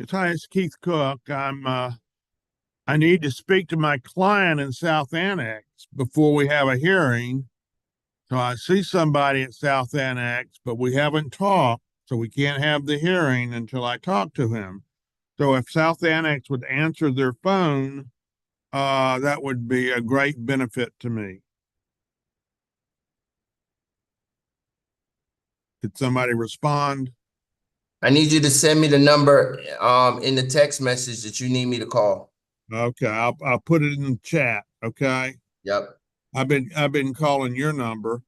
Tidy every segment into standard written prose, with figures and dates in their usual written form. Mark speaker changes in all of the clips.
Speaker 1: Hi, it's Keith Cook. I need to speak to my client in South Annex before we have a hearing. So I see somebody at South Annex, but we haven't talked, so we can't have the hearing until I talk to him. So if South Annex would answer their phone, that would be a great benefit to me. Could somebody respond?
Speaker 2: I need you to send me the number in the text message that you need me to call.
Speaker 1: Okay, I'll put it in the chat. Okay.
Speaker 2: Yep.
Speaker 1: I've been calling your number.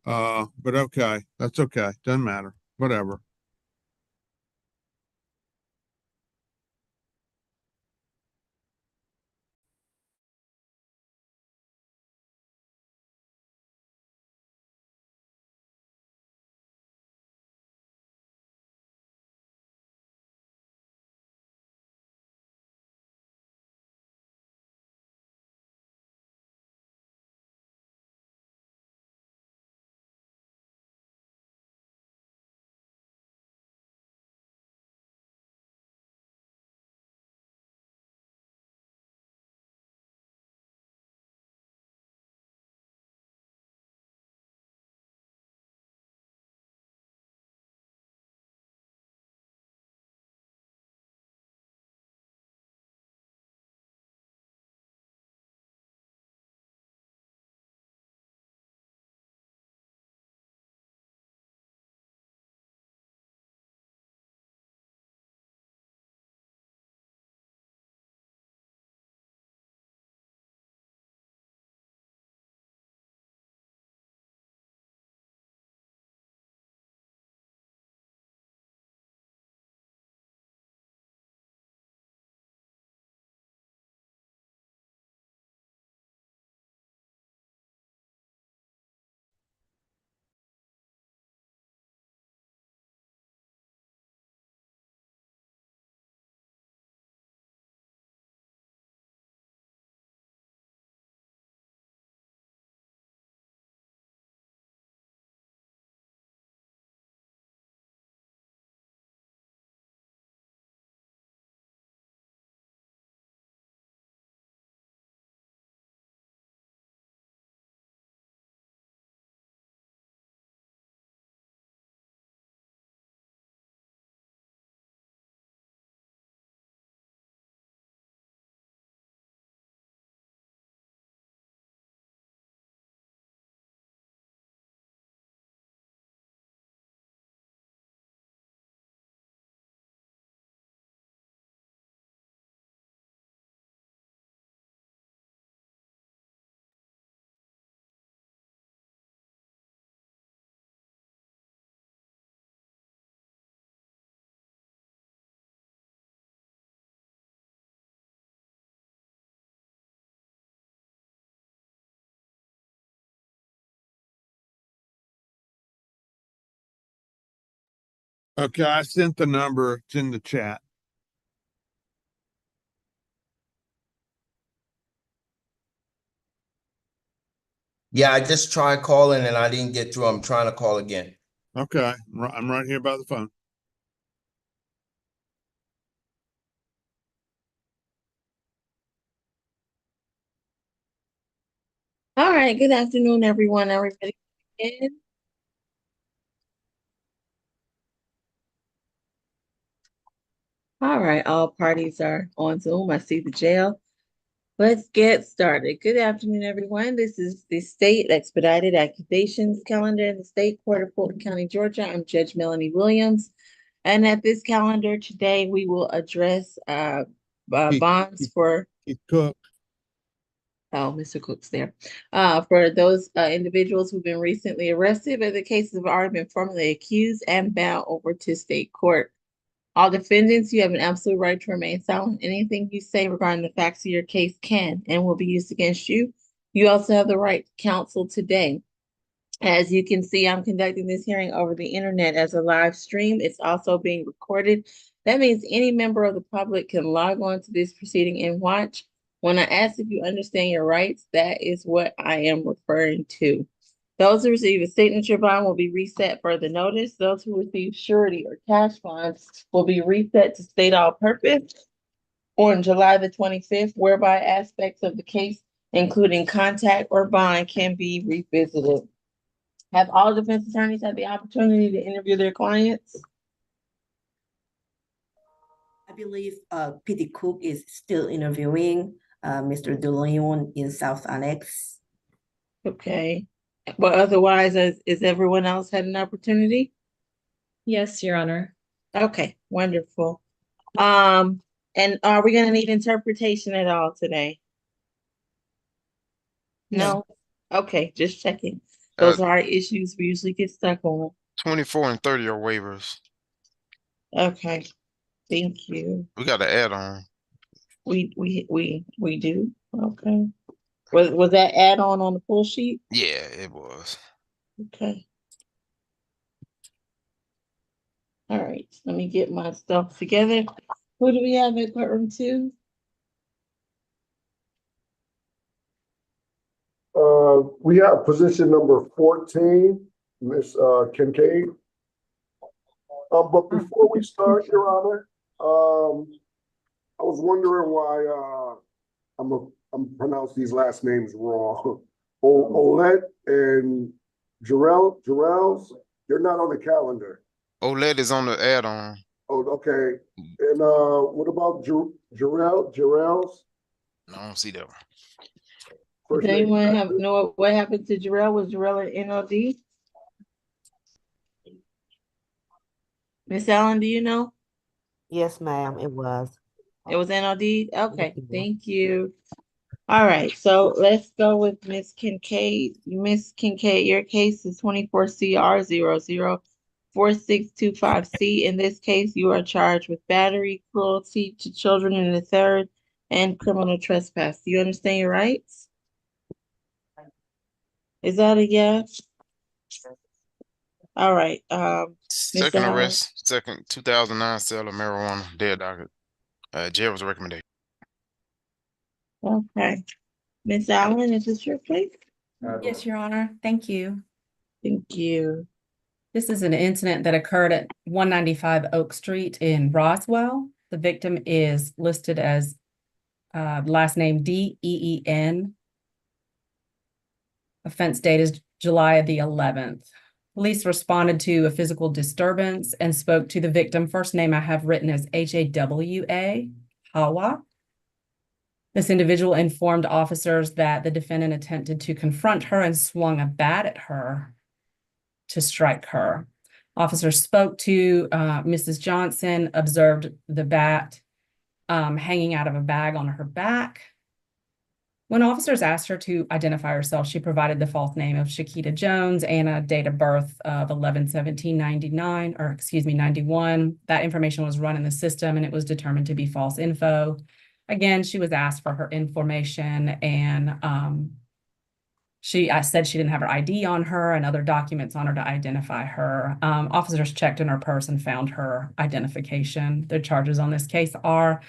Speaker 1: But okay, that's okay. Doesn't matter. Whatever. Okay, I sent the number. It's in the chat.
Speaker 2: Yeah, I just tried calling and I didn't get through. I'm trying to call again.
Speaker 1: Okay, I'm right here by the phone.
Speaker 3: All right, good afternoon, everyone. Everybody in? All right, all parties are on Zoom. I see the jail. Let's get started. Good afternoon, everyone. This is the State Expedited Accusations calendar in the State Court of Fulton County, Georgia. I'm Judge Melanie Williams. And at this calendar today, we will address
Speaker 1: Keith,
Speaker 3: bonds
Speaker 1: Keith,
Speaker 3: for
Speaker 1: Keith Cook.
Speaker 3: Oh, Mr. Cook's there. For those individuals who've been recently arrested, but the cases have already been formally accused and bound over to state court. All defendants, you have an absolute right to remain silent. Anything you say regarding the facts of your case can and will be used against you. You also have the right to counsel today. As you can see, I'm conducting this hearing over the internet as a live stream. It's also being recorded. That means any member of the public can log on to this proceeding and watch. When I ask if you understand your rights, that is what I am referring to. Those who receive a signature bond will be reset for the notice. Those who receive surety or cash bonds will be reset to state all purpose on July the 25th, whereby aspects of the case, including contact or bond, can be revisited. Have all defense attorneys had the opportunity to interview their clients?
Speaker 4: I believe PD Cook is still interviewing Mr. DeLeon in South Annex.
Speaker 3: Okay, but otherwise, is everyone else had an opportunity?
Speaker 5: Yes, Your Honor.
Speaker 3: Okay, wonderful. And are we gonna need interpretation at all today? No? Okay, just checking. Those are issues we usually get stuck on.
Speaker 6: 24 and 30 are waivers.
Speaker 3: Okay, thank you.
Speaker 6: We got to add on.
Speaker 3: We do, okay. Was that add-on the full sheet?
Speaker 6: Yeah, it was.
Speaker 3: Okay. All right, let me get my stuff together. Who do we have in courtroom 2?
Speaker 7: We have position number 14, Ms. Kincaid. But before we start, Your Honor, I was wondering why I'm pronouncing these last names wrong. Olette and Jarrell's, they're not on the calendar.
Speaker 6: OLED is on the add-on.
Speaker 7: Oh, okay. And what about Jarrell's?
Speaker 6: I don't see that one.
Speaker 7: First
Speaker 3: Does
Speaker 7: name?
Speaker 3: anyone know what happened to Jarrell? Was Jarrell an NOD? Miss Allen, do you know?
Speaker 8: Yes, ma'am, it was.
Speaker 3: It was NOD? Okay,
Speaker 8: Yes.
Speaker 3: thank you. All right, so let's go with Miss Kincaid. Miss Kincaid, your case is 24 CR 004625C. In this case, you are charged with battery, cruelty to children in the third, and criminal trespass. Do you understand your rights? Is that a yes? All right,
Speaker 6: Second
Speaker 3: Allen.
Speaker 6: arrest, second 2009 sale of marijuana, dead docket. Jail was a recommendation.
Speaker 3: Okay. Miss Allen, is this your case?
Speaker 5: Yes, Your Honor. Thank you.
Speaker 3: Thank you.
Speaker 5: This is an incident that occurred at 195 Oak Street in Roswell. The victim is listed as last name DEEN. Offense date is July the 11th. Police responded to a physical disturbance and spoke to the victim. First name I have written as HAWA, Hawa. This individual informed officers that the defendant attempted to confront her and swung a bat at her to strike her. Officers spoke to Mrs. Johnson, observed the bat hanging out of a bag on her back. When officers asked her to identify herself, she provided the false name of Shakita Jones and a date of birth of 11/17/91. That information was run in the system and it was determined to be false info. Again, she was asked for her information and I said she didn't have her ID on her and other documents on her to identify her. Officers checked in her purse and found her identification. The charges on this case are,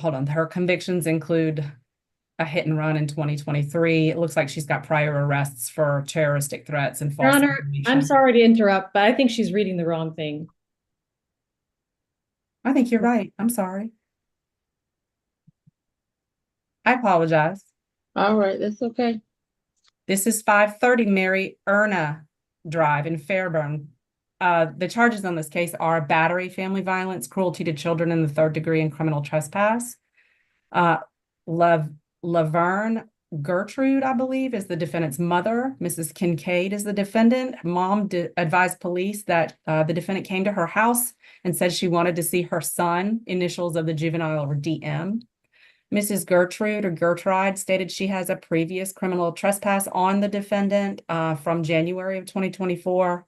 Speaker 5: her convictions include a hit and run in 2023. It looks like she's got prior arrests for terroristic threats and false
Speaker 9: Your Honor,
Speaker 5: information.
Speaker 9: I'm sorry to interrupt, but I think she's reading the wrong thing.
Speaker 5: I think you're right. I'm sorry. I apologize.
Speaker 3: All right, that's okay.
Speaker 5: This is 530 Mary Erna Drive in Fairburn. The charges on this case are battery, family violence, cruelty to children in the third degree, and criminal trespass. Laverne Gertrude, I believe, is the defendant's mother. Mrs. Kincaid is the defendant. Mom advised police that the defendant came to her house and said she wanted to see her son. Initials of the juvenile were DM. Mrs. Gertrude or Gertrude stated she has a previous criminal trespass on the defendant from January of 2024.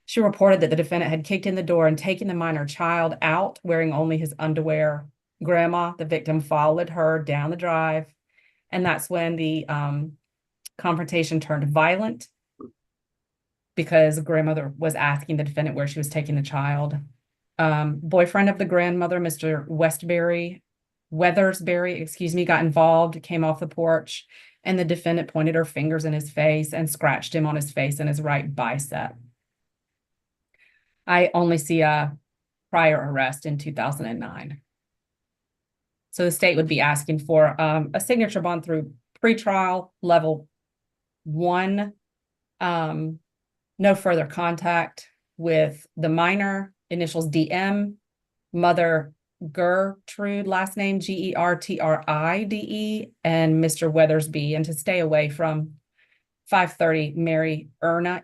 Speaker 5: She reported that the defendant had kicked in the door and taken the minor child out wearing only his underwear. Grandma, the victim, followed her down the drive, and that's when the confrontation turned violent because grandmother was asking the defendant where she was taking the child. Boyfriend of the grandmother, Mr. Westbury, Weathersbury, got involved, came off the porch, and the defendant pointed her fingers in his face and scratched him on his face and his right bicep. I only see a prior arrest in 2009. So the state would be asking for a signature bond through pretrial level 1, no further contact with the minor, initials DM, mother Gertrude, last name Gertride, and Mr. Weathersby, and to stay away from 530 Mary Erna,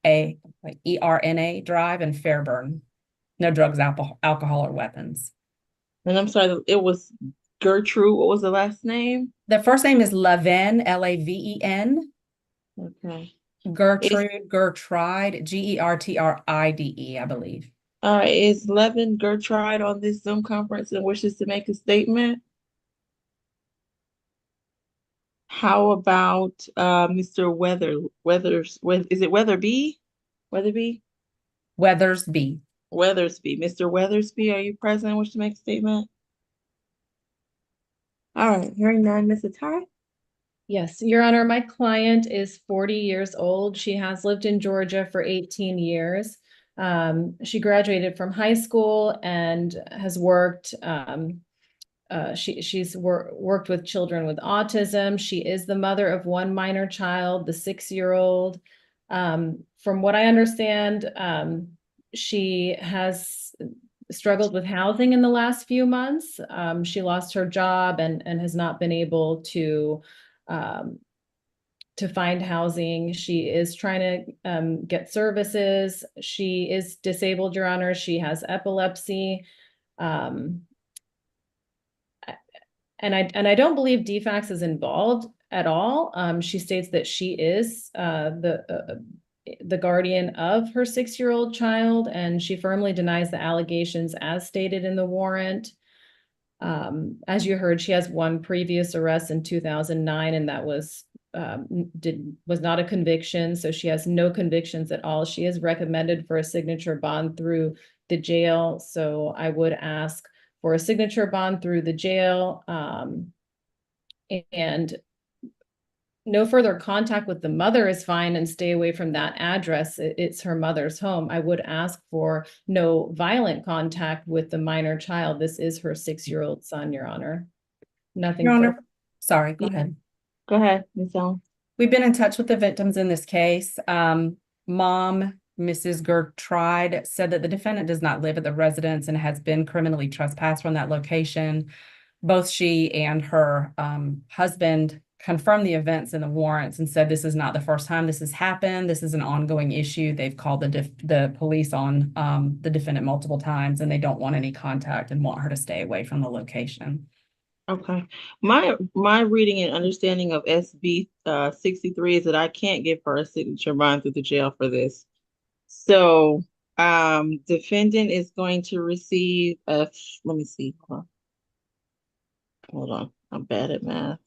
Speaker 5: ERNA Drive in Fairburn. No drugs, alcohol, or weapons.
Speaker 3: And I'm sorry, it was Gertrude. What was the last name?
Speaker 5: The first name is Laven, Laven.
Speaker 3: Okay.
Speaker 5: Gertrude, Gertride, Gertride, I believe.
Speaker 3: All right, is Levin Gertrude on this Zoom conference and wishes to make a statement? How about Mr. Is it Weatherby? Weatherby?
Speaker 5: Weathersby.
Speaker 3: Weathersby. Mr. Weathersby, are you present and wish to make a statement? All right, hearing none, Ms. Atai?
Speaker 9: Yes, Your Honor, my client is 40 years old. She has lived in Georgia for 18 years. She graduated from high school and has worked. She's worked with children with autism. She is the mother of one minor child, the 6-year-old. From what I understand, she has struggled with housing in the last few months. She lost her job and has not been able to find housing. She is trying to get services. She is disabled, Your Honor. She has epilepsy. And I don't believe DFAX is involved at all. She states that she is the guardian of her 6-year-old child, and she firmly denies the allegations as stated in the warrant. As you heard, she has one previous arrest in 2009, and that was not a conviction, so she has no convictions at all. She is recommended for a signature bond through the jail, so I would ask for a signature bond through the jail, and no further contact with the mother is fine, and stay away from that address. It's her mother's home. I would ask for no violent contact with the minor child. This is her 6-year-old son, Your Honor. Nothing.
Speaker 5: Your Honor,
Speaker 9: further.
Speaker 5: sorry, go ahead.
Speaker 3: Go ahead, Ms. Allen.
Speaker 5: We've been in touch with the victims in this case. Mom, Mrs. Gertrude, said that the defendant does not live at the residence and has been criminally trespassed from that location. Both she and her husband confirmed the events in the warrants and said this is not the first time this has happened. This is an ongoing issue. They've called the police on the defendant multiple times, and they don't want any contact and want her to stay away from the location.
Speaker 3: Okay. My reading and understanding of SB 63 is that I can't give her a signature bond through the jail for this. So defendant is going to receive let me see. Hold on. I'm bad at math.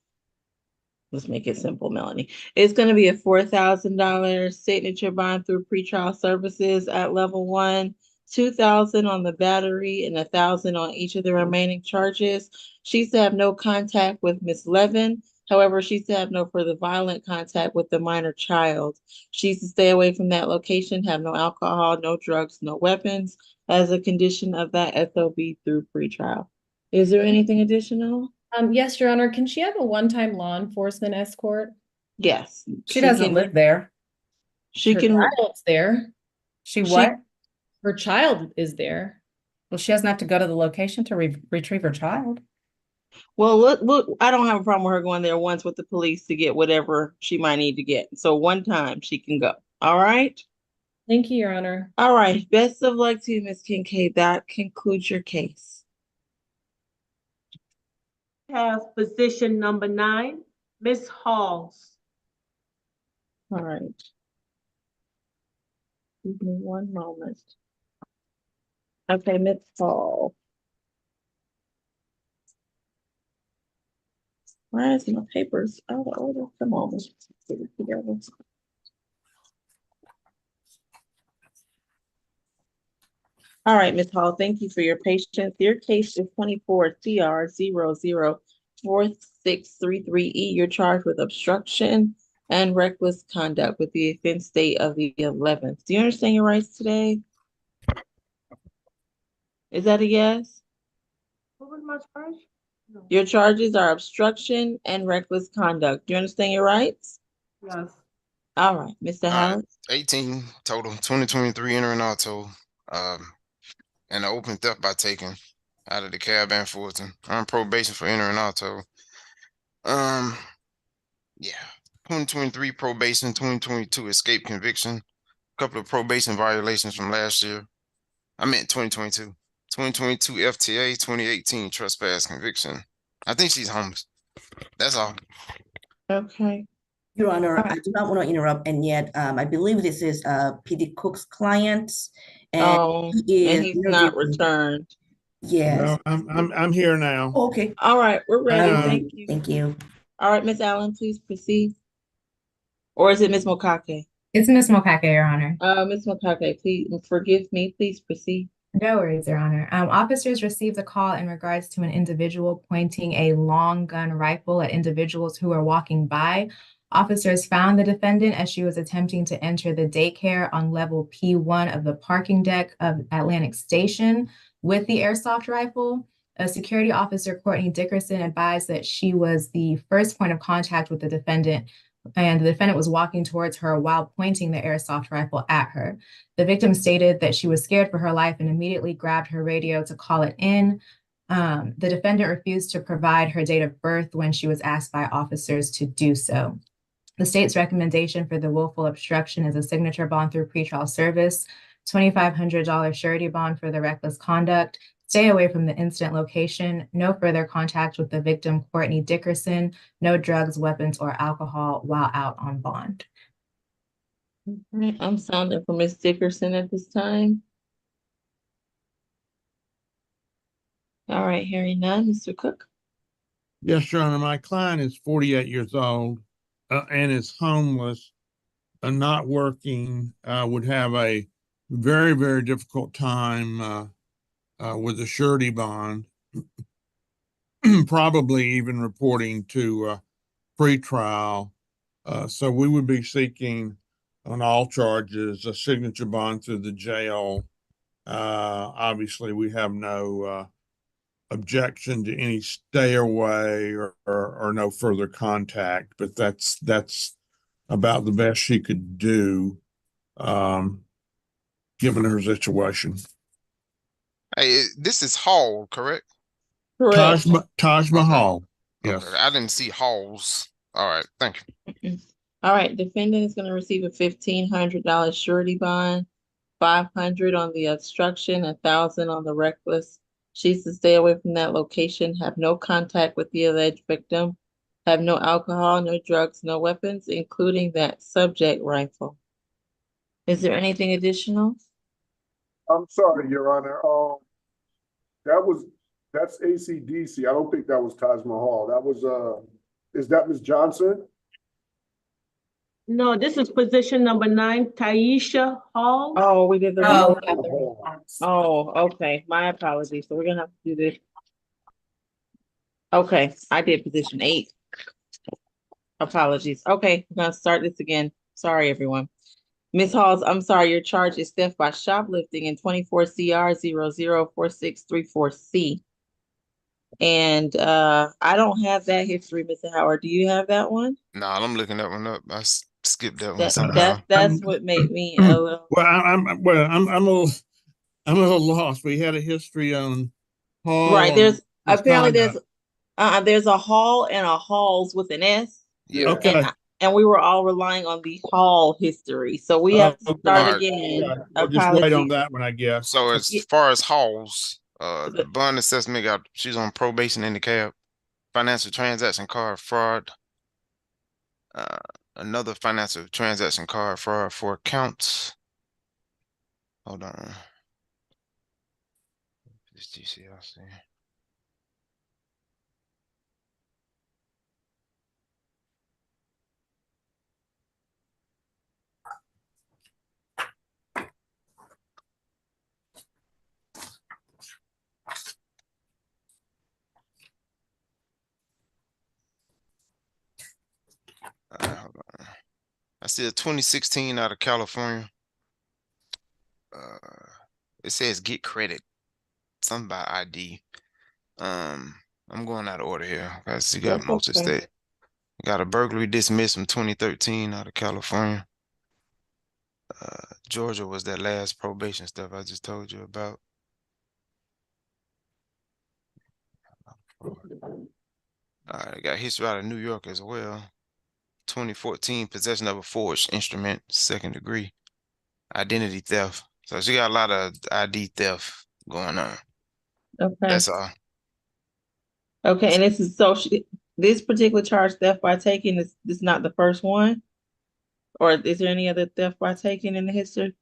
Speaker 3: Let's make it simple, Melanie. It's going to be a $4,000 signature bond through pretrial services at level 1, $2,000 on the battery, and $1,000 on each of the remaining charges. She's to have no contact with Miss Levin. However, she's to have no further violent contact with the minor child. She's to stay away from that location, have no alcohol, no drugs, no weapons, as a condition of that SOB through pretrial. Is there anything additional?
Speaker 9: Yes, Your Honor. Can she have a one-time law enforcement escort?
Speaker 3: Yes.
Speaker 5: She doesn't live there.
Speaker 3: She
Speaker 9: Her
Speaker 3: can.
Speaker 9: child's there.
Speaker 5: She what?
Speaker 9: Her child is there.
Speaker 5: Well, she doesn't have to go to the location to retrieve her child.
Speaker 3: Well, look, I don't have a problem with her going there once with the police to get whatever she might need to get. So one time she can go. All right.
Speaker 9: Thank you, Your Honor.
Speaker 3: All right. Best of luck to you, Ms. Kincaid. That concludes your case.
Speaker 10: Have position number 9, Ms. Halls.
Speaker 3: All right. Give me one moment. Okay, Ms. Hall. Why is my papers out of order? Come on, let's get it together. All right, Ms. Hall, thank you for your patience. Your case is 24 CR 004633E. You're charged with obstruction and reckless conduct with the offense date of the 11th. Do you understand your rights today? Is that a yes?
Speaker 10: What was my charge? No.
Speaker 3: Your charges are obstruction and reckless conduct. Do you understand your rights?
Speaker 10: Yes.
Speaker 3: All right, Mr.
Speaker 6: All right,
Speaker 3: Howard.
Speaker 6: 18 total, 2023 entering auto, and an open theft by taking out of the cab and Fulton. On probation for entering auto. Yeah, 2023 probation, 2022 escape conviction, couple of probation violations from last year. I meant 2022. 2022 FTA, 2018 trespass conviction. I think she's homeless. That's all.
Speaker 3: Okay.
Speaker 4: Your Honor, I do not want to interrupt, and yet I believe this is PD Cook's client, and
Speaker 3: Oh,
Speaker 4: he
Speaker 3: and
Speaker 4: is
Speaker 3: he's not
Speaker 4: interviewing.
Speaker 3: returned.
Speaker 4: Yes.
Speaker 1: No, I'm here now.
Speaker 4: Oh, okay.
Speaker 3: All right, we're ready.
Speaker 1: Um,
Speaker 3: Thank you.
Speaker 4: Thank you.
Speaker 3: All right, Ms. Allen, please proceed. Or is it Ms. Mokake?
Speaker 11: It's Miss Mokake, Your Honor.
Speaker 3: Ms. Mokake, please forgive me. Please proceed.
Speaker 11: No worries, Your Honor. Officers received a call in regards to an individual pointing a long gun rifle at individuals who were walking by. Officers found the defendant as she was attempting to enter the daycare on level P1 of the parking deck of Atlantic Station with the airsoft rifle. A security officer, Courtney Dickerson, advised that she was the first point of contact with the defendant, and the defendant was walking towards her while pointing the airsoft rifle at her. The victim stated that she was scared for her life and immediately grabbed her radio to call it in. The defendant refused to provide her date of birth when she was asked by officers to do so. The state's recommendation for the willful obstruction is a signature bond through pretrial service, $2,500 surety bond for the reckless conduct, stay away from the incident location, no further contact with the victim, Courtney Dickerson, no drugs, weapons, or alcohol while out on bond.
Speaker 3: All right, I'm sounding for Ms. Dickerson at this time. All right, hearing none, Mr. Cook.
Speaker 1: Yes, Your Honor, my client is 48 years old and is homeless and not working, would have a very, very difficult time with a surety bond, probably even reporting to pretrial. So we would be seeking on all charges a signature bond through the jail. Obviously, we have no objection to any stay away or no further contact, but that's about the best she could do, given her situation.
Speaker 6: Hey, this is Hall, correct?
Speaker 3: Correct.
Speaker 1: Taj Mahal. Yes.
Speaker 6: Okay, I didn't see Halls. All right, thank you.
Speaker 3: All right, defendant is going to receive a $1,500 surety bond, 500 on the obstruction, 1,000 on the reckless. She's to stay away from that location, have no contact with the alleged victim, have no alcohol, no drugs, no weapons, including that subject rifle. Is there anything additional?
Speaker 7: I'm sorry, Your Honor. That's AC/DC. I don't think that was Taj Mahal. That was is that Ms. Johnson?
Speaker 10: No, this is position number 9, Taisha Hall.
Speaker 3: Oh, we did the
Speaker 11: Oh,
Speaker 3: wrong. Oh, okay. My apologies. So we're gonna have to do this. Okay, I did position 8. Apologies. Okay, we're gonna start this again. Sorry, everyone. Ms. Halls, I'm sorry, your charge is theft by shoplifting in 24 CR 004634C. And I don't have that history, Mr. Howard. Do you have that one?
Speaker 6: Nah, I'm looking that one up. I skipped that one
Speaker 3: That
Speaker 6: somehow.
Speaker 3: that's what made me a little
Speaker 1: Well, I'm a little lost. We had a history on Hall.
Speaker 3: right. There's apparently
Speaker 1: misconduct.
Speaker 3: there's a Hall and a Halls with an S.
Speaker 6: Yeah.
Speaker 1: Okay.
Speaker 3: And we were all relying on the Hall history. So we have to
Speaker 1: Okay.
Speaker 3: start
Speaker 6: Alright.
Speaker 3: again.
Speaker 1: Okay. We'll just wait on
Speaker 3: Apologies.
Speaker 1: that one, I guess.
Speaker 6: So as
Speaker 3: Yeah.
Speaker 6: far as Halls, the bond assessment got she's on probation in the cab, financial transaction card fraud, another financial transaction card fraud for accounts. Hold on. This GCLC. see a 2016 out of California. It says get credit. Something about ID. I'm going out of order here. Because you got
Speaker 3: That's
Speaker 6: most of
Speaker 3: okay.
Speaker 6: state. Got a burglary dismissed from 2013 out of California. Georgia was that last probation stuff I just told you about. I got history out of New York as well. 2014, possession of a forged instrument, 2nd degree. Identity theft. So she got a lot of ID theft going on.
Speaker 3: Okay.
Speaker 6: That's all.
Speaker 3: Okay, and this particular charge, theft by taking, is not the first one? Or is there any other theft by taking in the history?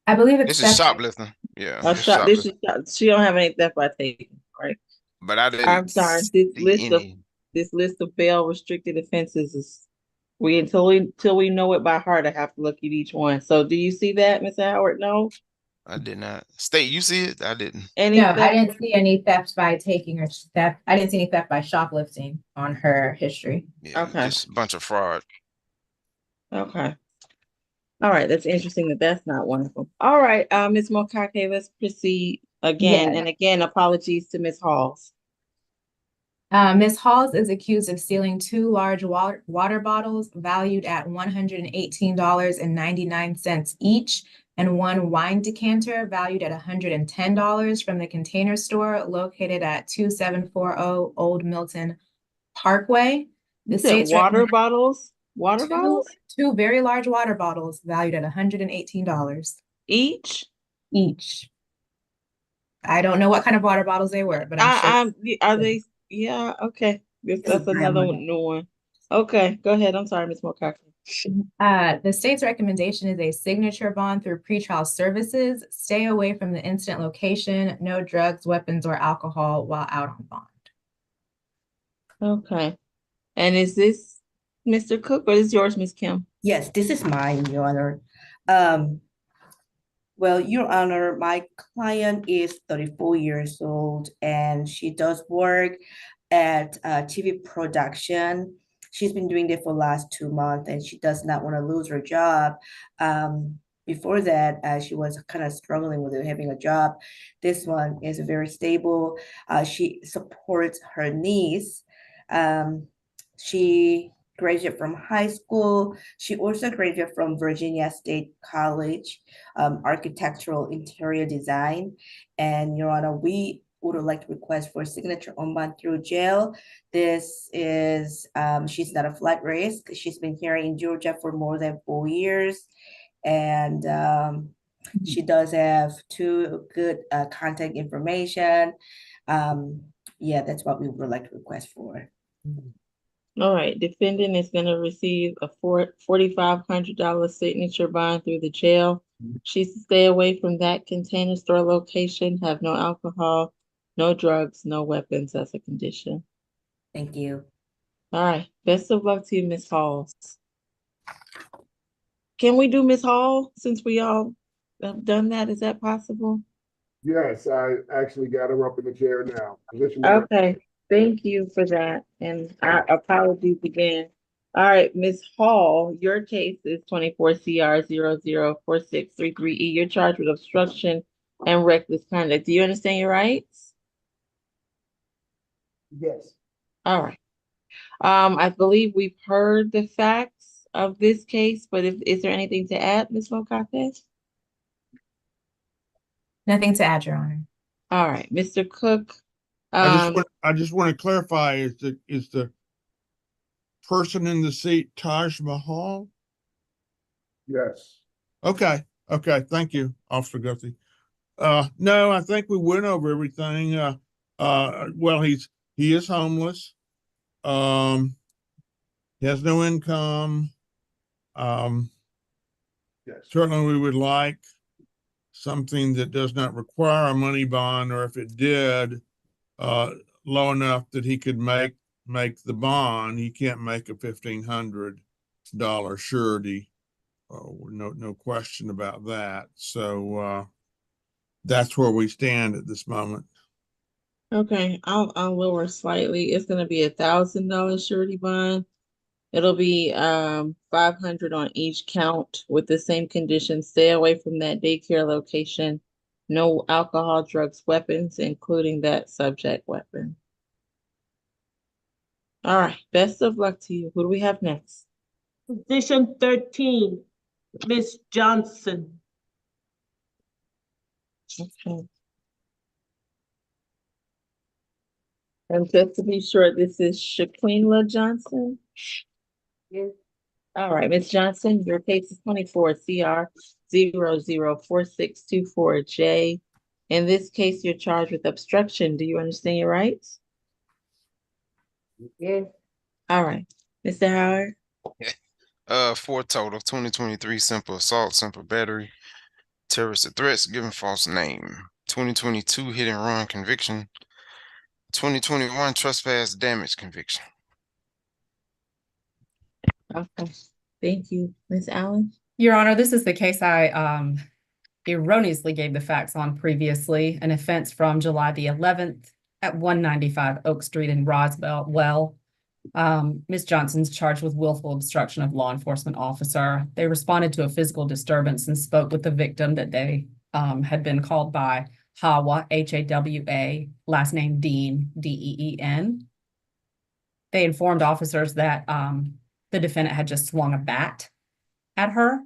Speaker 11: I believe it's
Speaker 6: This is
Speaker 11: theft.
Speaker 6: shoplifting. Yeah,
Speaker 3: Oh,
Speaker 6: it's shoplifting.
Speaker 3: she don't have any theft by taking, right?
Speaker 6: But I didn't
Speaker 3: I'm sorry,
Speaker 6: see any.
Speaker 3: this list of bail restricted offenses is, until we know it by heart, I have to look at each one. So do you see that, Ms. Howard? No?
Speaker 6: I did not. State, you see it? I didn't.
Speaker 3: Any
Speaker 11: No, I
Speaker 3: theft?
Speaker 11: didn't see any theft by taking or theft. I didn't see any theft by shoplifting on her history.
Speaker 6: Yeah,
Speaker 3: Okay.
Speaker 6: just a bunch of fraud.
Speaker 3: Okay. All right, that's interesting that's not one of them. All right, Ms. Mokake, let's proceed again.
Speaker 11: Yeah.
Speaker 3: And again, apologies to Ms. Halls.
Speaker 11: Ms. Halls is accused of stealing 2 large water bottles valued at $118.99 each, and 1 wine decanter valued at $110 from the Container Store located at 2740 Old Milton Parkway. The state's
Speaker 3: Water bottles? Water bottles?
Speaker 11: 2 very large water bottles valued at $118
Speaker 3: each.
Speaker 11: I don't know what kind of water bottles they were, but I'm sure.
Speaker 3: Are they? Yeah, okay. That's another new one. Okay, go ahead. I'm sorry, Ms. Mokake.
Speaker 11: The state's recommendation is a signature bond through pretrial services. Stay away from the incident location. No drugs, weapons, or alcohol while out on bond.
Speaker 3: Okay. And is this Mr. Cook or is this yours, Ms. Kim?
Speaker 4: Yes, this is mine, Your Honor. Well, Your Honor, my client is 34 years old and she does work at TV production. She's been doing it for the last 2 months and she does not want to lose her job. Before that, she was kind of struggling with having a job. This one is very stable. She supports her niece. She graduated from high school. She also graduated from Virginia State College, architectural interior design. And Your Honor, we would like to request for signature on bond through jail. This is, she's not a flight risk. She's been here in Georgia for more than 4 years. And she does have 2 good contact information. Yeah, that's what we would like to request for.
Speaker 3: All right, defendant is going to receive a $4,500 signature bond through the jail. She's to stay away from that Container Store location, have no alcohol, no drugs, no weapons as a condition.
Speaker 4: Thank you.
Speaker 3: All right, best of luck to you, Ms. Halls. Can we do Ms. Hall since we all have done that? Is that possible?
Speaker 7: Yes, I actually got her up in the chair now.
Speaker 3: Okay, thank you for that. And our apologies again. All right, Ms. Hall, your case is 24 CR 004633E. You're charged with obstruction and reckless conduct. Do you understand your rights?
Speaker 7: Yes.
Speaker 3: All right. I believe we've heard the facts of this case, but is there anything to add, Ms. Mokate?
Speaker 11: Nothing to add, Your Honor.
Speaker 3: All right, Mr. Cook.
Speaker 1: I just want to clarify, is the person in the seat Taj Mahal?
Speaker 7: Yes.
Speaker 1: Okay, thank you, Officer Guthrie. No, I think we went over everything. Well, he is homeless. He has no income.
Speaker 7: Yes.
Speaker 1: Certainly we would like something that does not require a money bond, or if it did, low enough that he could make the bond. He can't make a $1,500 surety. No question about that. So that's where we stand at this moment.
Speaker 3: Okay, I'll lower slightly. It's gonna be $1,000 surety bond. It'll be 500 on each count with the same conditions. Stay away from that daycare location. No alcohol, drugs, weapons, including that subject weapon. All right, best of luck to you. Who do we have next?
Speaker 10: Position 13, Miss Johnson.
Speaker 3: Okay. And just to be sure, this is Shaquila Johnson.
Speaker 10: Yes.
Speaker 3: All right, Ms. Johnson, your case is 24 CR 004624J. In this case, you're charged with obstruction. Do you understand your rights?
Speaker 10: Yes.
Speaker 3: All right, Mr. Howard.
Speaker 6: 4 total, 2023 simple assault, simple battery, terrorist threats, given false name, 2022 hit and run conviction, 2021 trespass damage conviction.
Speaker 3: Okay, thank you, Ms. Allen.
Speaker 5: Your Honor, this is the case I erroneously gave the facts on previously, an offense from July the 11th at 195 Oak Street in Roswell. Ms. Johnson's charged with willful obstruction of law enforcement officer. They responded to a physical disturbance and spoke with the victim that they had been called by Hawa, Hawa, last name Dean, Deen. They informed officers that the defendant had just swung a bat at her.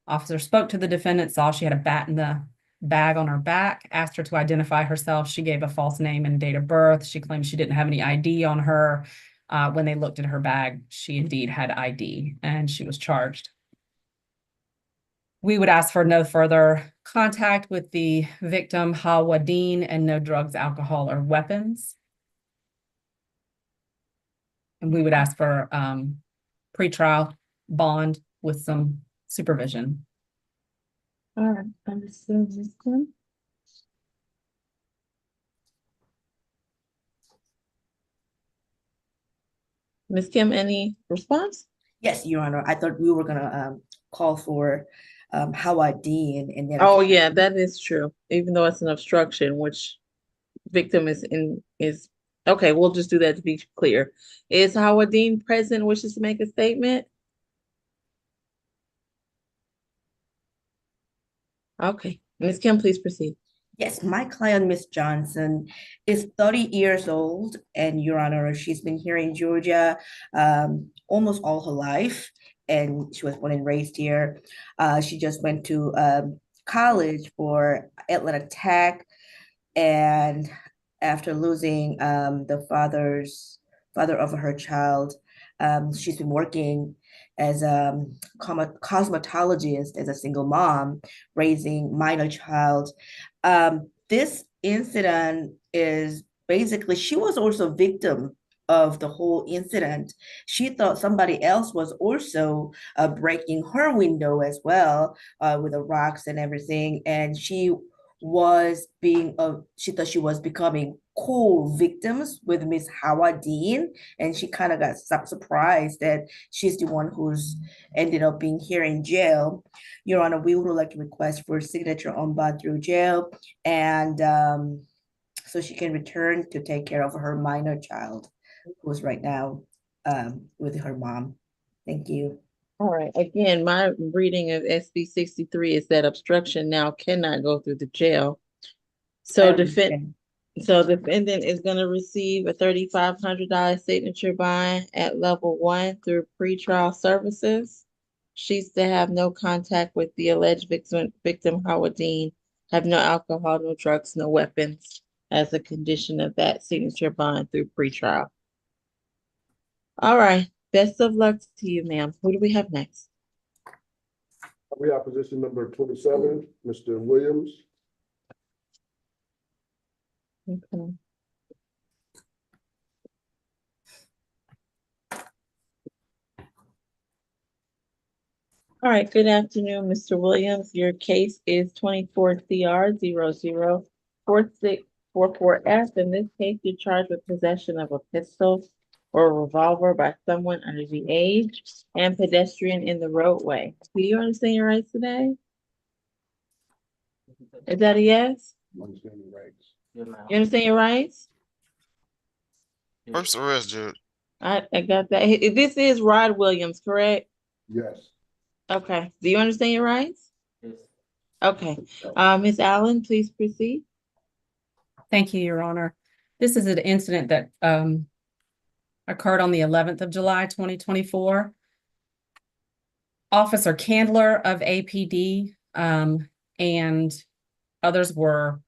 Speaker 5: Officer spoke to the defendant, saw she had a bat in the bag on her back, asked her to identify herself. She gave a false name and date of birth. She claimed she didn't have any ID on her. When they looked at her bag, she indeed had ID and she was charged. We would ask for no further contact with the victim, Hawa Dean, and no drugs, alcohol, or weapons. And we would ask for pretrial bond with some supervision.
Speaker 3: All right, understood, Ms. Kim. Ms. Kim, any response?
Speaker 4: Yes, Your Honor. I thought we were gonna call for Howard Dean and then.
Speaker 3: Oh, yeah, that is true. Even though it's an obstruction, which victim is okay, we'll just do that to be clear. Is Howard Dean present, wishes to make a statement? Okay, Ms. Kim, please proceed.
Speaker 4: Yes, my client, Miss Johnson, is 30 years old, and Your Honor, she's been here in Georgia almost all her life, and she was born and raised here. She just went to college for Atlanta Tech, and after losing the father of her child, she's been working as a cosmetologist as a single mom, raising minor child. This incident is basically, she was also a victim of the whole incident. She thought somebody else was also breaking her window as well with the rocks and everything, and she thought she was becoming co-victims with Miss Howard Dean, and she kind of got surprised that she's the one who's ended up being here in jail. Your Honor, we would like to request for signature on bond through jail, and so she can return to take care of her minor child, who's right now with her mom. Thank you.
Speaker 3: All right, again, my reading of SB 63 is that obstruction now cannot go through the jail. So defendant is going to receive a $3,500 signature bond at level 1 through pretrial services. She's to have no contact with the alleged victim Howard Dean, have no alcohol, no drugs, no weapons as a condition of that signature bond through pretrial. All right, best of luck to you, ma'am. Who do we have next?
Speaker 7: We have position number 27, Mr. Williams.
Speaker 3: Okay. All right, good afternoon, Mr. Williams. Your case is 24 CR 004644F. In this case, you're charged with possession of a pistol or a revolver by someone under the age and pedestrian in the roadway. Do you understand your rights today? Is that a yes?
Speaker 7: Understand your rights.
Speaker 3: You understand your rights?
Speaker 6: First arrest, Judge.
Speaker 3: I got that. This is Rod Williams, correct?
Speaker 7: Yes.
Speaker 3: Okay. Do you understand your rights?
Speaker 2: Yes.
Speaker 3: Okay. Ms. Allen, please proceed.
Speaker 5: Thank you, Your Honor. This is an incident that occurred on the 11th of July, 2024. Officer Candler of APD and others were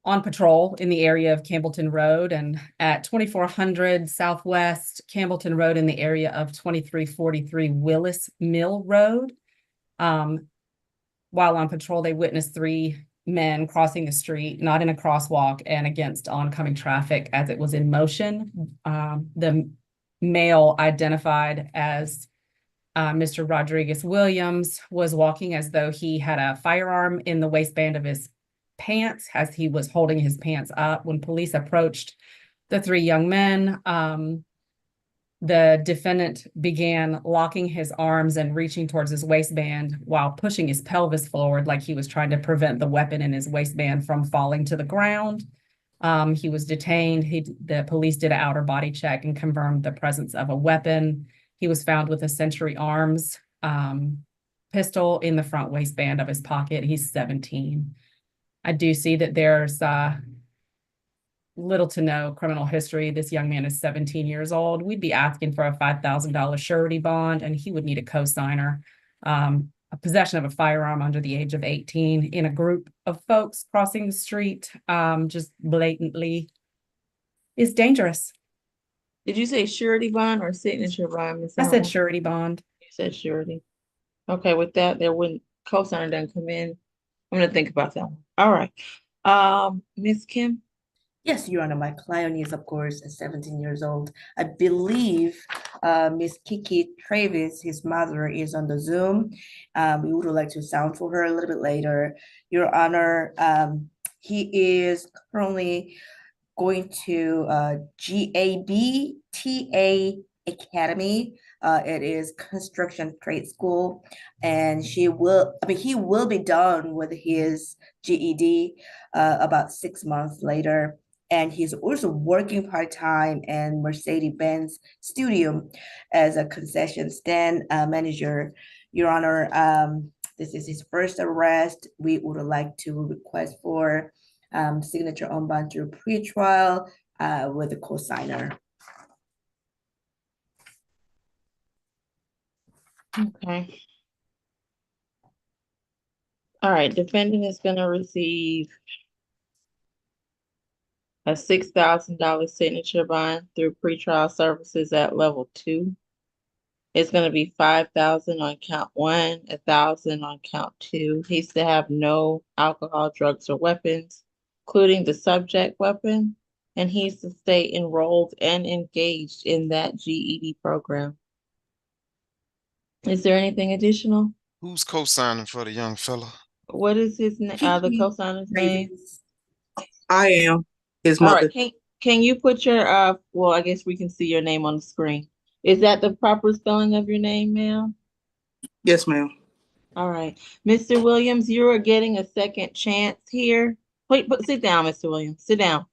Speaker 5: on patrol in the area of Campbellton Road and at 2400 Southwest Campbellton Road in the area of 2343 Willis Mill Road. While on patrol, they witnessed 3 men crossing the street, not in a crosswalk and against oncoming traffic as it was in motion. The male identified as Mr. Rodriguez Williams was walking as though he had a firearm in the waistband of his pants as he was holding his pants up. When police approached the 3 young men, the defendant began locking his arms and reaching towards his waistband while pushing his pelvis forward like he was trying to prevent the weapon in his waistband from falling to the ground. He was detained. The police did an outer body check and confirmed the presence of a weapon. He was found with a Century Arms pistol in the front waistband of his pocket. He's 17. I do see that there's little to no criminal history. This young man is 17 years old. We'd be asking for a $5,000 surety bond, and he would need a cosigner. A possession of a firearm under the age of 18 in a group of folks crossing the street just blatantly is dangerous.
Speaker 3: Did you say surety bond or signature bond, Ms.
Speaker 5: I
Speaker 3: Allen?
Speaker 5: said surety bond.
Speaker 3: You said surety. Okay, with that, there wouldn't cosigner doesn't come in. I'm gonna think about that one. All right. Ms. Kim?
Speaker 4: Yes, Your Honor, my client is, of course, 17 years old. I believe Miss Kiki Travis, his mother, is on the Zoom. We would like to sound for her a little bit later. Your Honor, he is currently going to GABTA Academy. It is construction trade school, and he will be done with his GED about 6 months later. And he's also working part-time in Mercedes-Benz studio as a concession stand manager. Your Honor, this is his first arrest. We would like to request for signature on bond through pretrial with a cosigner.
Speaker 3: Okay. All right, defendant is gonna receive a $6,000 signature bond through pretrial services at level 2. It's gonna be 5,000 on count 1, 1,000 on count 2. He's to have no alcohol, drugs, or weapons, including the subject weapon, and he's to stay enrolled and engaged in that GED program. Is there anything additional?
Speaker 6: Who's co-signing for the young fella?
Speaker 3: What is his name? The
Speaker 4: Kiki
Speaker 3: cosigner's name?
Speaker 4: Travis.
Speaker 12: I am his
Speaker 3: All
Speaker 12: mother.
Speaker 3: right, can you put your well, I guess we can see your name on the screen. Is that the proper spelling of your name, ma'am?
Speaker 12: Yes, ma'am.
Speaker 3: All right. Mr. Williams, you are getting a second chance here. Wait, sit down, Mr. Williams. Sit down.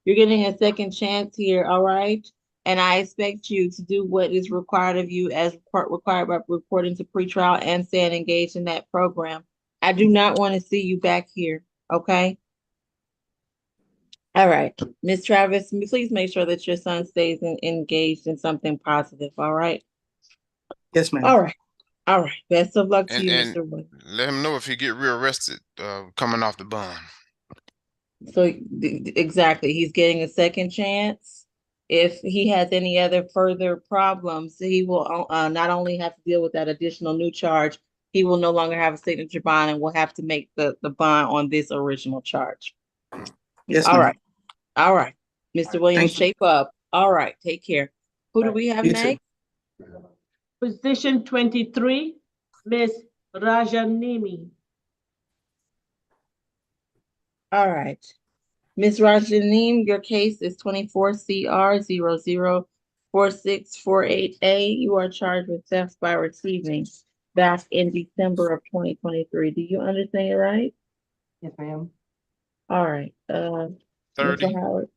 Speaker 3: You're getting a second chance here, all right? And I expect you to do what is required of you as required by reporting to pretrial and staying engaged in that program. I do not want to see you back here, okay? All right. Ms. Travis, please make sure that your son stays engaged in something positive, all right?
Speaker 12: Yes, ma'am.
Speaker 3: All right. All right. Best of luck to you,
Speaker 6: And
Speaker 3: Mr. Williams.
Speaker 6: let him know if he get rearrested coming off the bond.
Speaker 3: So exactly, he's getting a second chance. If he has any other further problems, he will not only have to deal with that additional new charge, he will no longer have a signature bond and will have to make the bond on this original charge.
Speaker 12: Yes,
Speaker 3: All
Speaker 12: ma'am.
Speaker 3: right. All right. Mr. Williams,
Speaker 12: Thank you.
Speaker 3: shape up. All right. Take care. Who do we have
Speaker 12: You too.
Speaker 3: next?
Speaker 10: Position 23, Ms. Rajanimi.
Speaker 3: All right. Ms. Rajaneem, your case is 24CR004648A. You are charged with theft by receiving back in December of 2023. Do you understand it right?
Speaker 2: Yes, ma'am.
Speaker 3: All right.
Speaker 6: Third 30.
Speaker 3: Howard.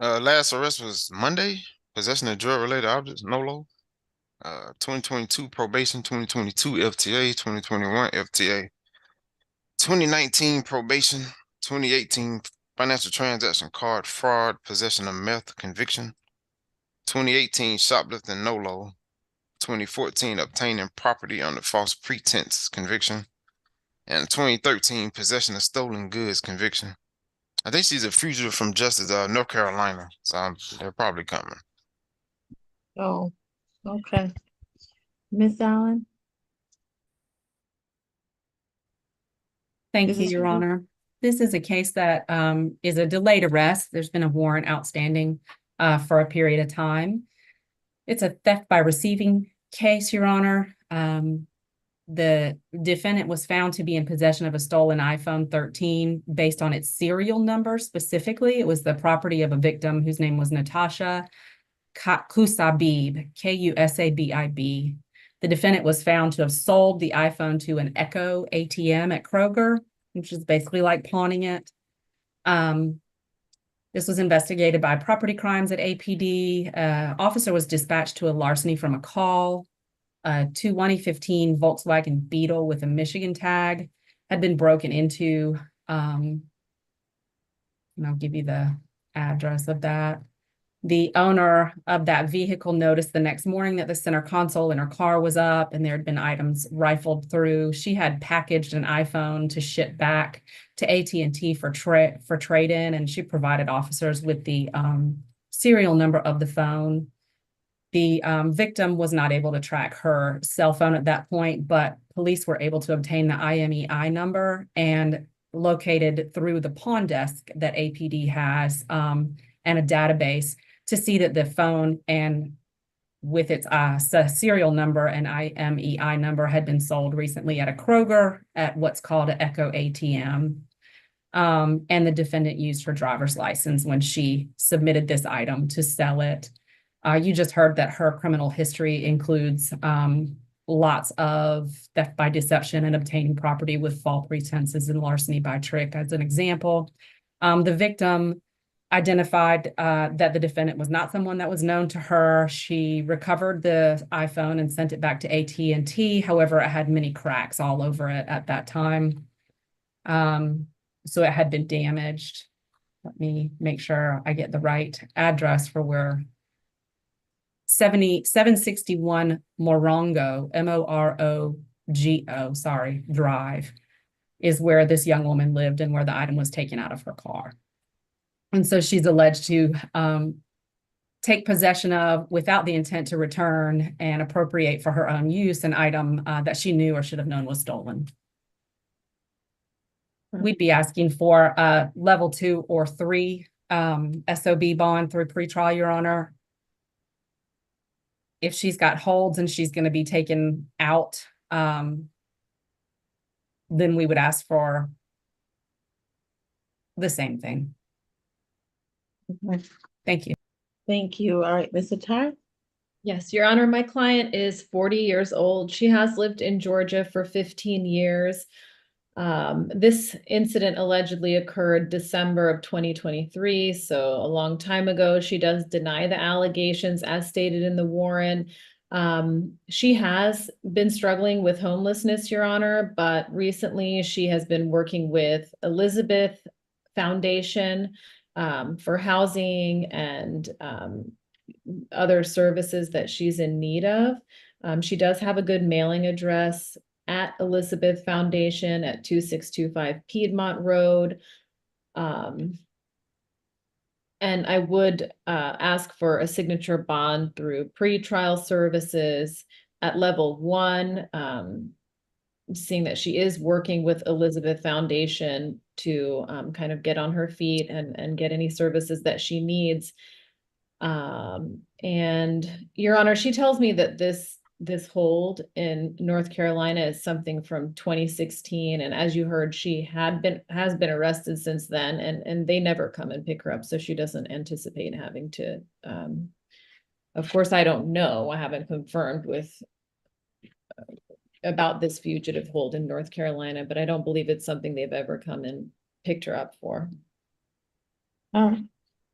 Speaker 6: Last arrest was Monday, possession of drug-related objects, NOLO. 2022 probation, 2022 FTA, 2021 FTA, 2019 probation, 2018 financial transaction card fraud, possession of meth conviction, 2018 shoplifting NOLO, 2014 obtaining property under false pretense conviction, and 2013 possession of stolen goods conviction. I think she's a fugitive from justice, North Carolina, so they're probably coming.
Speaker 3: Oh, okay. Miss Allen?
Speaker 5: Thank
Speaker 3: This
Speaker 5: you,
Speaker 3: is
Speaker 5: Your
Speaker 3: for you.
Speaker 5: Honor. This is a case that is a delayed arrest. There's been a warrant outstanding for a period of time. It's a theft by receiving case, Your Honor. The defendant was found to be in possession of a stolen iPhone 13 based on its serial number. Specifically, it was the property of a victim whose name was Natasha Kusabib, Kusabib. The defendant was found to have sold the iPhone to an Echo ATM at Kroger, which is basically like pawning it. This was investigated by property crimes at APD. Officer was dispatched to a larceny from a call. 2015 Volkswagen Beetle with a Michigan tag had been broken into. And I'll give you the address of that. The owner of that vehicle noticed the next morning that the center console in her car was up and there had been items rifled through. She had packaged an iPhone to ship back to AT&T for trade-in, and she provided officers with the serial number of the phone. The victim was not able to track her cell phone at that point, but police were able to obtain the IMEI number and located through the pawn desk that APD has and a database to see that the phone and with its serial number and IMEI number had been sold recently at a Kroger at what's called an Echo ATM. And the defendant used her driver's license when she submitted this item to sell it. You just heard that her criminal history includes lots of theft by deception and obtaining property with false pretenses and larceny by trick as an example. The victim identified that the defendant was not someone that was known to her. She recovered the iPhone and sent it back to AT&T. However, it had many cracks all over it at that time. So it had been damaged. Let me make sure I get the right address for where 761 Morongo, Morogo, sorry, Drive is where this young woman lived and where the item was taken out of her car. And so she's alleged to take possession of, without the intent to return and appropriate for her own use, an item that she knew or should have known was stolen. We'd be asking for a level 2 or 3 SOB bond through pretrial, Your Honor. If she's got holds and she's going to be taken out, then we would ask for the same thing.
Speaker 3: Okay.
Speaker 5: Thank you.
Speaker 3: Thank you. All right, Mr. Tar?
Speaker 9: Yes, Your Honor, my client is 40 years old. She has lived in Georgia for 15 years. This incident allegedly occurred December of 2023, so a long time ago. She does deny the allegations as stated in the warrant. She has been struggling with homelessness, Your Honor, but recently she has been working with Elizabeth Foundation for housing and other services that she's in need of. She does have a good mailing address at Elizabeth Foundation at 2625 Piedmont Road. And I would ask for a signature bond through pretrial services at level 1, seeing that she is working with Elizabeth Foundation to kind of get on her feet and get any services that she needs. And Your Honor, she tells me that this hold in North Carolina is something from 2016, and as you heard, she has been arrested since then, and they never come and pick her up, so she doesn't anticipate having to. Of course, I don't know. I haven't confirmed with about this fugitive hold in North Carolina, but I don't believe it's something they've ever come and picked her up for.
Speaker 3: All right.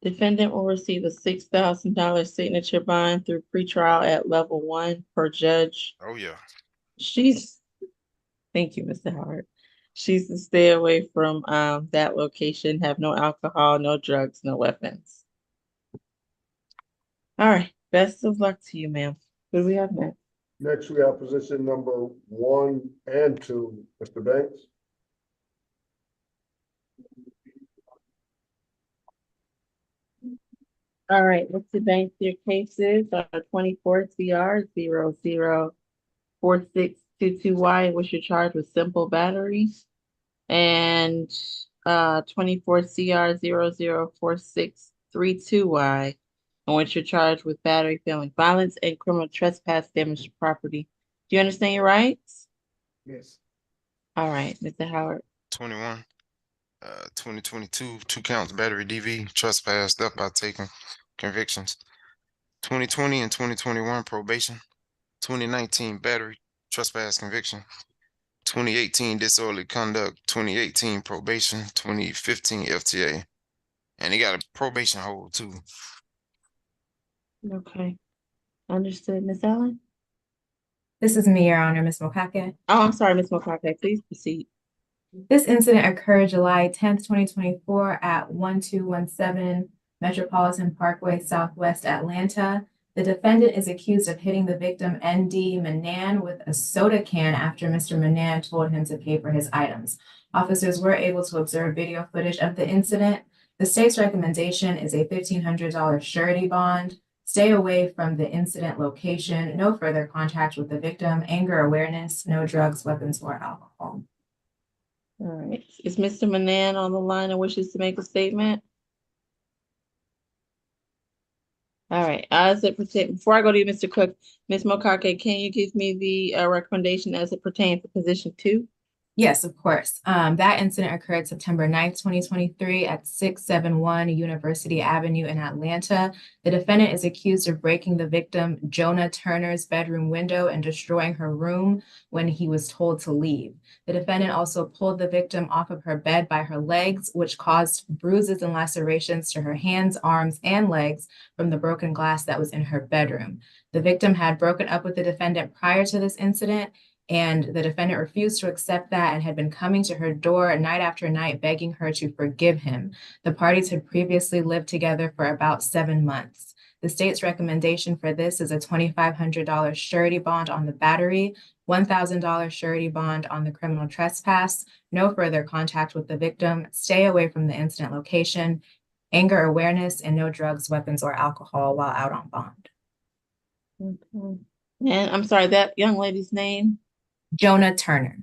Speaker 3: Defendant will receive a $6,000 signature bond through pretrial at level 1 per judge.
Speaker 6: Oh, yeah.
Speaker 3: Thank you, Mr. Howard. She's to stay away from that location, have no alcohol, no drugs, no weapons. All right. Best of luck to you, ma'am. What do we have next?
Speaker 7: Next, we have position number 1 and 2, Mr. Banks.
Speaker 3: All right, Mr. Banks, your cases are 24 CR 004622Y, which you're charged with simple battery, and 24 CR 004632Y, in which you're charged with battery, felony violence, and criminal trespass, damage to property. Do you understand your rights?
Speaker 7: Yes.
Speaker 3: All right, Mr. Howard.
Speaker 6: 21, 2022, 2 counts battery DV, trespass, theft by taking convictions. 2020 and 2021 probation. 2019 battery, trespass conviction. 2018 disorderly conduct. 2018 probation. 2015 FTA. And he got a probation hold too.
Speaker 3: Okay. Understood, Ms. Allen?
Speaker 11: This is me, Your Honor, Ms. Mokake.
Speaker 3: Oh, I'm sorry, Ms. Mokake. Please proceed.
Speaker 11: This incident occurred July 10th, 2024 at 1217 Metropolitan Parkway, Southwest Atlanta. The defendant is accused of hitting the victim, N.D. Manan, with a soda can after Mr. Manan told him to pay for his items. Officers were able to observe video footage of the incident. The state's recommendation is a $1,500 surety bond. Stay away from the incident location, no further contact with the victim, anger awareness, no drugs, weapons, or alcohol.
Speaker 3: All right. Is Mr. Manan on the line and wishes to make a statement? All right. As it pertains, before I go to you, Mr. Cook, Ms. Mokake, can you give me the recommendation as it pertains to position 2?
Speaker 11: Yes, of course. That incident occurred September 9th, 2023 at 671 University Avenue in Atlanta. The defendant is accused of breaking the victim, Jonah Turner's bedroom window and destroying her room when he was told to leave. The defendant also pulled the victim off of her bed by her legs, which caused bruises and lacerations to her hands, arms, and legs from the broken glass that was in her bedroom. The victim had broken up with the defendant prior to this incident, and the defendant refused to accept that and had been coming to her door night after night begging her to forgive him. The parties had previously lived together for about 7 months. The state's recommendation for this is a $2,500 surety bond on the battery, $1,000 surety bond on the criminal trespass, no further contact with the victim, stay away from the incident location, anger awareness, and no drugs, weapons, or alcohol while out on bond.
Speaker 3: Okay. And I'm sorry, that young lady's name?
Speaker 11: Jonah Turner.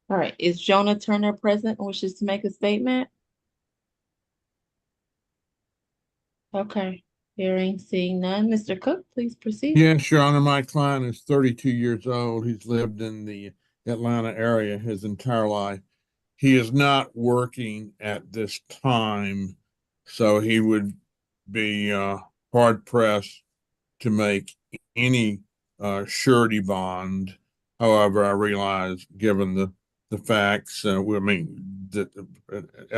Speaker 3: All right. Is Jonah Turner present and wishes to make a statement? Okay. Hearing, seeing none. Mr. Cook, please proceed.
Speaker 1: Yes, Your Honor, my client is 32 years old. He's lived in the Atlanta area his entire life. He is not working at this time, so he would be hard pressed to make any surety bond. However, I realize, given the facts, I mean, that the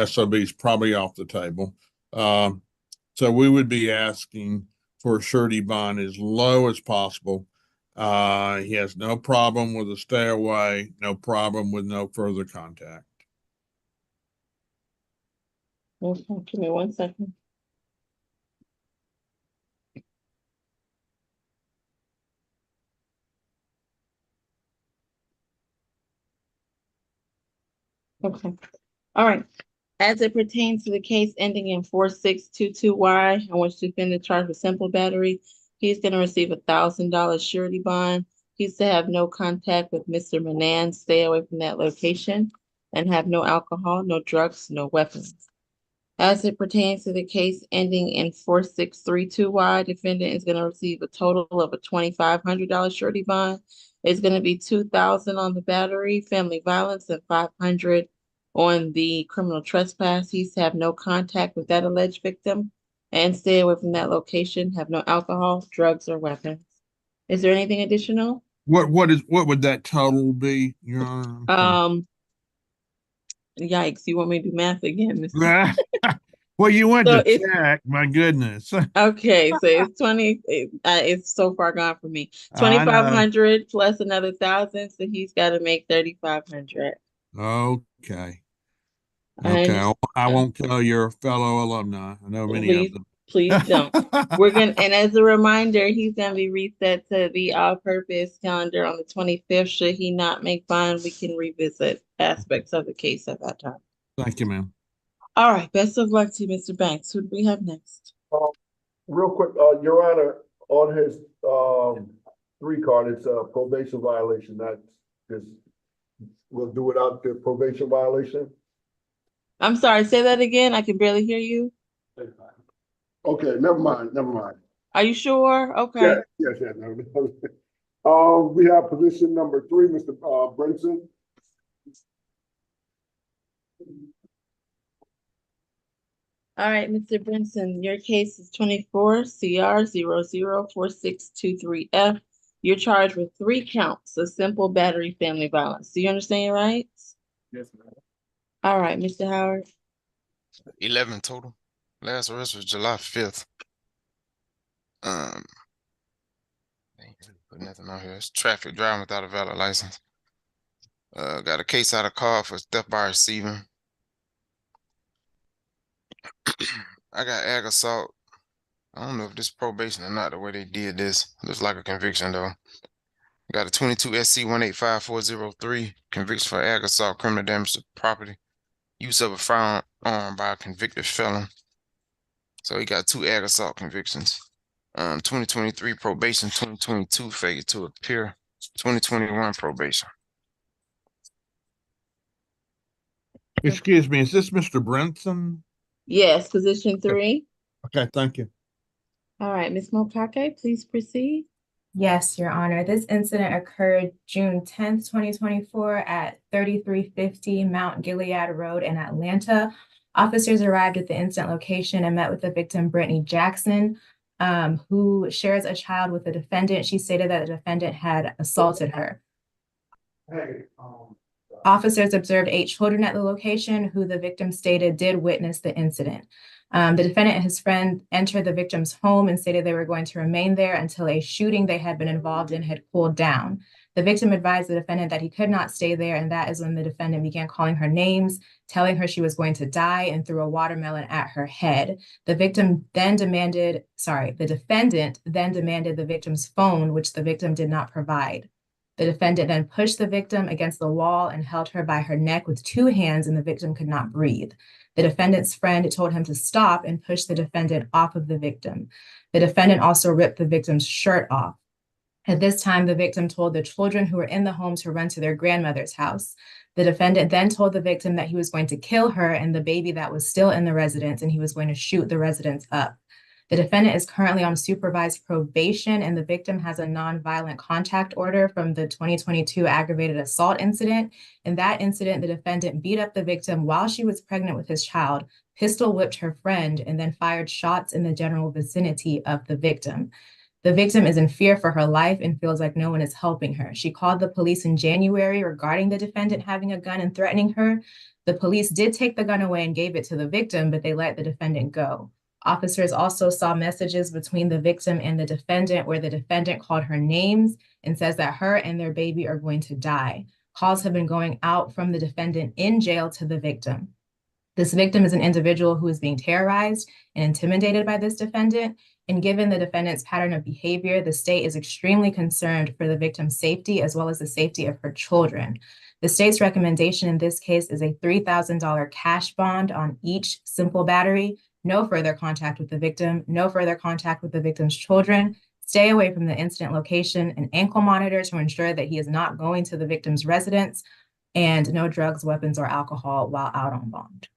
Speaker 1: SOB is probably off the table. So we would be asking for a surety bond as low as possible. He has no problem with a stay away, no problem with no further contact.
Speaker 3: Okay, give me 1 second. Okay. All right. As it pertains to the case ending in 4622Y, in which the defendant charged with simple battery, he's going to receive $1,000 surety bond. He's to have no contact with Mr. Manan, stay away from that location, and have no alcohol, no drugs, no weapons. As it pertains to the case ending in 4632Y, defendant is going to receive a total of a $2,500 surety bond. It's going to be $2,000 on the battery, family violence, and $500 on the criminal trespass. He's to have no contact with that alleged victim and stay away from that location, have no alcohol, drugs, or weapons. Is there anything additional?
Speaker 1: What would that total be, Your Honor?
Speaker 3: Yikes, you want me to do math again, Mr.
Speaker 1: Well, you went
Speaker 3: So
Speaker 1: to
Speaker 3: it's
Speaker 1: check. My goodness.
Speaker 3: okay. So it's 20. It's so far gone for me.
Speaker 1: I know.
Speaker 3: 2,500 plus another 1,000. So he's got to make 3,500.
Speaker 1: Okay.
Speaker 3: I
Speaker 1: Okay. I
Speaker 3: understand.
Speaker 1: won't tell your fellow alumni. I know many of
Speaker 3: Please,
Speaker 1: them.
Speaker 3: please don't. And as a reminder, he's gonna be reset to the all-purpose calendar on the 25th. Should he not make fine, we can revisit aspects of the case at that time.
Speaker 1: Thank you, ma'am.
Speaker 3: All right, best of luck to you, Mr. Banks. Who do we have next?
Speaker 7: Real quick, Your Honor, on his, 3 card, it's a probation violation, that's just, we'll do without the probation violation?
Speaker 3: I'm sorry, say that again. I can barely hear you.
Speaker 7: Okay, never mind, never mind.
Speaker 3: Are you sure?
Speaker 7: Yeah,
Speaker 3: Okay.
Speaker 7: yes, no. We have position number 3, Mr. Brinson.
Speaker 3: All right, Mr. Brinson, your case is 24 CR 004623F. You're charged with 3 counts of simple battery family violence. Do you understand your rights?
Speaker 7: Yes, ma'am.
Speaker 3: All right, Mr. Howard.
Speaker 6: 11 total. Last arrest was July 5th. Ain't really put nothing on here. It's traffic driving without a valid license. Got a case out of car for theft by receiving. I got ag assault. I don't know if this probation or not, the way they did this. Looks like a conviction though. Got a 22 SC 185-403 conviction for ag assault, criminal damage to property, use of a firearm by a convicted felon. So he got 2 ag assault convictions. 2023 probation, 2022 failure to appear, 2021 probation.
Speaker 1: Excuse me, is this Mr. Brinson?
Speaker 3: Yes, position 3.
Speaker 1: Okay, thank you.
Speaker 3: All right, Ms. Mokake, please proceed.
Speaker 11: Yes, Your Honor. This incident occurred June 10th, 2024 at 3350 Mount Gilead Road in Atlanta. Officers arrived at the incident location and met with the victim, Brittany Jackson, who shares a child with the defendant. She stated that the defendant had assaulted her.
Speaker 7: Hey,
Speaker 11: Officers observed 8 children at the location who the victim stated did witness the incident. The defendant and his friend entered the victim's home and stated they were going to remain there until a shooting they had been involved in had cooled down. The victim advised the defendant that he could not stay there, and that is when the defendant began calling her names, telling her she was going to die, and threw a watermelon at her head. The defendant then demanded the victim's phone, which the victim did not provide. The defendant then pushed the victim against the wall and held her by her neck with 2 hands, and the victim could not breathe. The defendant's friend told him to stop and push the defendant off of the victim. The defendant also ripped the victim's shirt off. At this time, the victim told the children who were in the home to run to their grandmother's house. The defendant then told the victim that he was going to kill her and the baby that was still in the residence, and he was going to shoot the residents up. The defendant is currently on supervised probation, and the victim has a nonviolent contact order from the 2022 aggravated assault incident. In that incident, the defendant beat up the victim while she was pregnant with his child, pistol whipped her friend, and then fired shots in the general vicinity of the victim. The victim is in fear for her life and feels like no one is helping her. She called the police in January regarding the defendant having a gun and threatening her. The police did take the gun away and gave it to the victim, but they let the defendant go. Officers also saw messages between the victim and the defendant where the defendant called her names and says that her and their baby are going to die. Calls have been going out from the defendant in jail to the victim. This victim is an individual who is being terrorized and intimidated by this defendant. And given the defendant's pattern of behavior, the state is extremely concerned for the victim's safety as well as the safety of her children. The state's recommendation in this case is a $3,000 cash bond on each simple battery. No further contact with the victim, no further contact with the victim's children, stay away from the incident location, an ankle monitor to ensure that he is not going to the victim's residence, and no drugs, weapons, or alcohol while out on bond.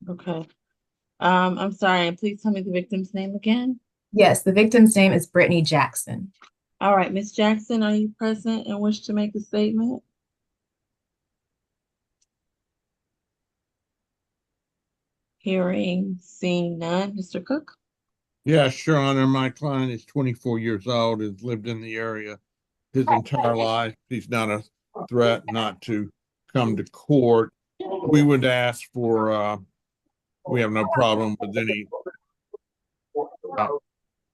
Speaker 3: Okay. I'm sorry, and please tell me the victim's name again.
Speaker 11: Yes, the victim's name is Brittany Jackson.
Speaker 3: All right, Ms. Jackson, are you present and wish to make a statement? Hearing, seeing none. Mr. Cook?
Speaker 1: Yes, Your Honor, my client is 24 years old, has lived in the area his entire life. He's not a threat not to come to court. We would ask for we have no problem with any.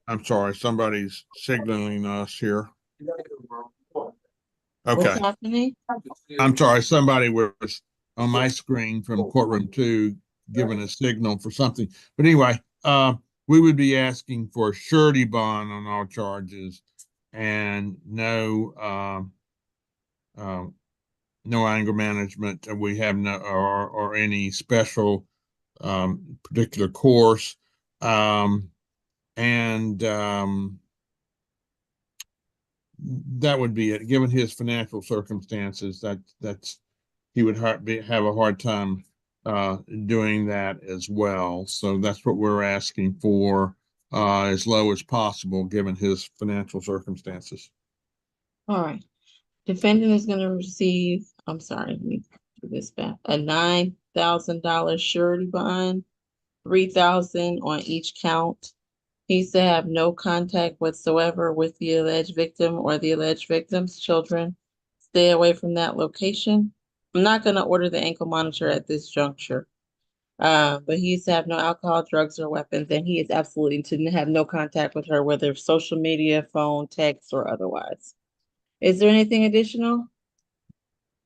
Speaker 1: I'm sorry, somebody's signaling us here.
Speaker 3: What's
Speaker 1: Okay,
Speaker 3: happening?
Speaker 1: I'm sorry, somebody was on my screen from courtroom 2 giving a signal for something. But anyway, we would be asking for a surety bond on all charges and no anger management. We have no or any special particular course. And that would be it. Given his financial circumstances, that's he would have a hard time doing that as well. So that's what we're asking for, as low as possible, given his financial circumstances.
Speaker 3: All right. Defendant is gonna receive, I'm sorry, let me do this back, a $9,000 surety bond, 3,000 on each count. He's to have no contact whatsoever with the alleged victim or the alleged victim's children. Stay away from that location. I'm not gonna order the ankle monitor at this juncture. But he's to have no alcohol, drugs, or weapons, and he is absolutely to have no contact with her, whether social media, phone, text, or otherwise. Is there anything additional?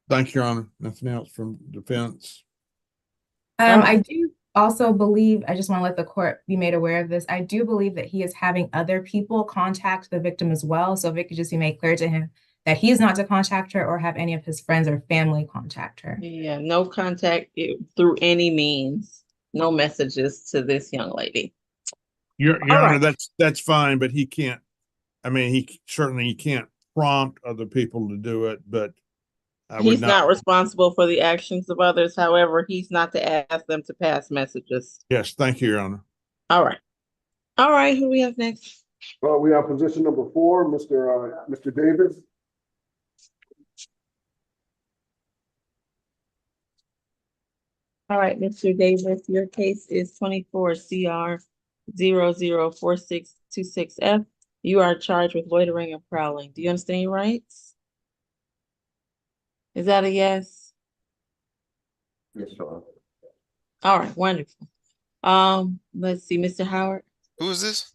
Speaker 1: Thank you, Your Honor. Nothing else from defense.
Speaker 11: I do also believe, I just want to let the court be made aware of this. I do believe that he is having other people contact the victim as well. So if it could just be made clear to him that he is not to contact her or have any of his friends or family contact her.
Speaker 3: Yeah, no contact through any means. No messages to this young lady.
Speaker 1: Your
Speaker 3: All
Speaker 1: Honor,
Speaker 3: right.
Speaker 1: that's fine, but he can't. I mean, he can't prompt other people to do it, but I would
Speaker 3: He's not responsible for the actions of others. However, he's not to ask them to pass messages.
Speaker 1: Yes, thank you, Your Honor.
Speaker 3: All right. All right, who do we have next?
Speaker 7: We have position number 4, Mr. Davis.
Speaker 3: All right, Mr. Davis, your case is 24 CR 004626F. You are charged with loitering and prowling. Do you understand your rights? Is that a yes?
Speaker 7: Yes, sir.
Speaker 3: All right, wonderful. Let's see, Mr. Howard.
Speaker 6: Who is this?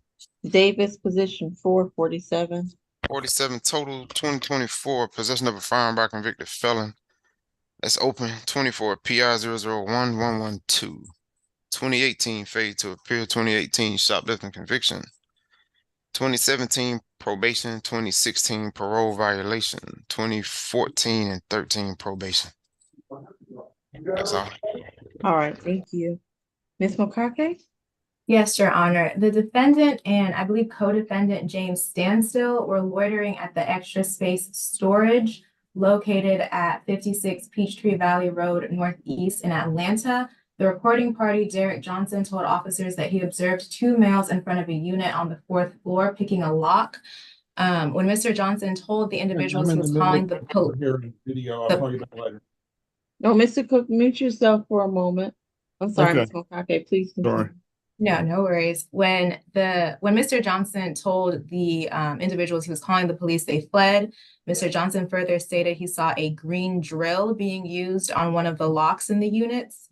Speaker 3: Davis, position 447.
Speaker 6: 47 total, 2024, possession of a firearm by convicted felon. That's open. 24 PR 001112. 2018 fade to appeal. 2018 shoplifting conviction. 2017 probation. 2016 parole violation. 2014 and 13 probation. That's all.
Speaker 3: All right, thank you. Ms. McCarthy?
Speaker 11: Yes, Your Honor. The defendant and I believe co-defendant James Standstill were loitering at the Extra Space Storage located at 56 Peachtree Valley Road Northeast in Atlanta. The reporting party, Derek Johnson, told officers that he observed 2 males in front of a unit on the 4th floor picking a lock. When Mr. Johnson told the individuals he was calling the police.
Speaker 1: Video, I'll call you back later.
Speaker 3: No, Mr. Cook, mute yourself for a moment. I'm sorry,
Speaker 1: Okay.
Speaker 3: Ms. McCarthy, please continue.
Speaker 1: Sorry.
Speaker 11: No, no worries. When Mr. Johnson told the individuals he was calling the police, they fled. Mr. Johnson further stated he saw a green drill being used on one of the locks in the units.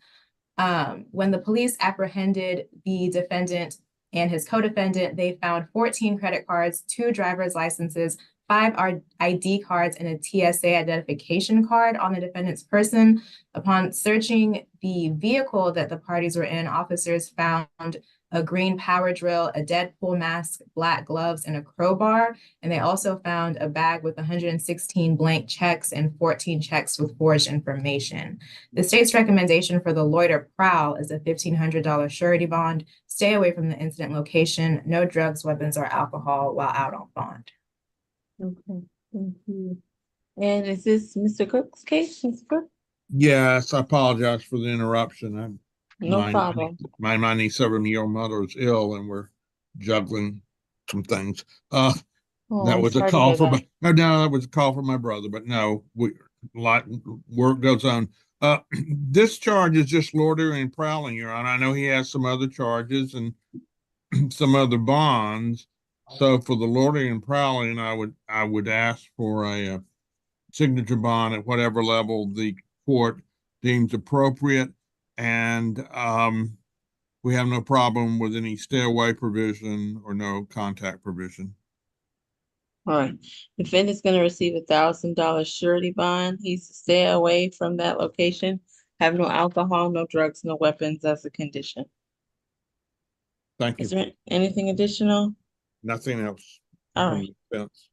Speaker 11: When the police apprehended the defendant and his co-defendant, they found 14 credit cards, 2 driver's licenses, 5 ID cards, and a TSA identification card on the defendant's person. Upon searching the vehicle that the parties were in, officers found a green power drill, a Deadpool mask, black gloves, and a crowbar. And they also found a bag with 116 blank checks and 14 checks with forged information. The state's recommendation for the loiter prowl is a $1,500 surety bond. Stay away from the incident location. No drugs, weapons, or alcohol while out on bond.
Speaker 3: Okay, thank you. And is this Mr. Cook's case, Mr. Cook?
Speaker 1: Yes, I apologize for the interruption.
Speaker 3: No problem.
Speaker 1: My 97-year-old mother is ill and we're juggling some things.
Speaker 3: Oh,
Speaker 1: That
Speaker 3: I'm
Speaker 1: was a
Speaker 3: sorry to
Speaker 1: call
Speaker 3: hear
Speaker 1: for
Speaker 3: that.
Speaker 1: no, that was a call from my brother, but no, a lot work goes on. This charge is just loitering and prowling, Your Honor. I know he has some other charges and some other bonds. So for the loitering and prowling, I would ask for a signature bond at whatever level the court deems appropriate. And we have no problem with any stay away provision or no contact provision.
Speaker 3: All right. Defendant's gonna receive $1,000 surety bond. He's to stay away from that location. Have no alcohol, no drugs, no weapons as a condition.
Speaker 1: Thank
Speaker 3: Is
Speaker 1: you.
Speaker 3: there anything additional?
Speaker 1: Nothing else.
Speaker 3: All
Speaker 1: from
Speaker 3: right.
Speaker 1: the defense.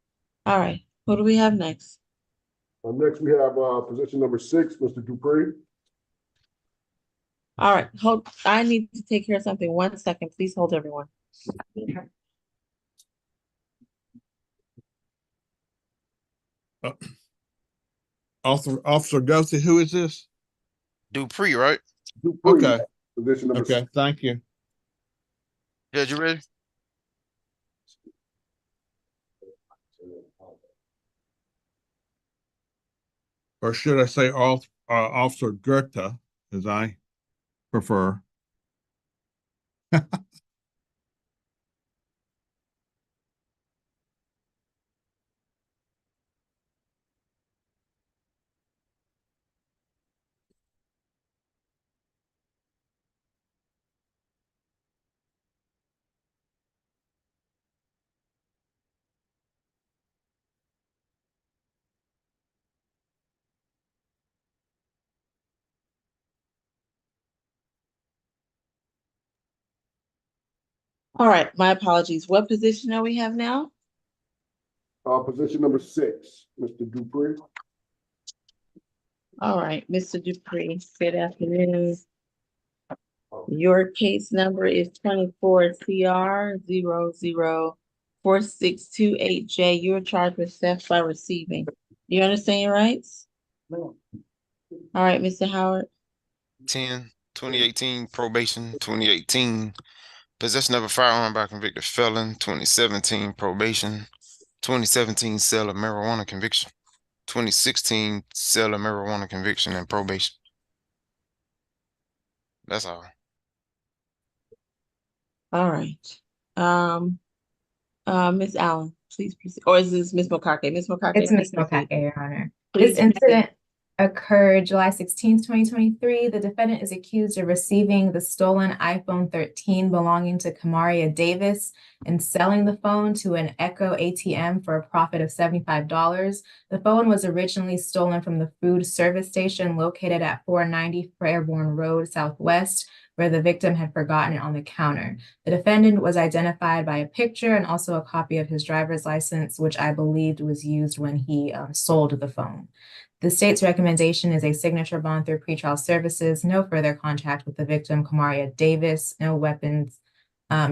Speaker 3: All right. Who do we have next?
Speaker 7: Next, we have, position number 6, Mr. Dupree.
Speaker 3: All right, hold, I need to take care of something. 1 second, please hold everyone.
Speaker 1: Officer Ghosty, who is this?
Speaker 6: Dupree, right?
Speaker 7: Dupree,
Speaker 1: Okay,
Speaker 7: position number
Speaker 1: okay,
Speaker 7: 6.
Speaker 1: thank you.
Speaker 6: Judge, you ready?
Speaker 1: Or should I say Officer Goethe, as I prefer.
Speaker 3: All right, my apologies. What position do we have now?
Speaker 7: Position number 6, Mr. Dupree.
Speaker 3: All right, Mr. Dupree, good afternoon. Your case number is 24 CR 004628J. You're charged with theft by receiving. You understand your rights?
Speaker 7: No.
Speaker 3: All right, Mr. Howard.
Speaker 6: 2018 probation, 2018 possession of a firearm by convicted felon, 2017 probation, 2017 sale of marijuana conviction, 2016 sale of marijuana conviction and probation. That's all.
Speaker 3: All right. Ms. Allen, please proceed. Or is this Ms. Mokake? Ms. Mokake,
Speaker 11: It's
Speaker 3: please
Speaker 11: Ms. Mokake,
Speaker 3: proceed.
Speaker 11: Your Honor.
Speaker 3: Please
Speaker 11: This incident occurred July 16th, 2023. The defendant is accused of receiving the stolen iPhone 13 belonging to Kamaria Davis and selling the phone to an Echo ATM for a profit of $75. The phone was originally stolen from the food service station located at 490 Fairborn Road Southwest, where the victim had forgotten it on the counter. The defendant was identified by a picture and also a copy of his driver's license, which I believed was used when he sold the phone. The state's recommendation is a signature bond through pretrial services, no further contact with the victim, Kamaria Davis, no weapons,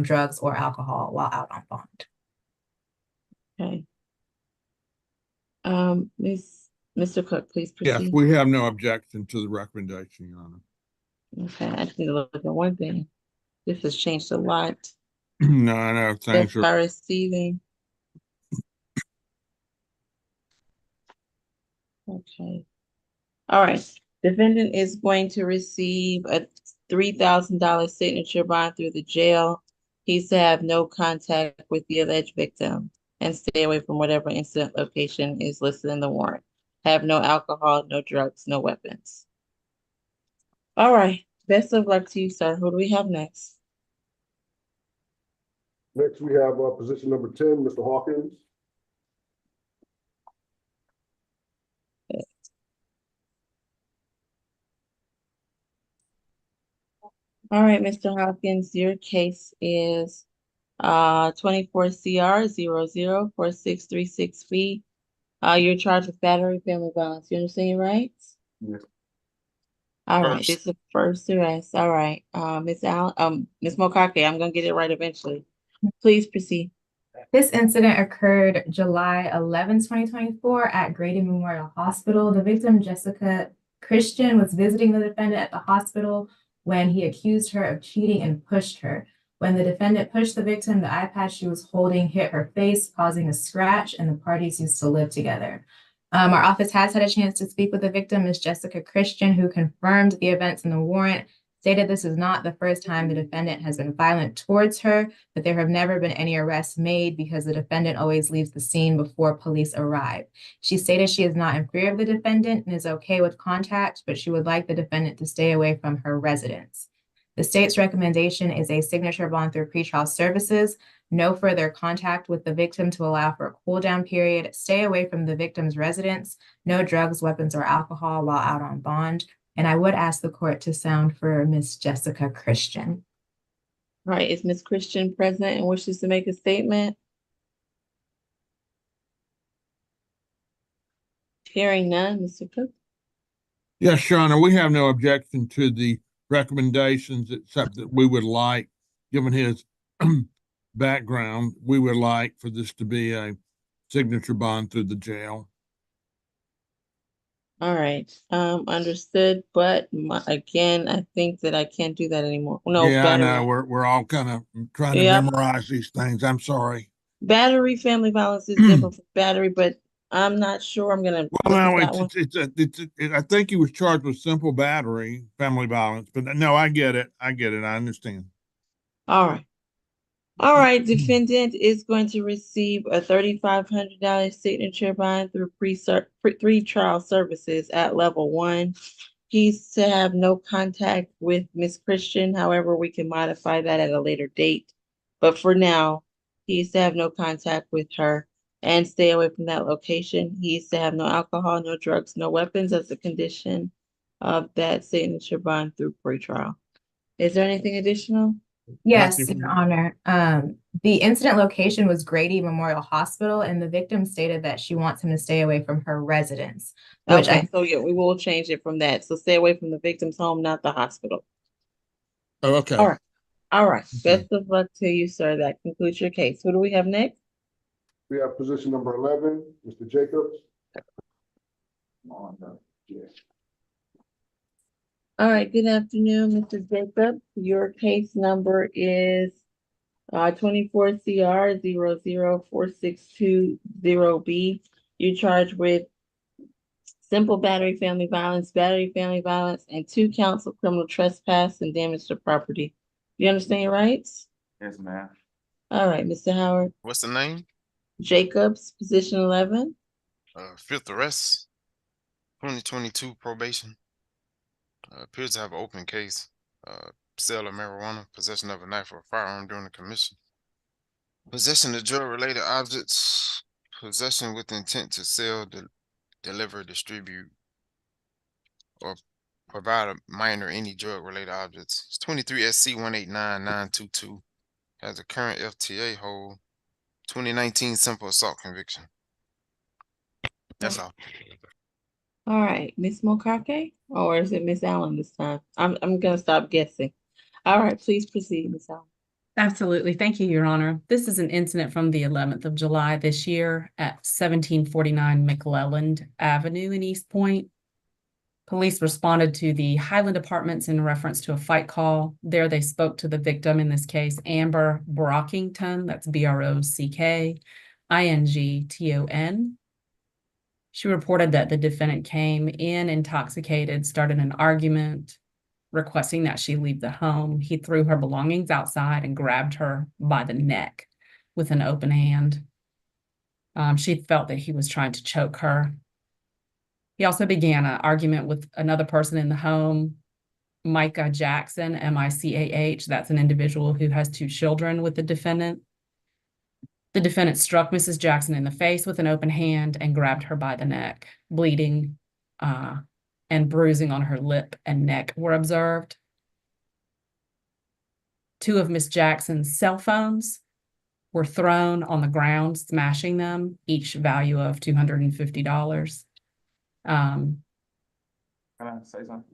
Speaker 11: drugs, or alcohol while out on bond.
Speaker 3: Okay. Mr. Cook, please
Speaker 1: Yes,
Speaker 3: proceed.
Speaker 1: we have no objection to the recommendation, Your Honor.
Speaker 3: Okay, I just need to look at one thing. This has changed a lot.
Speaker 1: No, I know things
Speaker 3: Theft
Speaker 1: are.
Speaker 3: by receiving. Okay. All right. Defendant is going to receive a $3,000 signature bond through the jail. He's to have no contact with the alleged victim and stay away from whatever incident location is listed in the warrant. Have no alcohol, no drugs, no weapons. All right. Best of luck to you, sir. Who do we have next?
Speaker 7: Next, we have, position number 10, Mr. Hawkins.
Speaker 3: All right, Mr. Hopkins, your case is 24 CR 004636B. You're charged with battery, family violence. You understand your rights?
Speaker 7: Yes.
Speaker 3: All right,
Speaker 6: First.
Speaker 3: this is first arrest. All right, Ms. Allen, Ms. Mokake, I'm gonna get it right eventually. Please proceed.
Speaker 11: This incident occurred July 11, 2024 at Grady Memorial Hospital. The victim, Jessica Christian, was visiting the defendant at the hospital when he accused her of cheating and pushed her. When the defendant pushed the victim, the iPad she was holding hit her face, causing a scratch, and the parties used to live together. Our office has had a chance to speak with the victim, Ms. Jessica Christian, who confirmed the events in the warrant, stated this is not the first time the defendant has been violent towards her, but there have never been any arrests made because the defendant always leaves the scene before police arrive. She stated she is not in fear of the defendant and is okay with contact, but she would like the defendant to stay away from her residence. The state's recommendation is a signature bond through pretrial services, no further contact with the victim to allow for a cool down period, stay away from the victim's residence, no drugs, weapons, or alcohol while out on bond. And I would ask the court to sound for Miss Jessica Christian.
Speaker 3: All right, is Ms. Christian present and wishes to make a statement? Hearing none, Mr. Cook.
Speaker 1: Yes, Your Honor, we have no objection to the recommendations, except that we would like, given his background, we would like for this to be a signature bond through the jail.
Speaker 3: All right, understood, but again, I think that I can't do that anymore. No,
Speaker 1: Yeah, I know,
Speaker 3: battery.
Speaker 1: we're all kind of trying to
Speaker 3: Yep.
Speaker 1: memorize these things. I'm sorry.
Speaker 3: Battery family violence is different from battery, but I'm not sure I'm gonna
Speaker 1: Well,
Speaker 3: look at
Speaker 1: no,
Speaker 3: that one.
Speaker 1: I think he was charged with simple battery, family violence, but no, I get it. I understand.
Speaker 3: All right. All right, defendant is going to receive a $3,500 signature bond through pre-trial services at level 1. He's to have no contact with Miss Christian. However, we can modify that at a later date. But for now, he's to have no contact with her and stay away from that location. He's to have no alcohol, no drugs, no weapons as a condition of that signature bond through pre-trial. Is there anything additional?
Speaker 11: Yes,
Speaker 1: Nothing.
Speaker 11: Your Honor. The incident location was Grady Memorial Hospital, and the victim stated that she wants him to stay away from her residence, which
Speaker 3: Okay, so yeah, we will change it from that. So stay away from the victim's home, not the hospital.
Speaker 1: Oh, okay.
Speaker 3: All right. All right.
Speaker 1: Okay.
Speaker 3: Best of luck to you, sir. That concludes your case. Who do we have next?
Speaker 7: We have position number 11, Mr. Jacobs.
Speaker 3: All right. Good afternoon, Mr. Jacob. Your case number is 24 CR 00462 You're charged with simple battery, family violence, and 2 counts of criminal trespass and damage to property. You understand your rights?
Speaker 6: Yes, ma'am.
Speaker 3: All right, Mr. Howard.
Speaker 6: What's the name?
Speaker 3: Jacobs, position 11.
Speaker 6: Fifth arrest, 2022 probation. Appears to have an open case. Sale of marijuana, possession of a knife or a firearm during the commission. Possession of drug-related objects, possession with intent to sell, deliver, distribute, or provide a minor any drug-related objects. It's 23 SC 189-922. Has a current FTA hold. 2019 simple assault conviction. That's all.
Speaker 3: All right, Miss Mokake, or is it Miss Allen this time? I'm gonna stop guessing. All right, please proceed, Miss Allen.
Speaker 5: Absolutely. Thank you, Your Honor. This is an incident from the 11th of July this year at 1749 McClelland Avenue in East Point. Police responded to the Highland Apartments in reference to a fight call. There they spoke to the victim, in this case, Amber Brockington, that's Brockington. She reported that the defendant came in intoxicated, started an argument, requesting that she leave the home. He threw her belongings outside and grabbed her by the neck with an open hand. She felt that he was trying to choke her. He also began an argument with another person in the home, Micah Jackson, Micah. That's an individual who has 2 children with the defendant. The defendant struck Mrs. Jackson in the face with an open hand and grabbed her by the neck. Bleeding and bruising on her lip and neck were observed. 2 of Miss Jackson's cell phones were thrown on the ground, smashing them, each value of $250.
Speaker 13: Can I say something?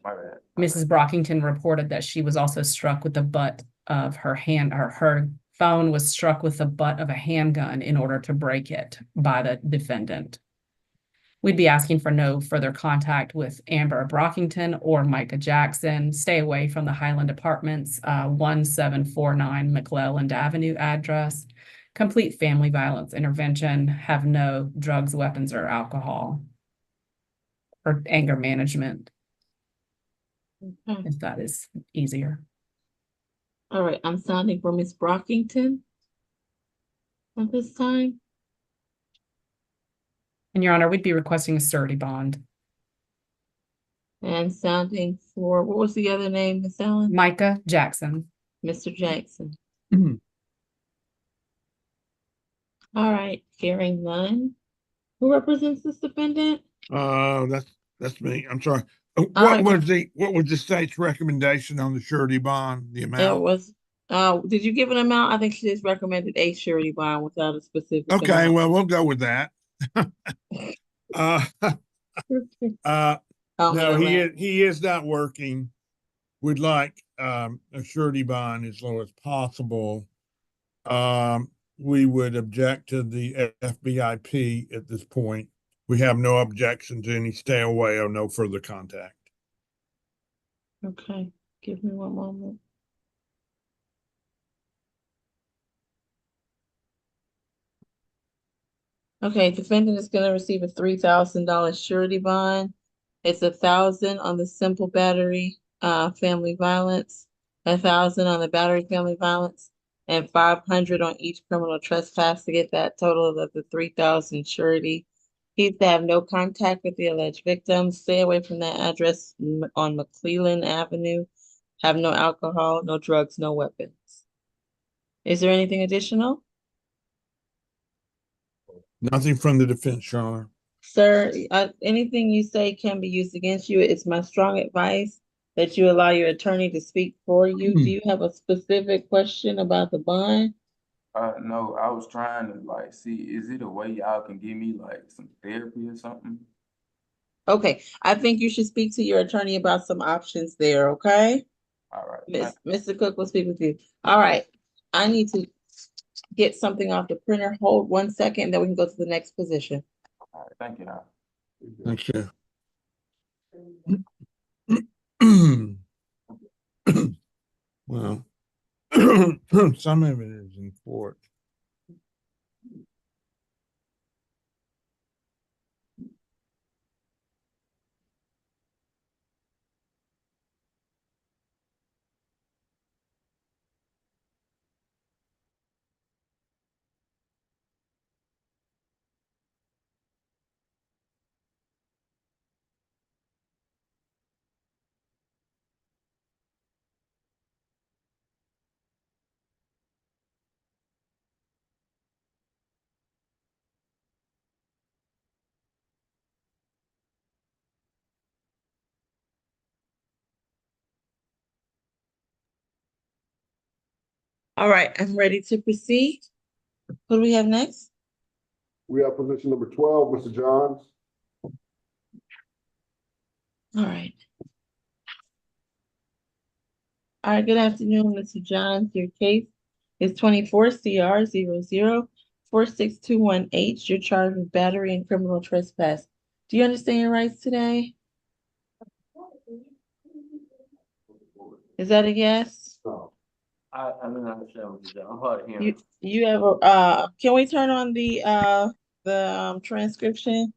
Speaker 13: My bad.
Speaker 5: Mrs. Brockington reported that she was also struck with the butt of her hand, or her phone was struck with the butt of a handgun in order to break it by the defendant. We'd be asking for no further contact with Amber Brockington or Micah Jackson. Stay away from the Highland Apartments, 1749 McClelland Avenue address. Complete family violence intervention. Have no drugs, weapons, or alcohol, or anger management, if that is easier.
Speaker 3: All right, I'm sounding for Miss Brockington at this time.
Speaker 5: And Your Honor, we'd be requesting a surety bond.
Speaker 3: And sounding for, what was the other name, Miss Allen?
Speaker 5: Micah Jackson.
Speaker 3: Mr. Jackson.
Speaker 1: Mhm.
Speaker 3: All right, hearing none. Who represents this defendant?
Speaker 1: That's me. I'm sorry. What
Speaker 3: right.
Speaker 1: was the state's recommendation on the surety bond, the
Speaker 3: It
Speaker 1: amount?
Speaker 3: was, did you give an amount? I think she just recommended a surety bond without a specific
Speaker 1: Okay,
Speaker 3: amount.
Speaker 1: well, we'll go with that. Uh, no, he is not working. We'd like, a surety bond as low as possible. We would object to the FBIP at this point. We have no objection to any stay away or no further contact.
Speaker 3: Okay, give me one moment. Okay, defendant is gonna receive a $3,000 surety bond. It's 1,000 on the simple battery, family violence, 1,000 on the battery family violence, and 500 on each criminal trespass to get that total of the 3,000 surety. He's to have no contact with the alleged victims, stay away from that address on McClellan Avenue, have no alcohol, no drugs, no weapons. Is there anything additional?
Speaker 1: Nothing from the defense, Your Honor.
Speaker 3: Sir, anything you say can be used against you. It's my strong advice that you allow your attorney to speak for you. Do you have a specific question about the bond?
Speaker 13: No, I was trying to like see, is it a way y'all can give me like some therapy or something?
Speaker 3: Okay, I think you should speak to your attorney about some options there, okay?
Speaker 13: All right,
Speaker 3: Mr. Cook will speak with you. All right, I need to get something off the printer. Hold 1 second, then we can go to the next position.
Speaker 13: all right, thank you now.
Speaker 1: Thank you. Well, some of it is in court.
Speaker 3: All right, I'm ready to proceed. Who do we have next?
Speaker 7: We have position number 12, Mr. Johns.
Speaker 3: All right. All right, good afternoon, Mr. Johns. Your case is 24 CR 004621H. You're charged with battery and criminal trespass. Do you understand your rights today? Is that a yes?
Speaker 10: I mean, I understand what you're saying. I'm hard of hearing.
Speaker 3: You have a, can we turn on the transcription?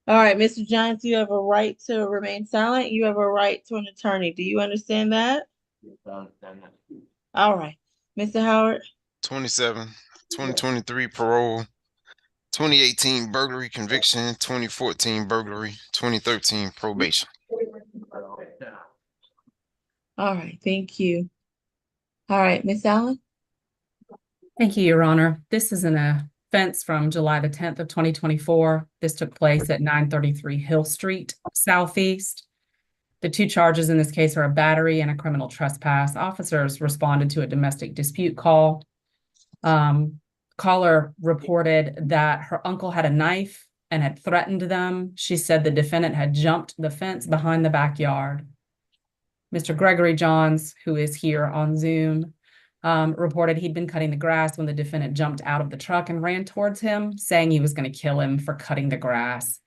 Speaker 3: All right, Mr. Johns, you have a right to remain silent. You have a right to an attorney. Do you understand that?
Speaker 10: Yes, I understand that.
Speaker 3: All right, Mr. Howard.
Speaker 6: 27, 2023 parole, 2018 burglary conviction, 2014 burglary, 2013 probation.
Speaker 3: All right, thank you. All right, Miss Allen.
Speaker 5: Thank you, Your Honor. This is an offense from July the 10th of 2024. This took place at 933 Hill Street, Southeast. The two charges in this case are a battery and a criminal trespass. Officers responded to a domestic dispute call. Caller reported that her uncle had a knife and had threatened them. She said the defendant had jumped the fence behind the backyard. Mr. Gregory Johns, who is here on Zoom, reported he'd been cutting the grass when the defendant jumped out of the truck and ran towards him, saying he was going to kill him for cutting the grass.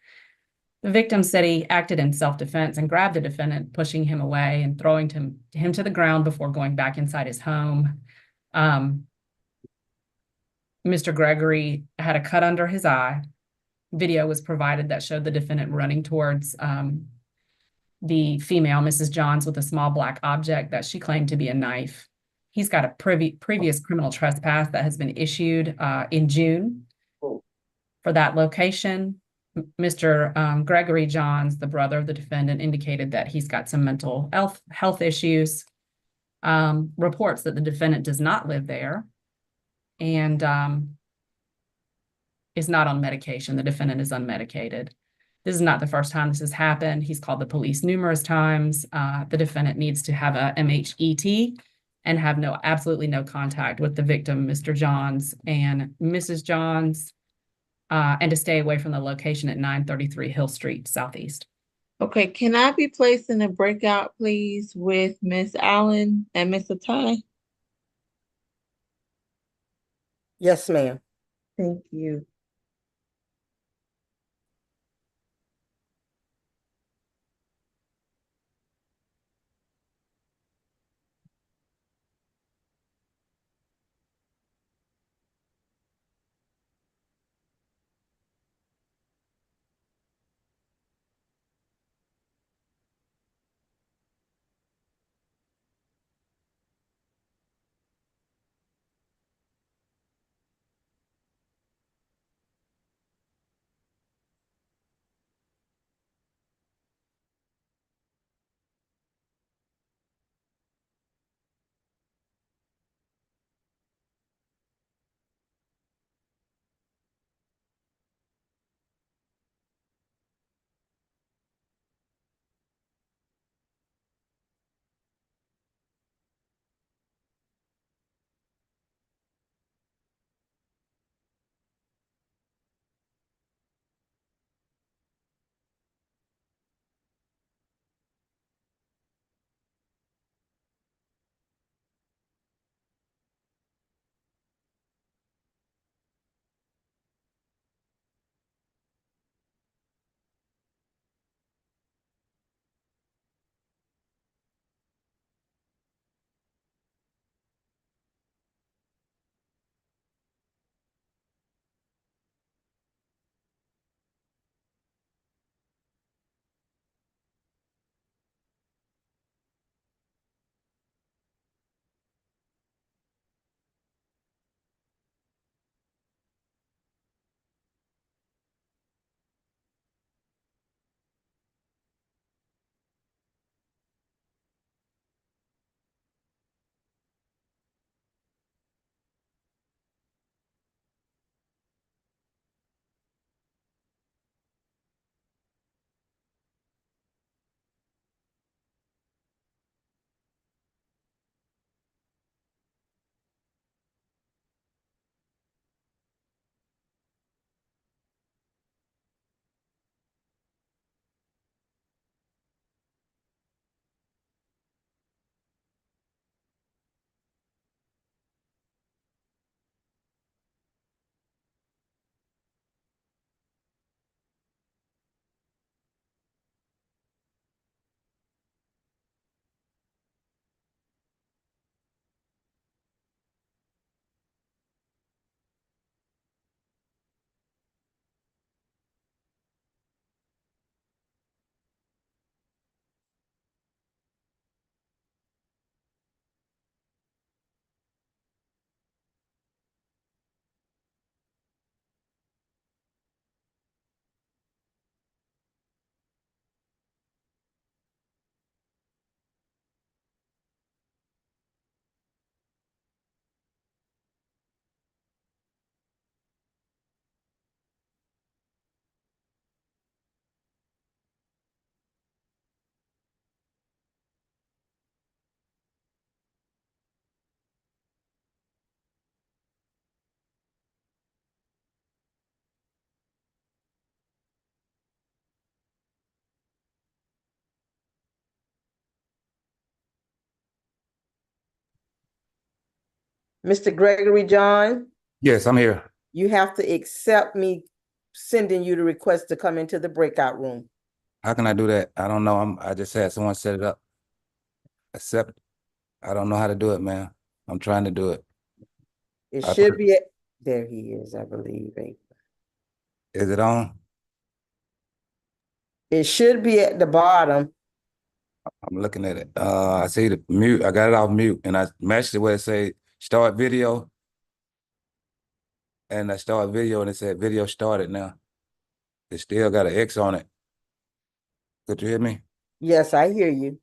Speaker 5: The victim said he acted in self-defense and grabbed the defendant, pushing him away and throwing him to the ground before going back inside his home. Mr. Gregory had a cut under his eye. Video was provided that showed the defendant running towards the female, Mrs. Johns, with a small black object that she claimed to be a knife. He's got a previous criminal trespass that has been issued in June for that location. Mr. Gregory Johns, the brother of the defendant, indicated that he's got some mental health issues. Reports that the defendant does not live there and is not on medication. The defendant is unmedicated. This is not the first time this has happened. He's called the police numerous times. The defendant needs to have a MHET and have absolutely no contact with the victim, Mr. Johns and Mrs. Johns, and to stay away from the location at 933 Hill Street Southeast.
Speaker 3: Okay, can I be placed in a breakout, please, with Miss Allen and Mr. Ty?
Speaker 8: Yes, ma'am.
Speaker 3: Thank you.
Speaker 8: Mr. Gregory John,
Speaker 14: Yes, I'm here.
Speaker 8: you have to accept me sending you the request to come into the breakout room.
Speaker 14: How can I do that? I don't know. I just had someone set it up. Accept. I don't know how to do it, man. I'm trying to do it.
Speaker 8: It
Speaker 14: I
Speaker 8: should
Speaker 14: put-
Speaker 8: be, there he is, I believe.
Speaker 14: Is it on?
Speaker 8: It should be at the bottom.
Speaker 14: I'm looking at it. I see the mute. I got it off mute, and I matched it where it say start video, and I start video, and it said video started now. It still got an X on it. Could you hear me?
Speaker 8: Yes, I hear you.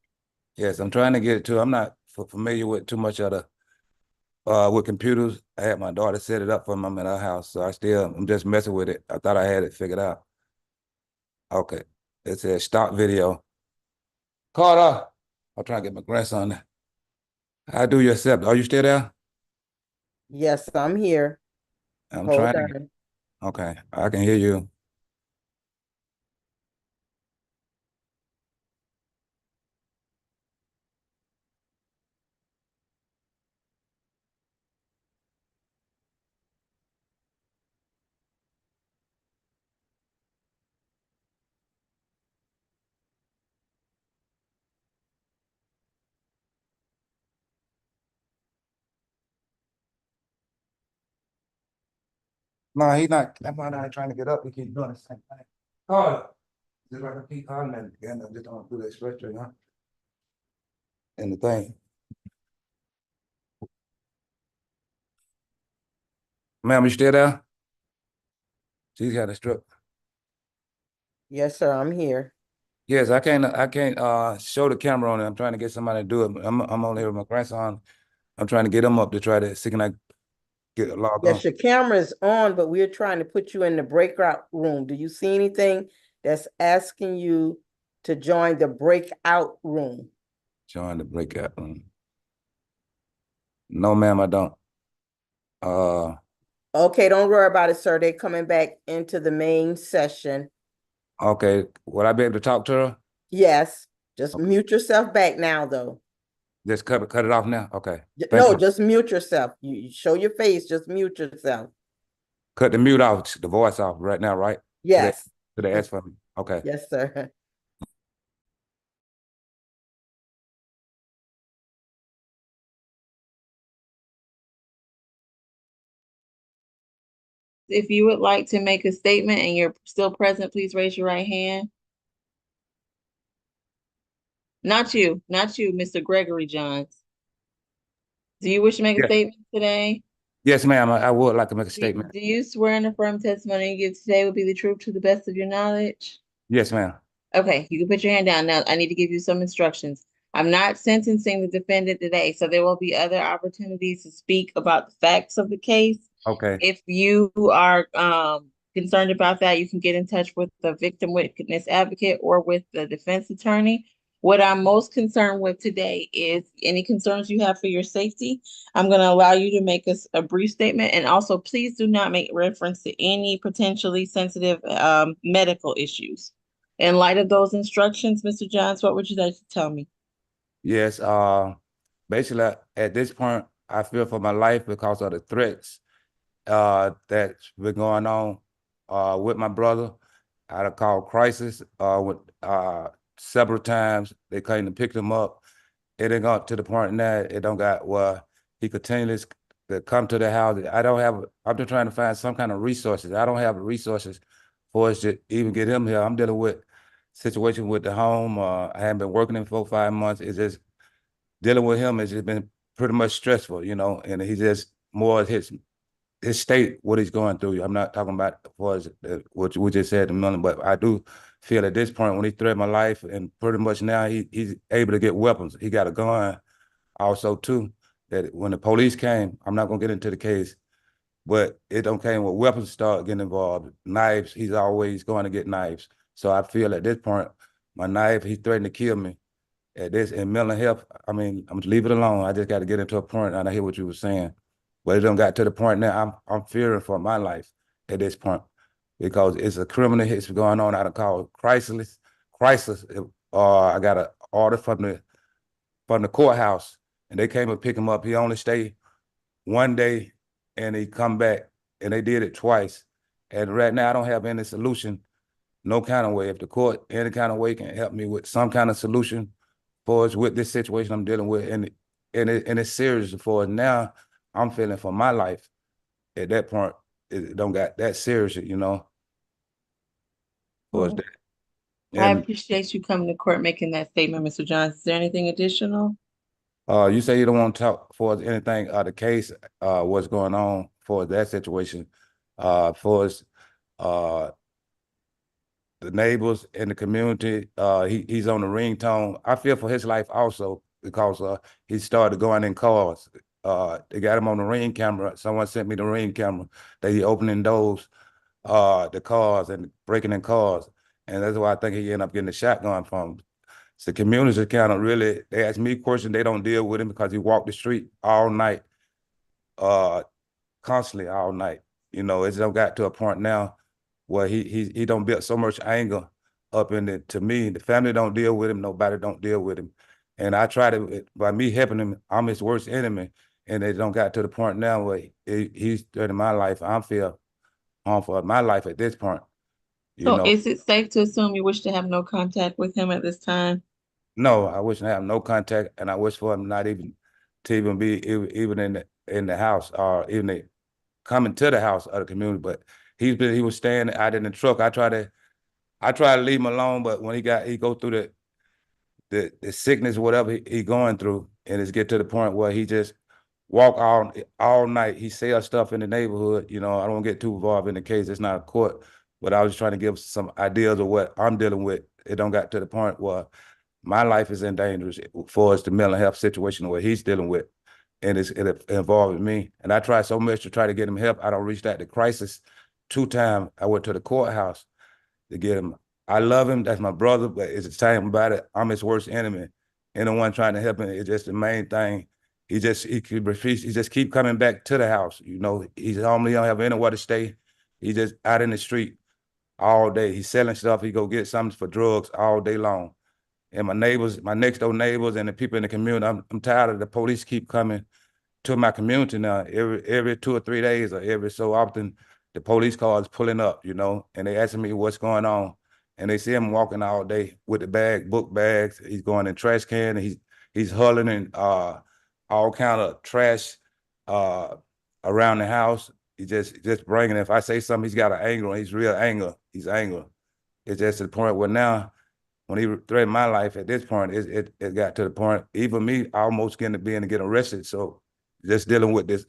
Speaker 14: Yes, I'm trying to get it to. I'm not familiar with too much of the with computers. I had my daughter set it up for me. I'm at her house, so I'm just messing with it. I thought I had it figured out. Okay, it says stop video. Carter, I'm trying to get my grandson there. I do your accept. Are you still there?
Speaker 8: Yes, I'm here.
Speaker 14: I'm
Speaker 8: Hold
Speaker 14: trying to get,
Speaker 8: on.
Speaker 14: okay, I can hear you. No, he's not. That's why I'm not trying to get up. He keeps doing the same thing. Carter, just like I keep calling and again, I just don't do the express right now. And the thing. Ma'am, you still there? She's got a stroke.
Speaker 8: Yes, sir, I'm here.
Speaker 14: Yes, I can't show the camera on it. I'm trying to get somebody to do it. I'm only here with my grandson. I'm trying to get him up to try to see can I get logged on.
Speaker 8: Yes, your camera is on, but we're trying to put you in the breakout room. Do you see anything that's asking you to join the breakout room?
Speaker 14: Join the breakout room. No, ma'am, I don't.
Speaker 8: Okay, don't worry about it, sir. They're coming back into the main session.
Speaker 14: Okay. Would I be able to talk to her?
Speaker 8: Yes, just mute yourself back now, though.
Speaker 14: Just cut it off now? Okay. Thank
Speaker 8: No,
Speaker 14: you.
Speaker 8: just mute yourself. You show your face, just mute yourself.
Speaker 14: Cut the mute off, the voice off right now, right?
Speaker 8: Yes.
Speaker 14: Did they ask for me? Okay.
Speaker 8: Yes, sir.
Speaker 3: If you would like to make a statement and you're still present, please raise your right hand. Not you, Mr. Gregory Johns. Do you wish to make a
Speaker 14: Yeah.
Speaker 3: statement today?
Speaker 14: Yes, ma'am. I would like to make a statement.
Speaker 3: Do you swear and affirm testimony you give today will be the truth to the best of your knowledge?
Speaker 14: Yes, ma'am.
Speaker 3: Okay, you can put your hand down now. I need to give you some instructions. I'm not sentencing the defendant today, so there will be other opportunities to speak about the facts of the case.
Speaker 14: Okay.
Speaker 3: If you are concerned about that, you can get in touch with the victim witness advocate or with the defense attorney. What I'm most concerned with today is any concerns you have for your safety. I'm going to allow you to make a brief statement, and also please do not make reference to any potentially sensitive medical issues. In light of those instructions, Mr. Johns, what would you like to tell me?
Speaker 14: Yes, basically at this point, I fear for my life because of the threats that's been going on with my brother. I called crisis with several times. They came to pick him up. It ain't got to the point now, it don't got where he continues to come to the house. I'm just trying to find some kind of resources. I don't have the resources for us to even get him here. I'm dealing with situation with the home. I haven't been working in 4 or 5 months. It's just dealing with him has just been pretty much stressful, and he just more of his state, what he's going through. I'm not talking about as what we just said a minute, but I do feel at this point when he threatened my life, and pretty much now he's able to get weapons. He got a gun also too, that when the police came, I'm not gonna get into the case, but it don't came with weapons start getting involved. Knives, he's always going to get knives. So I feel at this point, my knife, he threatened to kill me. At this, in mental health, I mean, I'm just leave it alone. I just got to get into a point, and I hear what you were saying. But it done got to the point now I'm fearing for my life at this point because it's a criminal hits going on out of call crisis. I got an order from the courthouse, and they came and pick him up. He only stayed 1 day, and he come back, and they did it twice. And right now, I don't have any solution, no kind of way. If the court any kind of way can help me with some kind of solution for us with this situation I'm dealing with, and it's serious for us now. I'm feeling for my life at that point. It don't got that serious, for us.
Speaker 3: I
Speaker 14: And
Speaker 3: appreciate you coming to court making that statement, Mr. Johns. Is there anything additional?
Speaker 14: you say you don't want to talk for us anything the case, what's going on for that situation, for us, the neighbors in the community. He's on the ringtone. I feel for his life also because he started going in cars. They got him on the ring camera. Someone sent me the ring camera that he opening doors, the cars and breaking in cars. And that's why I think he ended up getting the shotgun from. So the community kind of really, they ask me questions, they don't deal with him because he walked the street all night, constantly all night. You know, it's don't got to a point now where he don't build so much anger up in it. To me, the family don't deal with him, nobody don't deal with him. And I try to, by me helping him, I'm his worst enemy. And it don't got to the point now where he's threatening my life. I feel harmful of my life at this point. You
Speaker 3: So
Speaker 14: know,
Speaker 3: is it safe to assume you wish to have no contact with him at this time?
Speaker 14: no, I wish to have no contact, and I wish for him not even to even be even in the house or even coming to the house of the community. But he was staying out in the truck. I try to leave him alone, but when he go through the sickness, whatever he going through, and it's get to the point where he just walk all night. He sell stuff in the neighborhood. You know, I don't get too involved in the case. It's not a court, but I was trying to give some ideas of what I'm dealing with. It don't got to the point where my life is in danger for us the mental health situation where he's dealing with, and it involved me. And I tried so much to try to get him help. I don't reach that the crisis 2 times. I went to the courthouse to get him. I love him. That's my brother, but it's the time about it. I'm his worst enemy. And the one trying to help him is just the main thing. He just keep coming back to the house. You know, he's normally don't have anywhere to stay. He just out in the street all day. He's selling stuff. He go get something for drugs all day long. And my neighbors, my next door neighbors and the people in the community, I'm tired of the police keep coming to my community now. Every 2 or 3 days or every so often, the police cars pulling up, you know, and they asking me what's going on. And they see him walking all day with the book bags. He's going in trash can, and he's hurling in all kind of trash around the house. He just bringing it. If I say something, he's got an anger. He's real anger. He's anger. It's just to the point where now, when he threatened my life at this point, it got to the point, even me almost getting to get arrested. So just dealing with this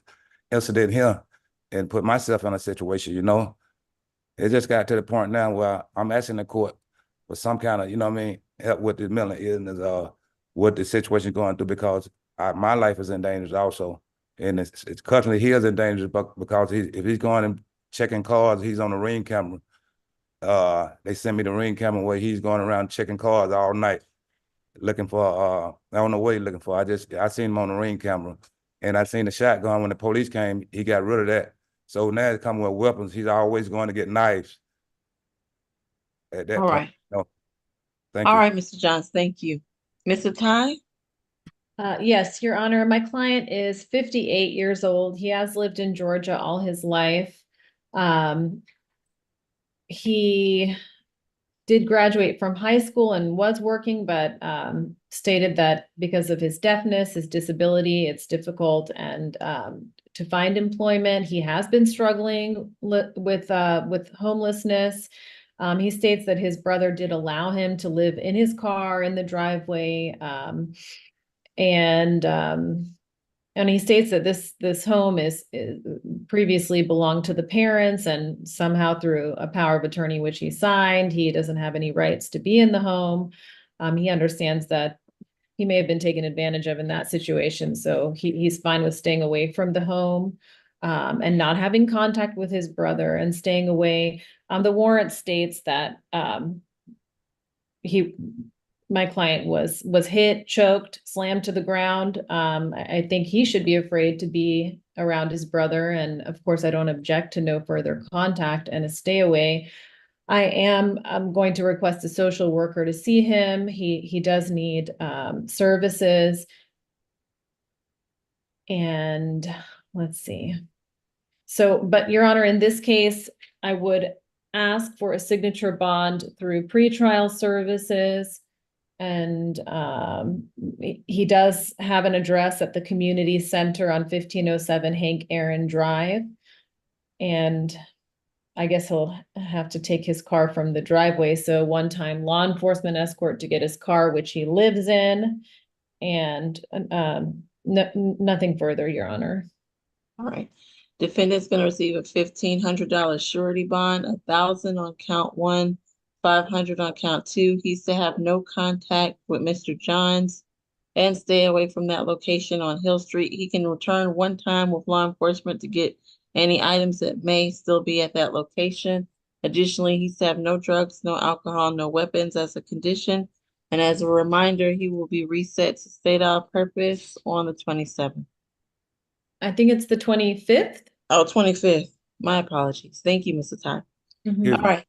Speaker 14: incident here and put myself in a situation, you know, it just got to the point now where I'm asking the court for some kind of, you know what I mean, help with the mental illness, what the situation going through, because my life is in danger also. And it's currently he is in danger because if he's going and checking cars, he's on the ring camera. They sent me the ring camera where he's going around checking cars all night, looking for, I don't know what he's looking for. I seen him on the ring camera, and I seen the shotgun when the police came. He got rid of that. So now he's coming with weapons. He's always going to get knives at that
Speaker 3: All
Speaker 14: point.
Speaker 3: right.
Speaker 14: No, thank
Speaker 3: All
Speaker 14: you.
Speaker 3: right, Mr. Johns, thank you. Mr. Ty?
Speaker 9: Yes, Your Honor, my client is 58 years old. He has lived in Georgia all his life. He did graduate from high school and was working, but stated that because of his deafness, his disability, it's difficult and to find employment. He has been struggling with homelessness. He states that his brother did allow him to live in his car in the driveway, and he states that this home is previously belonged to the parents, and somehow through a power of attorney which he signed, he doesn't have any rights to be in the home. He understands that he may have been taken advantage of in that situation, so he's fine with staying away from the home and not having contact with his brother and staying away. The warrant states that my client was hit, choked, slammed to the ground. I think he should be afraid to be around his brother. And of course, I don't object to no further contact and a stay away. I'm going to request a social worker to see him. He does need services. And let's see. So, but Your Honor, in this case, I would ask for a signature bond through pretrial services. And he does have an address at the community center on 1507 Hank Aaron Drive. And I guess he'll have to take his car from the driveway. So one-time law enforcement escort to get his car, which he lives in, and nothing further, Your Honor.
Speaker 3: All right. Defendant's gonna receive a $1,500 surety bond, 1,000 on count 1, $500 on count 2. He's to have no contact with Mr. Johns and stay away from that location on Hill Street. He can return one time with law enforcement to get any items that may still be at that location. Additionally, he's to have no drugs, no alcohol, no weapons as a condition. And as a reminder, he will be reset to state our purpose on the 27th.
Speaker 9: I think it's the 25th.
Speaker 3: Oh, 25th. My apologies. Thank you, Mr. Ty.
Speaker 14: Excuse
Speaker 3: All
Speaker 14: me.
Speaker 3: right.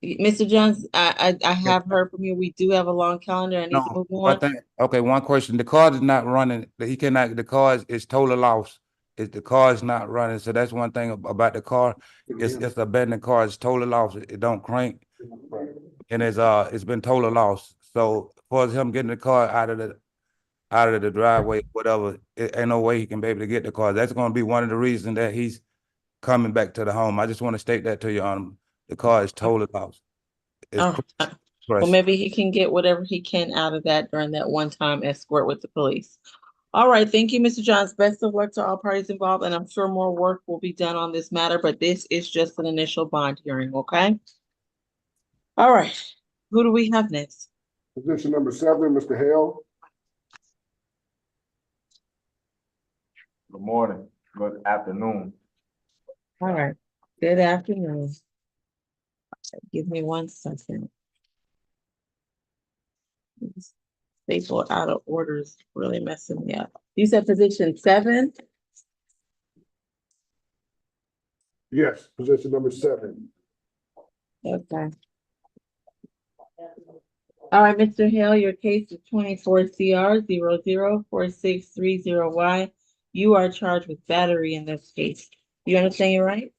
Speaker 3: Mr. Jones, I have heard from you. We do have a long calendar. I need to
Speaker 14: No,
Speaker 3: move
Speaker 14: one
Speaker 3: on.
Speaker 14: thing, okay, one question. The car is not running. He cannot, the car is total loss. The car is not running. So that's one thing about the car. It's abandoned car. It's total loss. It don't crank. And it's been total loss. So for him getting the car out of the driveway, whatever, it ain't no way he can be able to get the car. That's gonna be one of the reasons that he's coming back to the home. I just want to state that to you on the car is totally lost. It's
Speaker 3: Oh, well,
Speaker 14: crushed.
Speaker 3: maybe he can get whatever he can out of that during that one-time escort with the police. All right, thank you, Mr. Johns. Best of luck to all parties involved, and I'm sure more work will be done on this matter, but this is just an initial bond hearing, okay? All right, who do we have next?
Speaker 7: Position number 7, Mr. Hale.
Speaker 13: Good morning, good afternoon.
Speaker 3: All right, good afternoon. Give me 1 second. Staple out of order is really messing me up. You said position 7?
Speaker 7: Yes, position number 7.
Speaker 3: Okay. All right, Mr. Hale, your case is 24 CR 004630Y. You are charged with battery in this case. You understand you're right?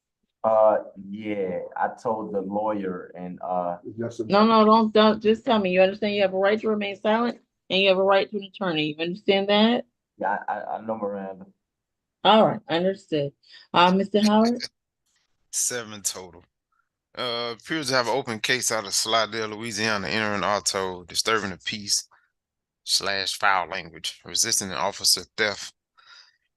Speaker 13: Yeah, I told the lawyer and
Speaker 7: Yes,
Speaker 3: No, don't just tell me. You understand you have a right to remain silent and you have a right to an attorney. You understand that?
Speaker 13: yeah, I know Miranda.
Speaker 3: All right, understood. Mr. Howard?
Speaker 6: 7 total. Appears to have an open case out of Slidell, Louisiana, entering auto, disturbing the peace / foul language, resisting an officer, theft,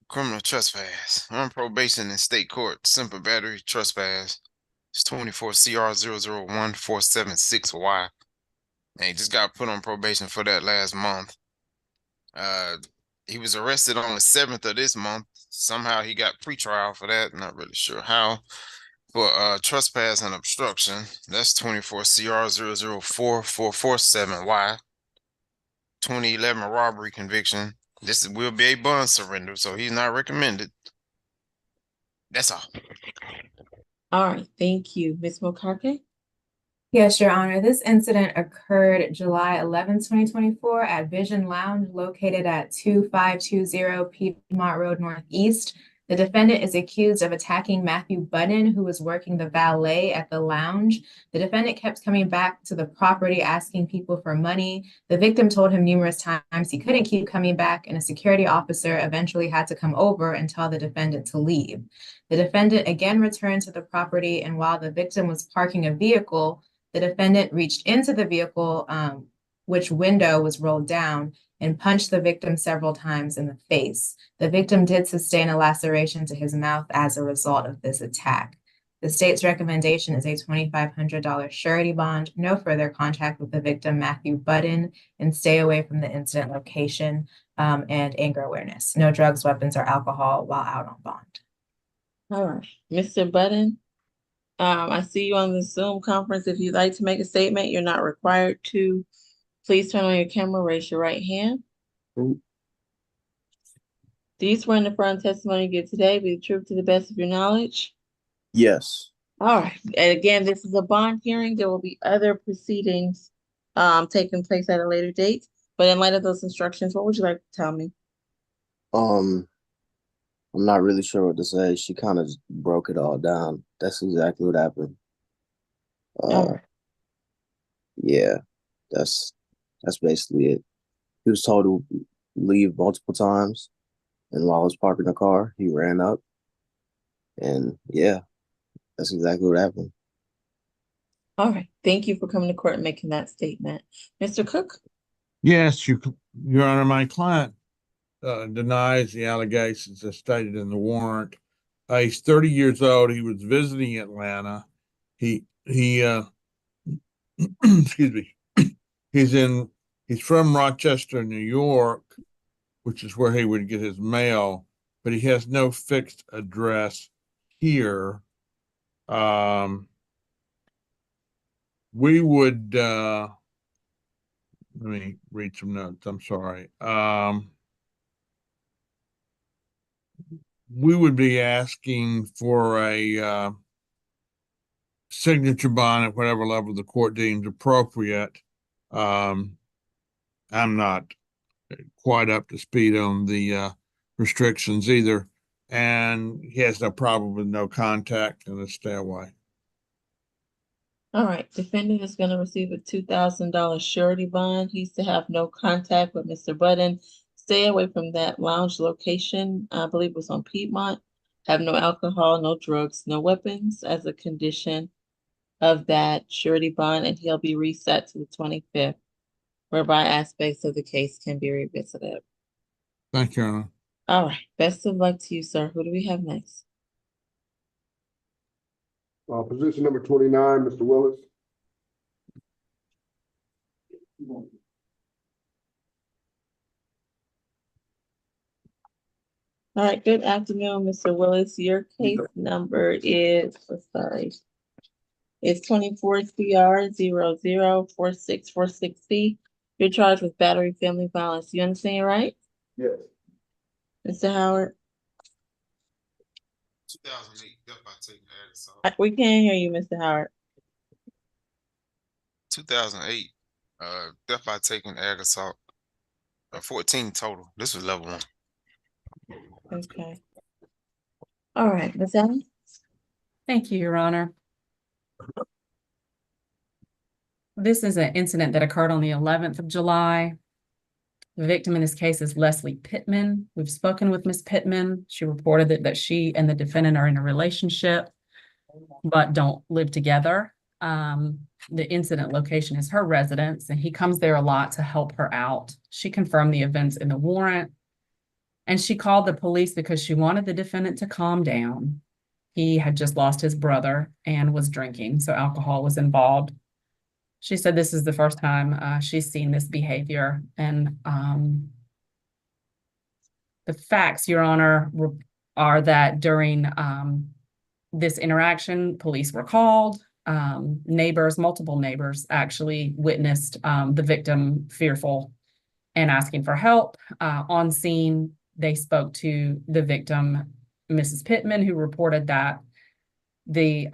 Speaker 6: criminal trespass, on probation in state court, simple battery, trespass. It's 24 CR 001476Y. And he just got put on probation for that last month. He was arrested on the 7th of this month. Somehow he got pretrial for that. Not really sure how. For trespass and obstruction, that's 24 CR 004447Y. 2011 robbery conviction. This will be a bond surrender, so he's not recommended. That's all.
Speaker 3: All right, thank you. Ms. Mokake?
Speaker 11: Yes, Your Honor. This incident occurred July 11, 2024 at Vision Lounge located at 2520 Piedmont Road Northeast. The defendant is accused of attacking Matthew Budden, who was working the valet at the lounge. The defendant kept coming back to the property asking people for money. The victim told him numerous times he couldn't keep coming back, and a security officer eventually had to come over and tell the defendant to leave. The defendant again returned to the property, and while the victim was parking a vehicle, the defendant reached into the vehicle, which window was rolled down, and punched the victim several times in the face. The victim did sustain a laceration to his mouth as a result of this attack. The state's recommendation is a $2,500 surety bond, no further contact with the victim, Matthew Budden, and stay away from the incident location, and anger awareness. No drugs, weapons, or alcohol while out on bond.
Speaker 3: All right, Mr. Budden? I see you on the Zoom conference. If you'd like to make a statement, you're not required to. Please turn on your camera, raise your right hand. Do you swear in the front testimony you give today be the truth to the best of your knowledge?
Speaker 15: Yes.
Speaker 3: All right. And again, this is a bond hearing. There will be other proceedings taking place at a later date. But in light of those instructions, what would you like to tell me?
Speaker 15: I'm not really sure what to say. She kind of broke it all down. That's exactly what happened. Yeah, that's basically it. He was told to leave multiple times, and while I was parking the car, he ran up, and yeah, that's exactly what happened.
Speaker 3: All right. Thank you for coming to court and making that statement. Mr. Cook?
Speaker 1: Yes, Your Honor, my client denies the allegations as stated in the warrant. He's 30 years old. He was visiting Atlanta. He excuse me, he's from Rochester, New York, which is where he would get his mail, but he has no fixed address here. We would, let me read some notes. I'm sorry. We would be asking for a signature bond at whatever level the court deems appropriate. I'm not quite up to speed on the restrictions either, and he has no problem with no contact and a stay away.
Speaker 3: All right, defendant is gonna receive a $2,000 surety bond. He's to have no contact with Mr. Button. Stay away from that lounge location. I believe it was on Piedmont. Have no alcohol, no drugs, no weapons as a condition of that surety bond, and he'll be reset to the 25th, whereby aspects of the case can be revisited.
Speaker 1: Thank you, Your Honor.
Speaker 3: All right, best of luck to you, sir. Who do we have next?
Speaker 7: Position number 29, Mr. Willis.
Speaker 3: All right, good afternoon, Mr. Willis. Your case number is, sorry, it's 24 CR 004646C. You're charged with battery family violence. You understand, right?
Speaker 7: Yes.
Speaker 3: Mr. Howard?
Speaker 6: 2008, death by taking ag assault.
Speaker 3: We can't hear you, Mr. Howard.
Speaker 6: 2008, death by taking ag assault. 14 total. This was level 1.
Speaker 3: Okay. All right, Ms. Allen?
Speaker 5: Thank you, Your Honor. This is an incident that occurred on the 11th of July. The victim in this case is Leslie Pittman. We've spoken with Ms. Pittman. She reported that she and the defendant are in a relationship, but don't live together. The incident location is her residence, and he comes there a lot to help her out. She confirmed the events in the warrant, and she called the police because she wanted the defendant to calm down. He had just lost his brother and was drinking, so alcohol was involved. She said this is the first time she's seen this behavior, and the facts, Your Honor, are that during this interaction, police were called. Neighbors, multiple neighbors actually witnessed the victim fearful and asking for help. On scene, they spoke to the victim, Mrs. Pittman, who reported that the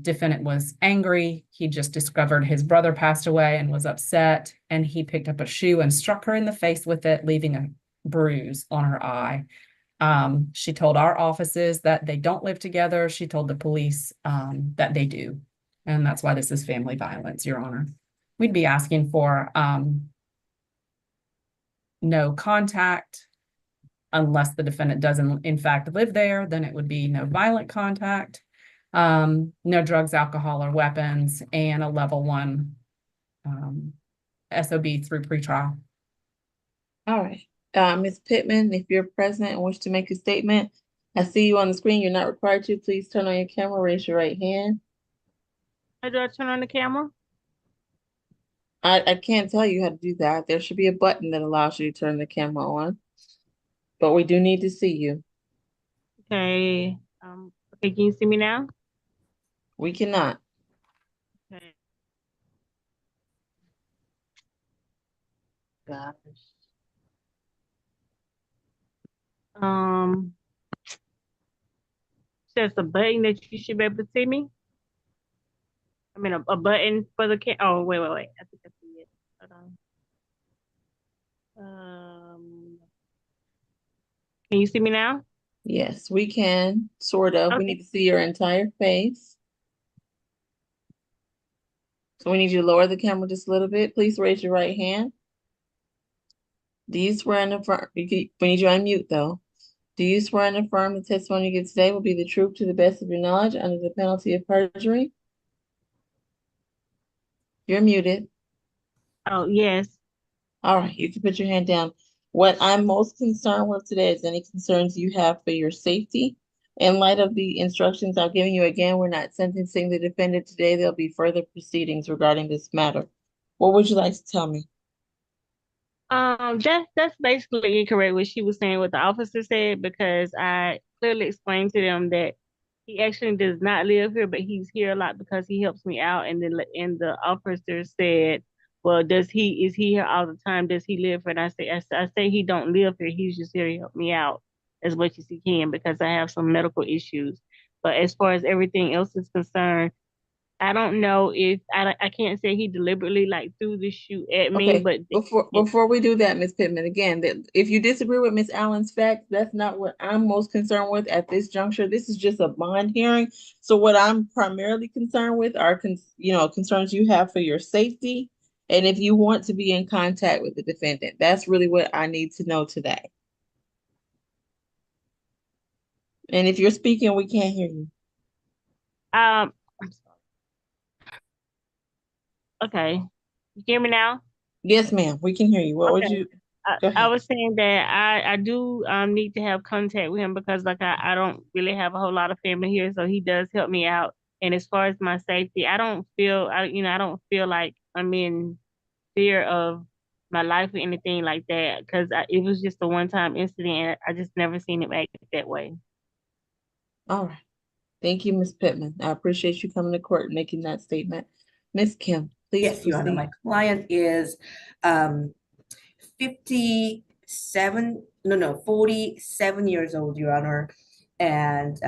Speaker 5: defendant was angry. He just discovered his brother passed away and was upset, and he picked up a shoe and struck her in the face with it, leaving a bruise on her eye. She told our offices that they don't live together. She told the police that they do. And that's why this is family violence, Your Honor. We'd be asking for no contact unless the defendant doesn't in fact live there, then it would be no violent contact, no drugs, alcohol, or weapons, and a level 1 SOB through pretrial.
Speaker 3: All right. Ms. Pittman, if you're present and wish to make a statement, I see you on the screen. You're not required to. Please turn on your camera, raise your right hand.
Speaker 10: How do I turn on the camera?
Speaker 3: I can't tell you how to do that. There should be a button that allows you to turn the camera on, but we do need to see you.
Speaker 10: Okay. Okay, can you see me now?
Speaker 3: We cannot.
Speaker 10: Okay.
Speaker 3: Gosh.
Speaker 10: There's a button that you should be able to see me. I mean, a button for the cam. Oh, wait. I think I see it. Hold on. Can you see me now?
Speaker 3: Yes, we can, sort of.
Speaker 10: Okay.
Speaker 3: We need to see your entire face. So we need you to lower the camera just a little bit. Please raise your right hand. Do you swear and affirm? We need you to unmute though. Do you swear and affirm the testimony you give today will be the truth to the best of your knowledge under the penalty of perjury? You're muted.
Speaker 10: Oh, yes.
Speaker 3: All right, you can put your hand down. What I'm most concerned with today is any concerns you have for your safety In light of the instructions I've given you, again, we're not sentencing the defendant today. There'll be further proceedings regarding this matter. What would you like to tell me?
Speaker 10: That's basically incorrect what she was saying, what the officer said, because I clearly explained to them that he actually does not live here, but he's here a lot because he helps me out. And the officer said, "Well, is he here all the time? Does he live here?" And I say he don't live here. He's just here to help me out as much as he can because I have some medical issues. But as far as everything else is concerned, I don't know if I can't say he deliberately like threw the shoe at me,
Speaker 3: Okay,
Speaker 10: but
Speaker 3: before we do that, Ms. Pittman, again, that if you disagree with Ms. Allen's facts, that's not what I'm most concerned with at this juncture. This is just a bond hearing. So what I'm primarily concerned with are concerns you have for your safety and if you want to be in contact with the defendant. That's really what I need to know today. And if you're speaking, we can't hear you.
Speaker 10: I'm sorry. Okay, you hear me now?
Speaker 3: Yes, ma'am, we can hear you. What would
Speaker 10: Okay.
Speaker 3: you? Go
Speaker 10: I
Speaker 3: ahead.
Speaker 10: was saying that I do need to have contact with him because like I don't really have a whole lot of family here, so he does help me out. And as far as my safety, I don't feel like I'm in fear of my life or anything like that because it was just a one-time incident and I just never seen him act that way.
Speaker 3: All right. Thank you, Ms. Pittman. I appreciate you coming to court and making that statement. Ms. Kim, please
Speaker 4: Yes, Your Honor,
Speaker 3: proceed.
Speaker 4: my client is 47 years old, Your Honor. And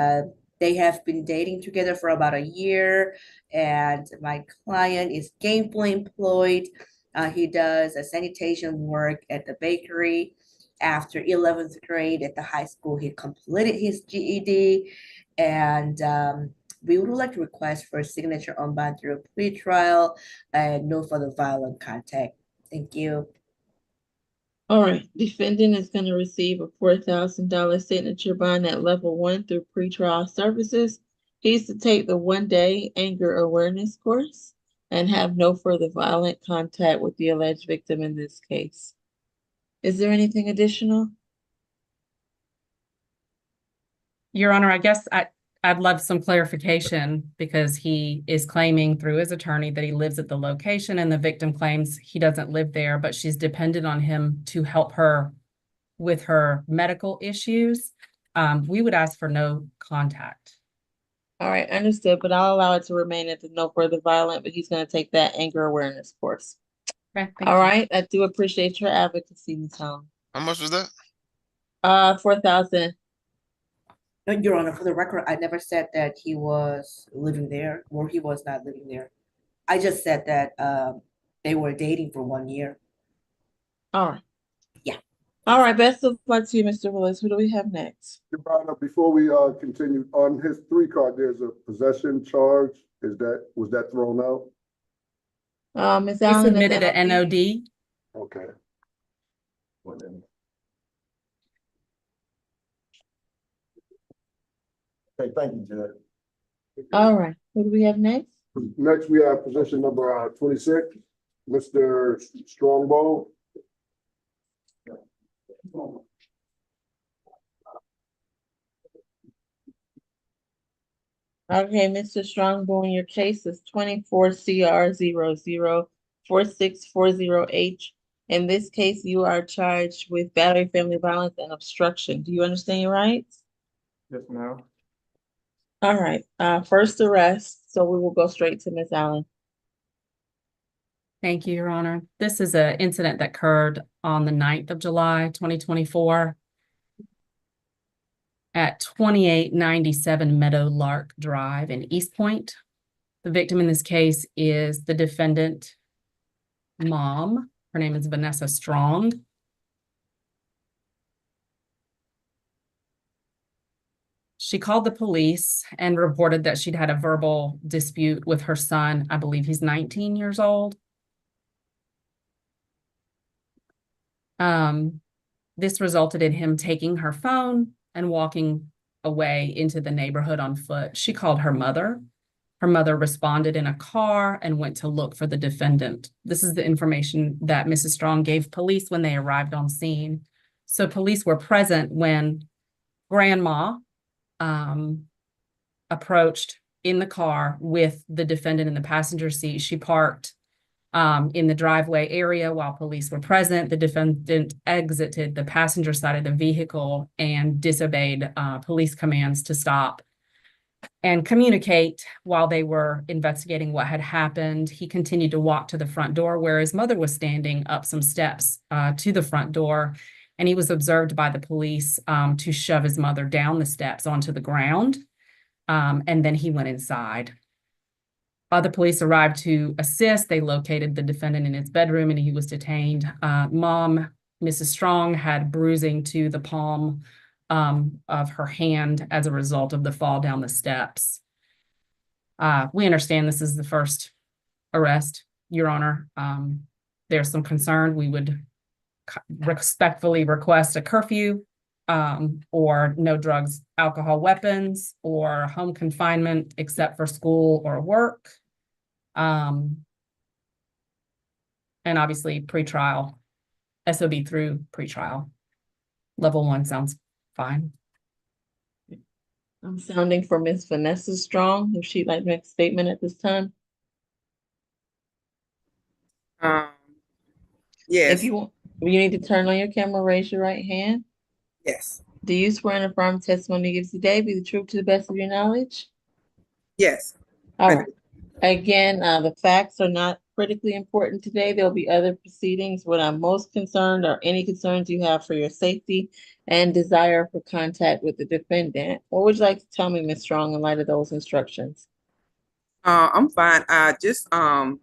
Speaker 4: they have been dating together for about a year. And my client is gainfully employed. He does a sanitation work at the bakery. After 11th grade at the high school, he completed his GED. And we would like to request for a signature on bond through a pretrial and no further violent contact. Thank you.
Speaker 3: All right, defendant is going to receive a $4,000 signature bond at level 1 through pretrial services. He's to take the 1-day anger awareness course and have no further violent contact with the alleged victim in this case. Is there anything additional?
Speaker 5: Your Honor, I guess I'd love some clarification because he is claiming through his attorney that he lives at the location and the victim claims he doesn't live there, but she's dependent on him to help her with her medical issues. We would ask for no contact.
Speaker 3: All right, understood, but I'll allow it to remain at the no further violent, but he's going to take that anger awareness course.
Speaker 5: Okay,
Speaker 3: All right, I do appreciate your advocacy, Ms. Holland.
Speaker 6: How much was that?
Speaker 3: 4,000.
Speaker 4: No, Your Honor, for the record, I never said that he was living there or he was not living there. I just said that they were dating for 1 year.
Speaker 3: All right.
Speaker 4: Yeah.
Speaker 3: All right, best of luck to you, Mr. Willis. Who do we have next?
Speaker 7: Your Honor, before we continue, on his 3 card, there's a possession charge. Was that thrown out?
Speaker 3: Ms.
Speaker 5: He
Speaker 3: Allen.
Speaker 5: submitted an NOD.
Speaker 7: Okay.
Speaker 16: Okay, thank you, Judge.
Speaker 3: All right, who do we have next?
Speaker 7: Next, we have possession number 26, Mr. Strongbow.
Speaker 3: Okay, Mr. Strongbone, your case is 24 CR 004640H. In this case, you are charged with battery, family violence, and obstruction. Do you understand your rights?
Speaker 13: Yes, ma'am.
Speaker 3: All right, first arrest, so we will go straight to Ms. Allen.
Speaker 5: Thank you, Your Honor. This is an incident that occurred on the 9th of July, 2024 at 2897 Meadowlark Drive in East Point. The victim in this case is the defendant mom. Her name is Vanessa Strong. She called the police and reported that she'd had a verbal dispute with her son. I believe he's 19 years old. This resulted in him taking her phone and walking away into the neighborhood on foot. She called her mother. Her mother responded in a car and went to look for the defendant. This is the information that Mrs. Strong gave police when they arrived on scene. So police were present when grandma approached in the car with the defendant in the passenger seat. She parked in the driveway area while police were present. The defendant exited the passenger side of the vehicle and disobeyed police commands to stop and communicate while they were investigating what had happened. He continued to walk to the front door where his mother was standing up some steps to the front door, and he was observed by the police to shove his mother down the steps onto the ground, and then he went inside. Other police arrived to assist. They located the defendant in his bedroom and he was detained. Mom, Mrs. Strong, had bruising to the palm of her hand as a result of the fall down the steps. We understand this is the first arrest, Your Honor. There's some concern. We would respectfully request a curfew or no drugs, alcohol, weapons, or home confinement except for school or work. And obviously pretrial, SOB through pretrial. Level 1 sounds fine.
Speaker 3: I'm sounding for Miss Vanessa Strong, if she'd like to make a statement at this time.
Speaker 12: Yes.
Speaker 3: If you need to turn on your camera, raise your right hand.
Speaker 12: Yes.
Speaker 3: Do you swear and affirm testimony you give today be the truth to the best of your knowledge?
Speaker 12: Yes.
Speaker 3: All right. Again, the facts are not critically important today. There'll be other proceedings. What I'm most concerned are any concerns you have for your safety and desire for contact with the defendant. What would you like to tell me, Ms. Strong, in light of those instructions?
Speaker 12: I'm fine. I just want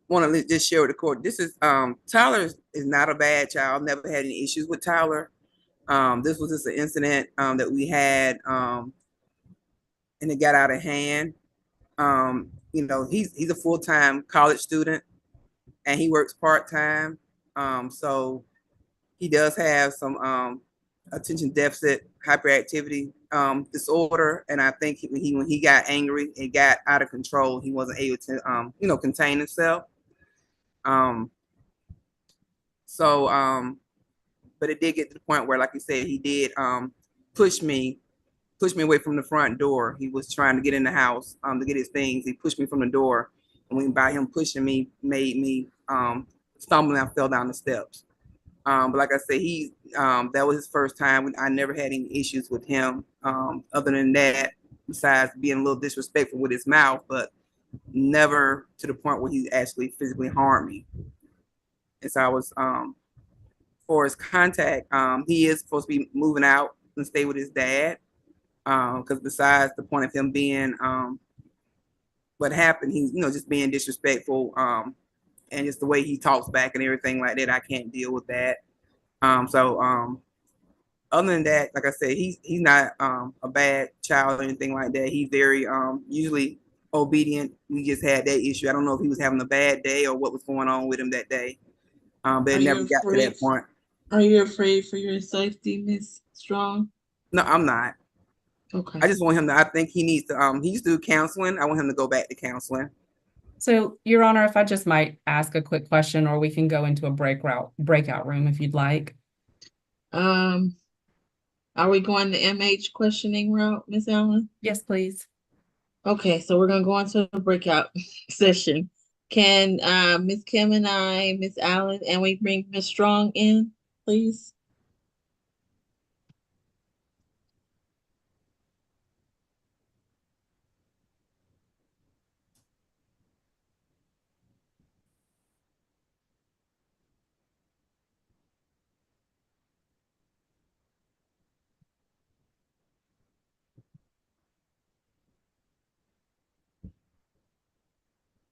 Speaker 12: to just share with the court. This is Tyler is not a bad child. Never had any issues with Tyler. This was just an incident that we had, and it got out of hand. You know, he's a full-time college student and he works part-time. So he does have some attention deficit hyperactivity disorder. And I think when he got angry, it got out of control. He wasn't able to you know, contain himself. But it did get to the point where, like you said, he did push me away from the front door. He was trying to get in the house to get his things. He pushed me from the door, and when by him pushing me made me stumble and I fell down the steps. But like I said, that was his first time. I never had any issues with him other than that, besides being a little disrespectful with his mouth, but never to the point where he actually physically harmed me. And so I was, for his contact, he is supposed to be moving out and stay with his dad. Because besides the point of him being what happened, he's, you know, just being disrespectful, and just the way he talks back and everything like that, I can't deal with that. Other than that, like I said, he's not a bad child or anything like that. He's very usually obedient. We just had that issue. I don't know if he was having a bad day or what was going on with him that day, but it never got to that point.
Speaker 3: Are you afraid for your safety, Ms. Strong?
Speaker 12: No, I'm not.
Speaker 3: Okay.
Speaker 12: I just want him to, I think he needs to, he used to do counseling. I want him to go back to counseling.
Speaker 5: So, Your Honor, if I just might ask a quick question, or we can go into a breakout room if you'd like.
Speaker 3: Are we going the MH questioning route, Ms. Allen?
Speaker 5: Yes, please.
Speaker 3: Okay, so we're gonna go into a breakout session. Can Ms. Kim and I, Ms. Allen, and we bring Ms. Strong in, please?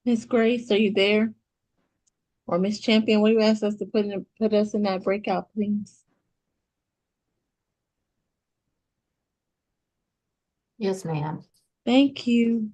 Speaker 3: Ms. Grace, are you there? Or Ms. Champion, will you ask us to put us in that breakout, please?
Speaker 11: Yes, ma'am.
Speaker 3: Thank you.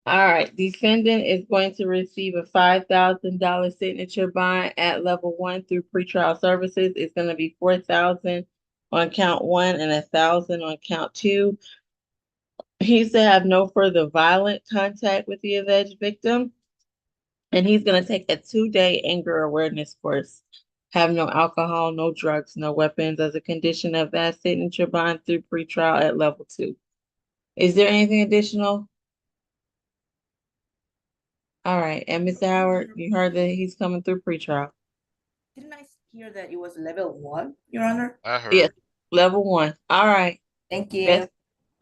Speaker 3: All right, defendant is going to receive a $5,000 signature bond at level 1 through pretrial services. It's gonna be 4,000 on count 1 and 1,000 on count 2. He's to have no further violent contact with the alleged victim. And he's gonna take a 2-day anger awareness course. Have no alcohol, no drugs, no weapons as a condition of that signature bond through pretrial at level 2. Is there anything additional? All right, and Mr. Howard, you heard that he's coming through pretrial.
Speaker 4: Didn't I hear that it was level 1, Your Honor?
Speaker 6: I heard.
Speaker 3: Yes, level 1. All right.
Speaker 4: Thank you.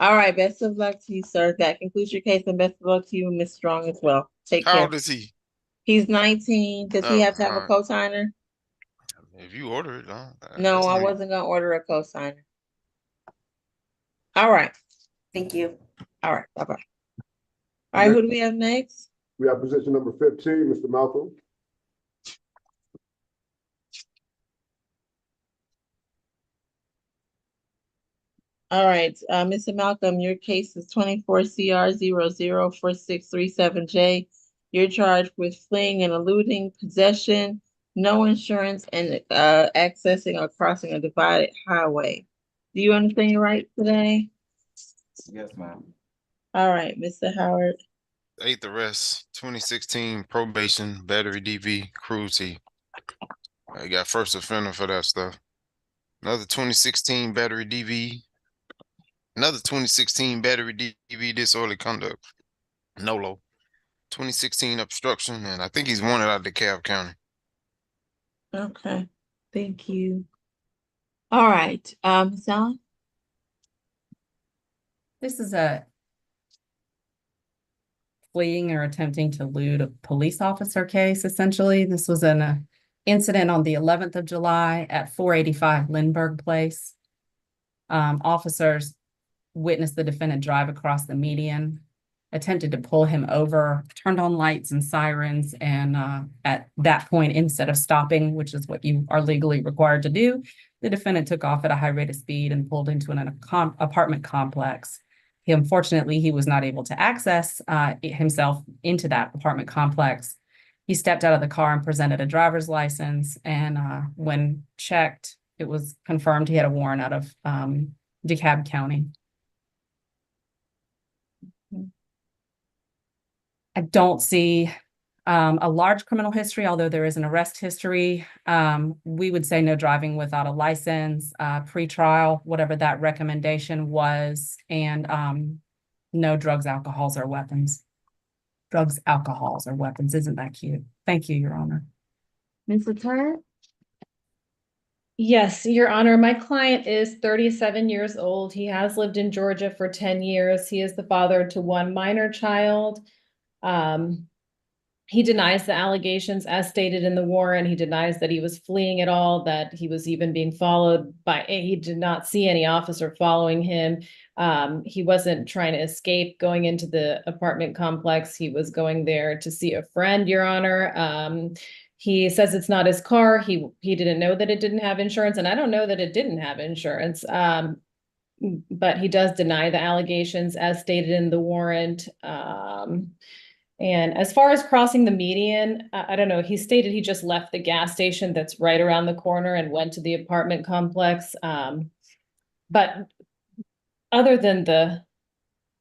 Speaker 3: All right, best of luck to you, sir. That concludes your case, and best of luck to you, Miss Strong, as well. Take
Speaker 6: How
Speaker 3: care.
Speaker 6: old is he?
Speaker 3: He's 19. Does he
Speaker 6: Oh,
Speaker 3: have to have a
Speaker 6: alright.
Speaker 3: co-signer?
Speaker 6: If you order it,
Speaker 3: No,
Speaker 6: that's
Speaker 3: I
Speaker 6: me.
Speaker 3: wasn't gonna order a co-signer. All right.
Speaker 4: Thank you.
Speaker 3: All right, bye-bye. All right, who do we have next?
Speaker 7: We have position number 15, Mr. Malcolm.
Speaker 3: All right, Mr. Malcolm, your case is 24 CR 004637J. You're charged with fleeing and eluding possession, no insurance, and accessing or crossing a divided highway. Do you understand your rights today?
Speaker 13: Yes, ma'am.
Speaker 3: All right, Mr. Howard.
Speaker 6: 8th arrest, 2016 probation, battery DV, cruelty. I got first offender for that stuff. Another 2016 battery DV. Another 2016 battery DV, disorderly conduct. NOLO. 2016 obstruction, and I think he's wanted out of DeKalb County.
Speaker 3: Okay, thank you. All right, Ms. Allen?
Speaker 5: This is a fleeing or attempting to elude a police officer case, essentially. This was an incident on the 11th of July at 485 Lindbergh Place. Officers witnessed the defendant drive across the median, attempted to pull him over, turned on lights and sirens, and at that point, instead of stopping, which is what you are legally required to do, the defendant took off at a high rate of speed and pulled into an apartment complex. Unfortunately, he was not able to access himself into that apartment complex. He stepped out of the car and presented a driver's license, and when checked, it was confirmed he had a warrant out of DeKalb County. I don't see a large criminal history, although there is an arrest history. We would say no driving without a license, pre-trial, whatever that recommendation was, and no drugs, alcohols, or weapons. Drugs, alcohols, or weapons. Isn't that cute? Thank you, Your Honor.
Speaker 3: Mr. Turner?
Speaker 9: Yes, Your Honor, my client is 37 years old. He has lived in Georgia for 10 years. He is the father to one minor child. He denies the allegations as stated in the warrant. He denies that he was fleeing at all, that he was even being followed by, he did not see any officer following him. He wasn't trying to escape going into the apartment complex. He was going there to see a friend, Your Honor. He says it's not his car. He didn't know that it didn't have insurance, and I don't know that it didn't have insurance. But he does deny the allegations as stated in the warrant. And as far as crossing the median, I don't know, he stated he just left the gas station that's right around the corner and went to the apartment complex. But other than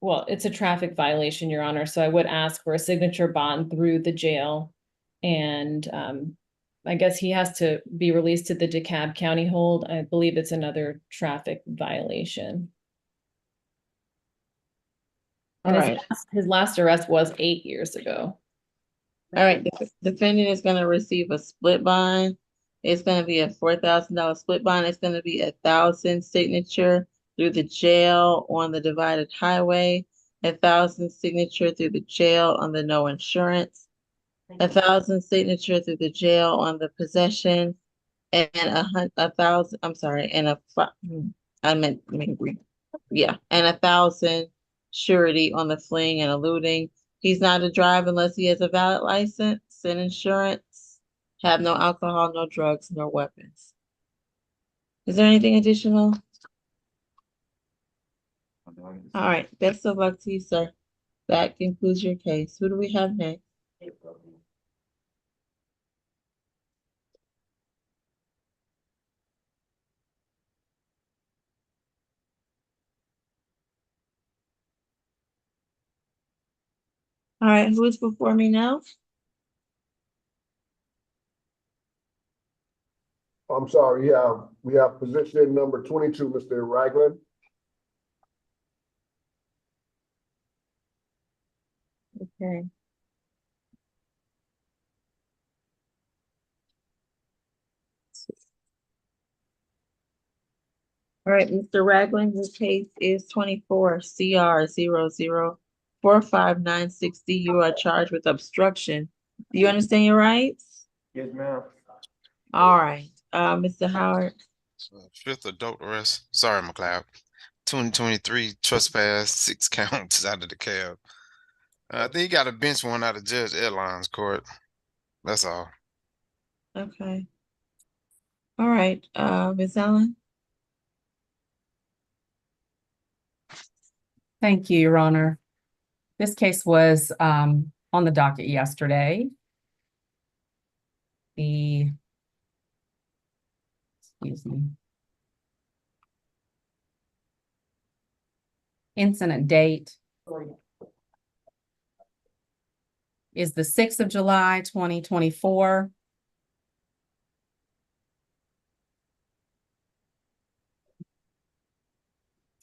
Speaker 9: well, it's a traffic violation, Your Honor, so I would ask for a signature bond through the jail. And I guess he has to be released to the DeKalb County hold. I believe it's another traffic violation. And
Speaker 3: All right.
Speaker 9: his last arrest was 8 years ago.
Speaker 3: All right, the defendant is gonna receive a split bond. It's gonna be a $4,000 split bond. It's gonna be 1,000 signature through the jail on the divided highway, 1,000 signature through the jail on the no insurance, 1,000 signature through the jail on the possession, and a thousand, I'm sorry, and and 1,000 surety on the fleeing and eluding. He's not to drive unless he has a valid license and insurance. Have no alcohol, no drugs, no weapons. Is there anything additional? All right, best of luck to you, sir. That concludes your case. Who do we have next? All right, who is before me now?
Speaker 7: I'm sorry, we have position number 22, Mr. Ragland.
Speaker 3: Okay. All right, Mr. Ragland, your case is 24 CR 0045960. You are charged with obstruction. Do you understand your rights?
Speaker 16: Yes, ma'am.
Speaker 3: All right, Mr. Howard.
Speaker 6: Fifth adult arrest. Sorry, McLeod. 2023 trespass, 6 counts out of the cab. I think he got a bench one out of Judge Airlines court. That's all.
Speaker 3: Okay. All right, Ms. Allen.
Speaker 5: Thank you, Your Honor. This case was on the docket yesterday. Excuse me. Incident date is the 6th of July, 2024.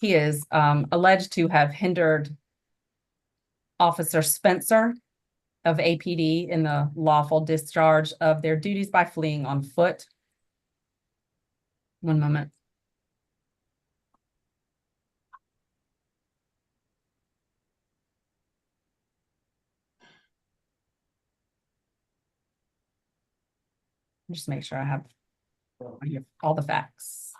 Speaker 5: He is alleged to have hindered Officer Spencer of APD in the lawful discharge of their duties by fleeing on foot. One moment. Just make sure I have all the facts.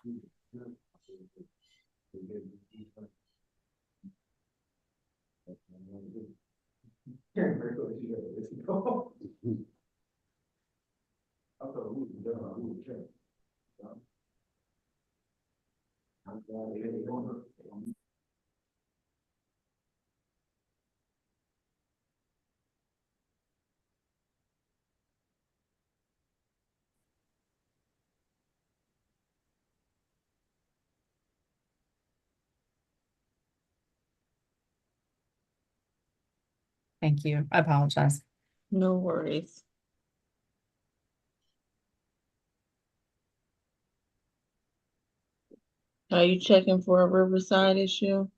Speaker 5: Thank you. I apologize.
Speaker 3: No worries. Are you checking for a Riverside issue?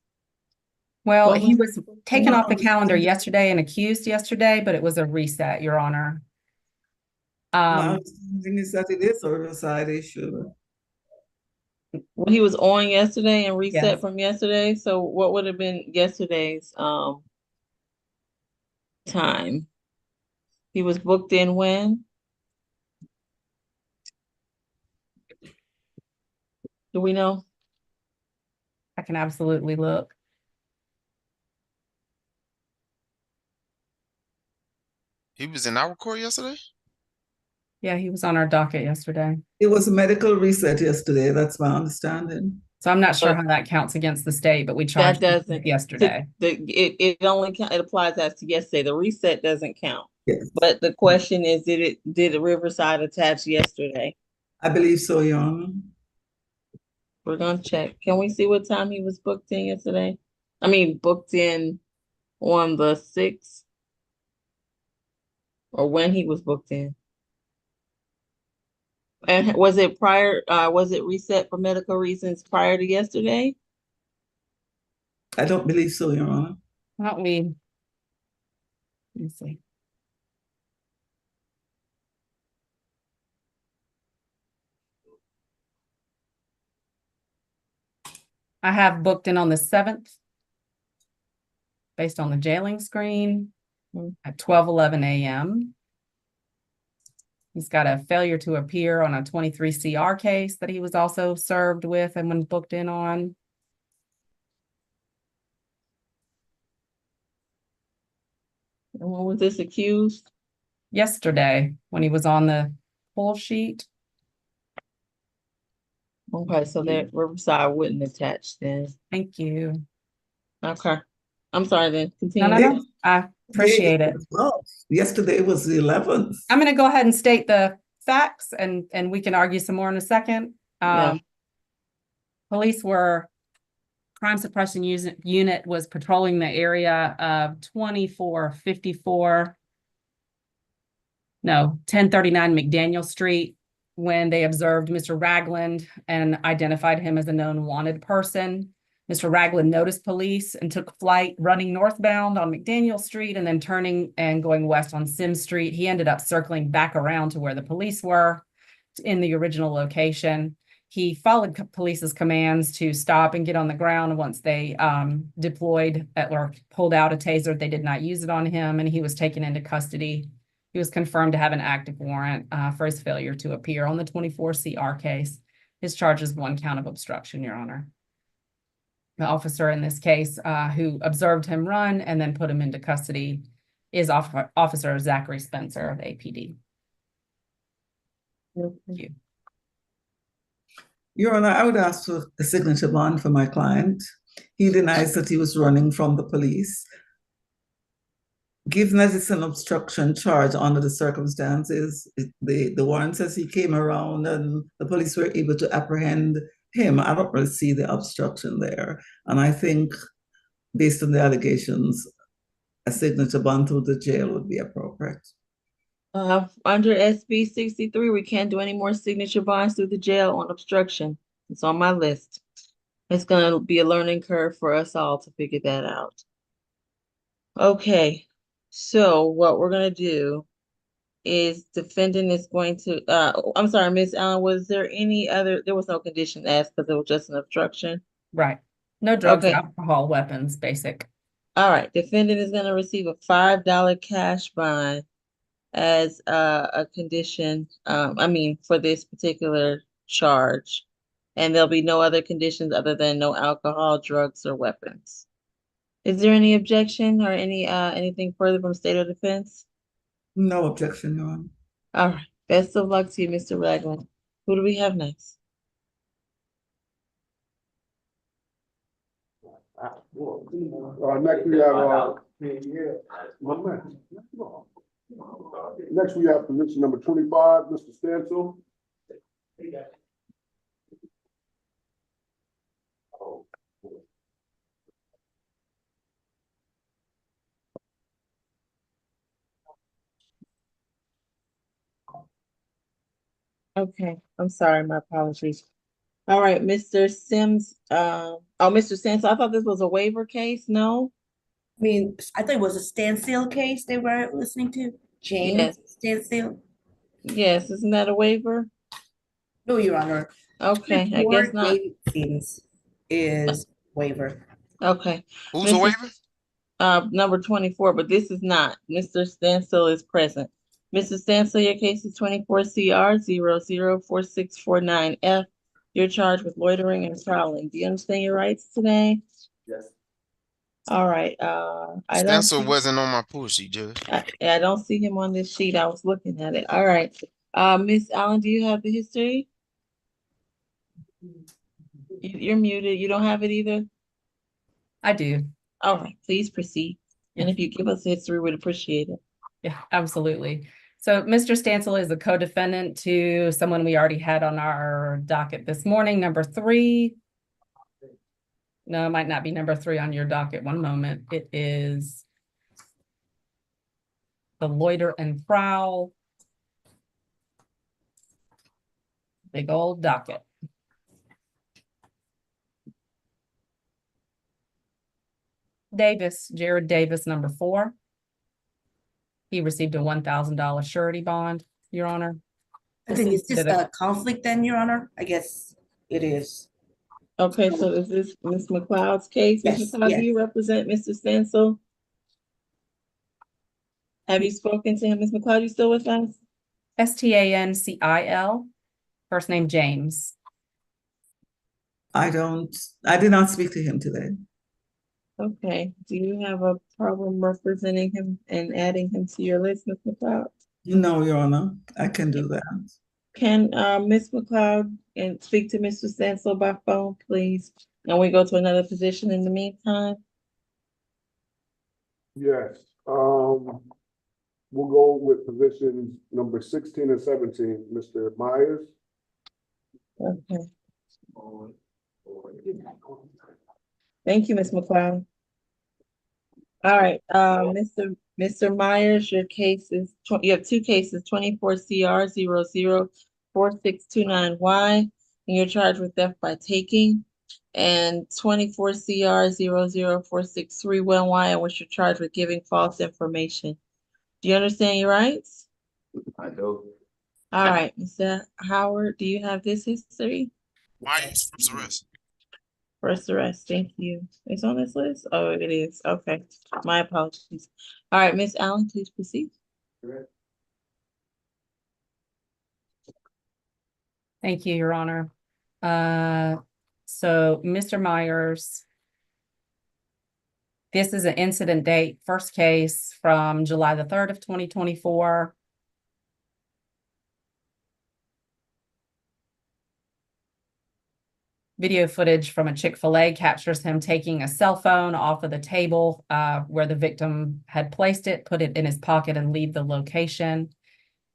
Speaker 5: Well,
Speaker 3: What
Speaker 5: he
Speaker 3: was-
Speaker 5: was taken off the calendar yesterday and accused yesterday, but it was a reset, Your Honor.
Speaker 17: My understanding is that it is a Riverside issue.
Speaker 3: Well, he was on yesterday and reset
Speaker 5: Yes.
Speaker 3: from yesterday. So what would have been yesterday's time? He was booked in when? Do we know?
Speaker 5: I can absolutely look.
Speaker 6: He was in our court yesterday?
Speaker 5: Yeah, he was on our docket yesterday.
Speaker 17: It was a medical reset yesterday, that's my understanding.
Speaker 5: So I'm not sure how that counts against the state, but we
Speaker 3: That
Speaker 5: charged him
Speaker 3: doesn't
Speaker 5: yesterday.
Speaker 3: It only it applies as to yesterday. The reset doesn't count.
Speaker 17: Yes.
Speaker 3: But the question is, did the Riverside attach yesterday?
Speaker 17: I believe so, Your Honor.
Speaker 3: We're gonna check. Can we see what time he was booked in yesterday? I mean, booked in on the 6th, or when he was booked in? And was it reset for medical reasons prior to yesterday?
Speaker 17: I don't believe so, Your Honor.
Speaker 5: Why don't we? Let me see. I have booked in on the 7th based on the jailing screen at 12:11 a.m. He's got a failure to appear on a 23 CR case that he was also served with and when booked in on.
Speaker 3: And when was this accused?
Speaker 5: Yesterday, when he was on the pull sheet.
Speaker 3: Okay, so that Riverside wouldn't attach then.
Speaker 5: Thank you.
Speaker 3: Okay. I'm sorry, then
Speaker 5: No,
Speaker 3: continue.
Speaker 5: no, no. I appreciate it.
Speaker 17: Yesterday was the 11th.
Speaker 5: I'm going to go ahead and state the facts and we can argue some more in a second.
Speaker 3: Yeah.
Speaker 5: Crime suppression unit was patrolling the area of 1039 McDaniel Street when they observed Mr. Ragland and identified him as a known wanted person. Mr. Ragland noticed police and took flight running northbound on McDaniel Street and then turning and going west on Sims Street. He ended up circling back around to where the police were in the original location. He followed police's commands to stop and get on the ground once they deployed or pulled out a taser. They did not use it on him, and he was taken into custody. He was confirmed to have an active warrant for his failure to appear on the 24 CR case. His charge is 1 count of obstruction, Your Honor. The officer in this case who observed him run and then put him into custody is Officer Zachary Spencer of APD. Thank you.
Speaker 17: Your Honor, I would ask for a signature bond for my client. He denies that he was running from the police. Given that it's an obstruction charge under the circumstances, the warrant says he came around and the police were able to apprehend him. I don't really see the obstruction there. And I think, based on the allegations, a signature bond through the jail would be appropriate.
Speaker 3: Under SB 63, we can't do any more signature bonds through the jail on obstruction. It's on my list. It's gonna be a learning curve for us all to figure that out. Okay, so what we're gonna do is defendant is going to, I'm sorry, Ms. Allen, was there any other, there was no condition asked because it was just an obstruction?
Speaker 5: Right. No drugs,
Speaker 3: Okay.
Speaker 5: alcohol, weapons, basic.
Speaker 3: All right, defendant is gonna receive a $5 cash bond as a condition, for this particular charge. And there'll be no other conditions other than no alcohol, drugs, or weapons. Is there any objection or anything further from state or defense?
Speaker 17: No objection, Your Honor.
Speaker 3: All right, best of luck to you, Mr. Ragland. Who do we have next?
Speaker 7: Next we have, next we have position number 25, Mr. Stansel.
Speaker 3: Okay, I'm sorry, my apologies. All right, Mr. Sims, Mr. Stansel, I thought this was a waiver case, no?
Speaker 4: I mean, I thought it was a standstill case they were listening to. James
Speaker 3: Yes.
Speaker 4: standstill.
Speaker 3: Yes, isn't that a waiver?
Speaker 4: No, Your Honor.
Speaker 3: Okay, I guess not.
Speaker 4: Seems is waiver.
Speaker 3: Okay.
Speaker 6: Who's a waiver?
Speaker 3: Number 24, but this is not. Mr. Stansel is present. Mr. Stansel, your case is 24 CR 004649F. You're charged with loitering and prowling. Do you understand your rights today?
Speaker 6: Yes.
Speaker 3: All right.
Speaker 6: Stansel wasn't on my pull sheet, Judge.
Speaker 3: I don't see him on this sheet. I was looking at it. All right. Miss Allen, do you have the history? You're muted. You don't have it either?
Speaker 5: I do.
Speaker 3: All right, please proceed. And if you give us history, we'd appreciate it.
Speaker 5: Yeah, absolutely. So Mr. Stansel is a co-defendant to someone we already had on our docket this morning, number 3. No, it might not be number 3 on your docket. One moment. It is the loiter and prowl. Big old docket. Jared Davis, number 4. He received a $1,000 surety bond, Your Honor.
Speaker 4: I think it's just a conflict then, Your Honor. I guess it is.
Speaker 3: Okay, so is this Ms. McLeod's case?
Speaker 4: Yes,
Speaker 3: Ms. McLeod,
Speaker 4: yes.
Speaker 3: do you represent Mr. Stansel? Have you spoken to him? Ms. McLeod, you still with us?
Speaker 5: Stancil, first name James.
Speaker 17: I did not speak to him today.
Speaker 3: Okay, do you have a problem representing him and adding him to your list, Ms. McLeod?
Speaker 17: No, Your Honor, I can do that.
Speaker 3: Can Ms. McLeod and speak to Mr. Stansel by phone, please? And we go to another position in the meantime?
Speaker 7: Yes, we'll go with positions number 16 and 17, Mr. Myers.
Speaker 3: Okay. Thank you, Ms. McLeod. All right, Mr. Myers, your case is, you have two cases, 24 CR 004629Y, and you're charged with theft by taking, and 24 CR 004631Y, in which you're charged with giving false information. Do you understand your rights?
Speaker 13: I do.
Speaker 3: All right, Mr. Howard, do you have this history?
Speaker 6: Why are you first arrest?
Speaker 3: First arrest, thank you. It's on this list? Oh, it is. Okay, my apologies. All right, Ms. Allen, please proceed.
Speaker 5: Thank you, Your Honor. So Mr. Myers, this is an incident date, first case from July the 3rd of 2024. Video footage from a Chick-fil-A captures him taking a cell phone off of the table where the victim had placed it, put it in his pocket, and leave the location.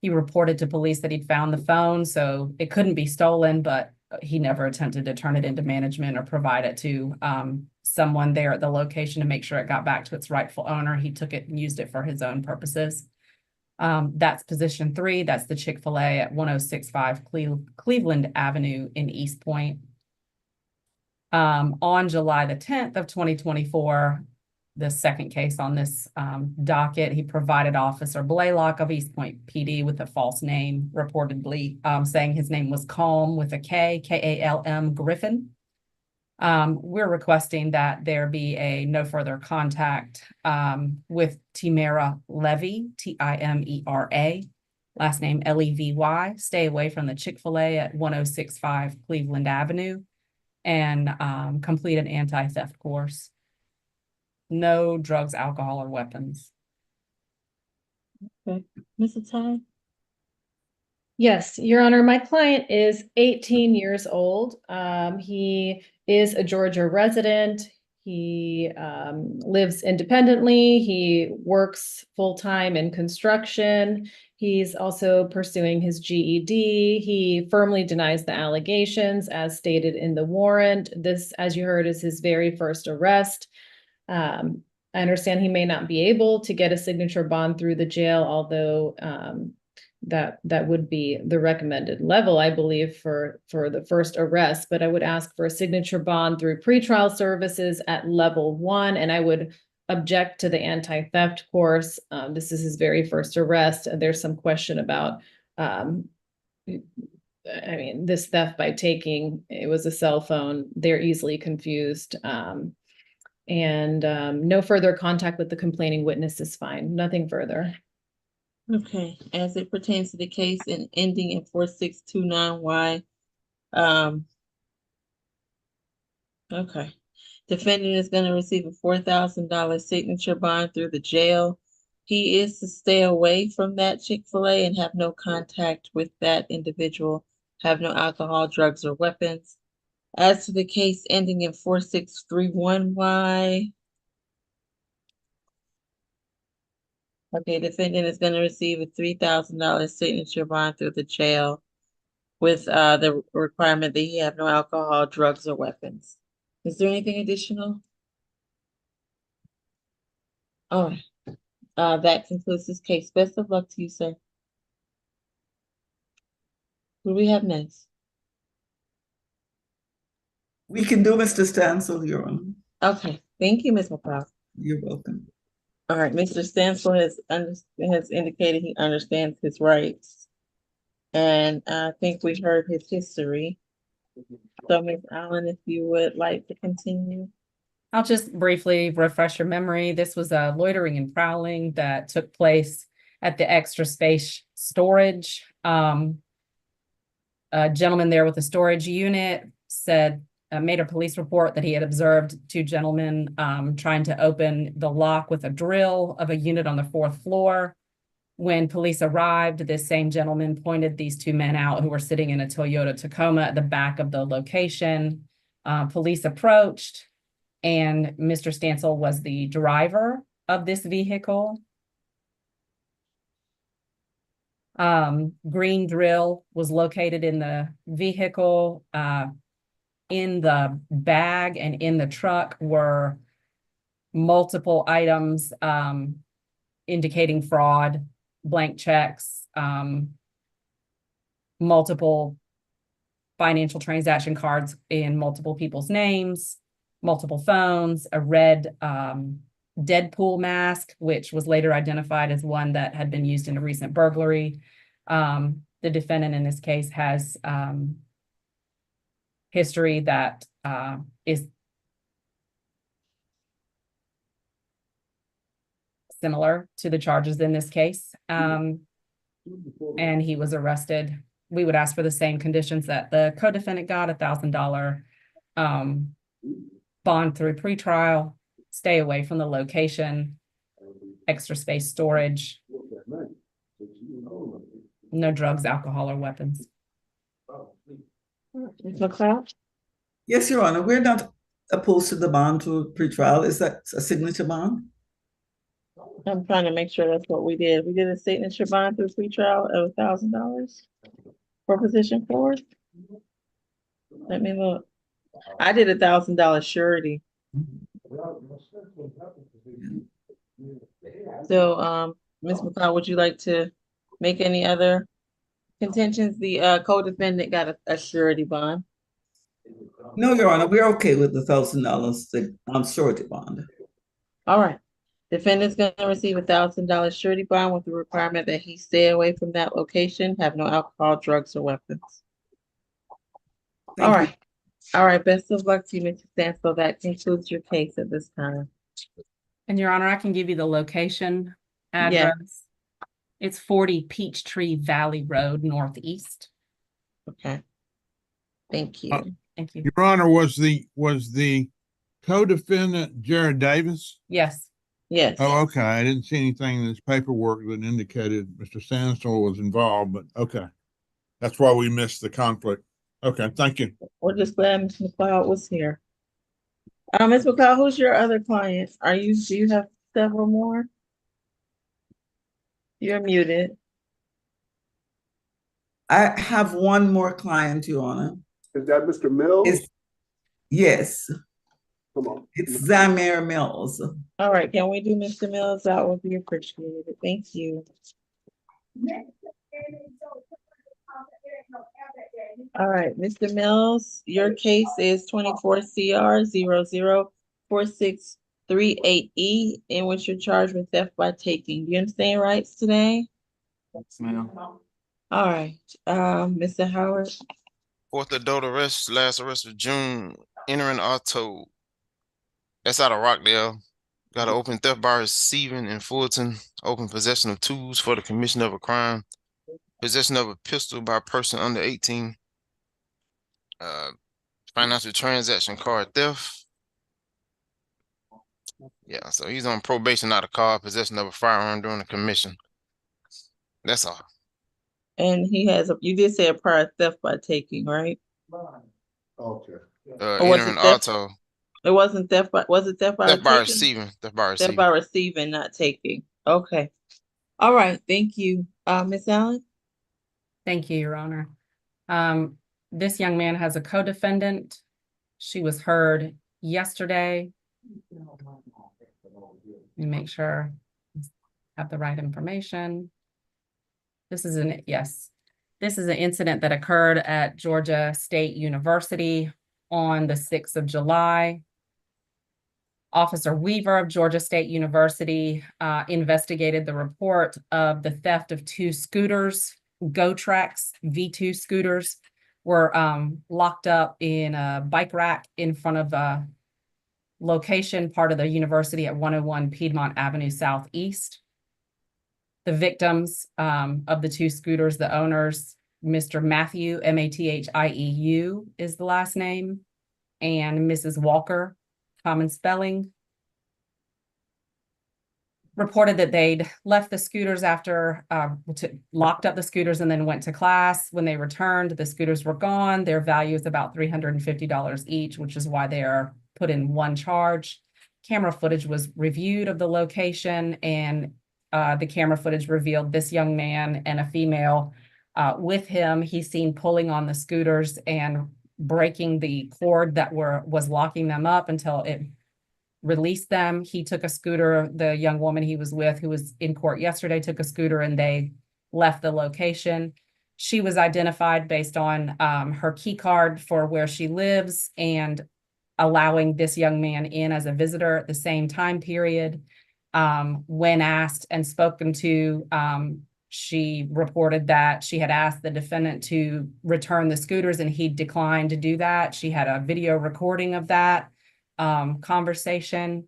Speaker 5: He reported to police that he'd found the phone, so it couldn't be stolen, but he never attempted to turn it into management or provide it to someone there at the location to make sure it got back to its rightful owner. He took it and used it for his own purposes. That's position 3. That's the Chick-fil-A at 1065 Cleveland Avenue in East Point. On July the 10th of 2024, the second case on this docket, he provided Officer Blaylock of East Point PD with a false name, reportedly saying his name was Calm with a K, K-A-L-M Griffin. We're requesting that there be a no further contact with Timera Levy, Timera, last name Levy. Stay away from the Chick-fil-A at 1065 Cleveland Avenue, and complete an anti-theft course. No drugs, alcohol, or weapons.
Speaker 3: Okay, Mrs. Ty?
Speaker 9: Yes, Your Honor, my client is 18 years old. He is a Georgia resident. He lives independently. He works full-time in construction. He's also pursuing his GED. He firmly denies the allegations as stated in the warrant. This, as you heard, is his very first arrest. I understand he may not be able to get a signature bond through the jail, although that would be the recommended level, I believe, for the first arrest. But I would ask for a signature bond through pretrial services at level 1, and I would object to the anti-theft course. This is his very first arrest. There's some question about, this theft by taking. It was a cell phone. They're easily confused. No further contact with the complaining witness is fine. Nothing further.
Speaker 3: Okay, as it pertains to the case and ending in 4629Y, okay. Defendant is going to receive a $4,000 signature bond through the jail. He is to stay away from that Chick-fil-A and have no contact with that individual, have no alcohol, drugs, or weapons. As to the case ending in 4631Y, okay, defendant is going to receive a $3,000 signature bond through the jail with the requirement that he have no alcohol, drugs, or weapons. Is there anything additional? All right. That concludes this case. Best of luck to you, sir. Who do we have next?
Speaker 17: We can do Mr. Stansel, Your Honor.
Speaker 3: Okay, thank you, Ms. McLeod.
Speaker 17: You're welcome.
Speaker 3: All right, Mr. Stansel has indicated he understands his rights, and I think we heard his history. So, Ms. Allen, if you would like to continue.
Speaker 5: I'll just briefly refresh your memory. This was a loitering and prowling that took place at the Extra Space Storage. A gentleman there with a storage unit made a police report that he had observed two gentlemen trying to open the lock with a drill of a unit on the 4th floor. When police arrived, this same gentleman pointed these two men out who were sitting in a Toyota Tacoma at the back of the location. Police approached, and Mr. Stansel was the driver. of this vehicle. Green drill was located in the vehicle. In the bag and in the truck were multiple items indicating fraud, blank checks, multiple financial transaction cards in multiple people's names, multiple phones, a red Deadpool mask, which was later identified as one that had been used in a recent burglary. The defendant in this case has history that is similar to the charges in this case. And he was arrested. We would ask for the same conditions that the co-defendant got, $1,000 bond through pretrial, stay away from the location, extra space storage, no drugs, alcohol, or weapons.
Speaker 3: Ms. McLeod?
Speaker 17: Yes, Your Honor, we're not opposed to the bond to pretrial. Is that a signature bond?
Speaker 3: I'm trying to make sure that's what we did. We did a signature bond through pretrial of $1,000 for position 4. Let me look. I did $1,000 surety. So, Ms. McLeod, would you like to make any other contentions? The co-defendant got a surety bond.
Speaker 17: No, Your Honor, we're okay with the $1,000 surety bond.
Speaker 3: All right. Defendant's going to receive $1,000 surety bond with the requirement that he stay away from that location, have no alcohol, drugs, or weapons. All right. All right. Best of luck to you, Mr. Stansel. That concludes your case at this time.
Speaker 5: And Your Honor, I can give you the location address. It's 40 Peachtree Valley Road, Northeast.
Speaker 3: Okay. Thank you.
Speaker 5: Thank you.
Speaker 1: Your Honor, was the co-defendant Jared Davis?
Speaker 5: Yes.
Speaker 3: Yes.
Speaker 1: Oh, okay. I didn't see anything in this paperwork that indicated Mr. Sandstorm was involved, but okay. That's why we missed the conflict. Okay, thank you.
Speaker 3: We're just glad Ms. McLeod was here. Ms. McLeod, who's your other client? Do you have several more? You're muted.
Speaker 17: I have one more client, Your Honor.
Speaker 7: Is that Mr. Mills?
Speaker 17: Yes.
Speaker 7: Come on.
Speaker 17: It's Zamir Mills.
Speaker 3: All right, can we do Mr. Mills? That would be appreciated. Thank you. All right, Mr. Mills, your case is 24 CR 004638E, in which you're charged with theft by taking. Do you understand rights today?
Speaker 13: Yes, ma'am.
Speaker 3: All right, Mr. Howard.
Speaker 6: Fourth adult arrest, last arrest of June, entering auto. That's out of Rockdale. Got an open theft by receiving in Fulton, open possession of tools for the commission of a crime, possession of a pistol by a person under 18, financial transaction card theft. Yeah, so he's on probation out of car, possession of a firearm during the commission. That's all.
Speaker 3: And he has you did say a prior theft by taking, right?
Speaker 7: Okay.
Speaker 6: Entering auto.
Speaker 3: It wasn't theft by, was it theft by
Speaker 6: Theft by
Speaker 3: taking?
Speaker 6: receiving. Theft by receiving.
Speaker 3: Theft by receiving, not taking. Okay. All right, thank you. Ms. Allen?
Speaker 5: Thank you, Your Honor. This young man has a co-defendant. She was heard yesterday. Let me make sure I have the right information. This is an incident that occurred at Georgia State University on the 6th of July. Officer Weaver of Georgia State University investigated the report of the theft of 2 scooters. GoTrax V2 scooters were locked up in a bike rack in front of a location, part of the university at 101 Piedmont Avenue Southeast. The victims of the 2 scooters, the owners, Mr. Matthew, Mathieu is the last name, and Mrs. Walker, common spelling, reported that they'd left the scooters after, locked up the scooters and then went to class. When they returned, the scooters were gone. Their value is about $350 each, which is why they are put in one charge. camera footage was reviewed of the location, and the camera footage revealed this young man and a female with him. He's seen pulling on the scooters and breaking the cord that was locking them up until it released them. He took a scooter. The young woman he was with, who was in court yesterday, took a scooter, and they left the location. She was identified based on her key card for where she lives and allowing this young man in as a visitor at the same time period. When asked and spoken to, she reported that she had asked the defendant to return the scooters and he declined to do that. She had a video recording of that conversation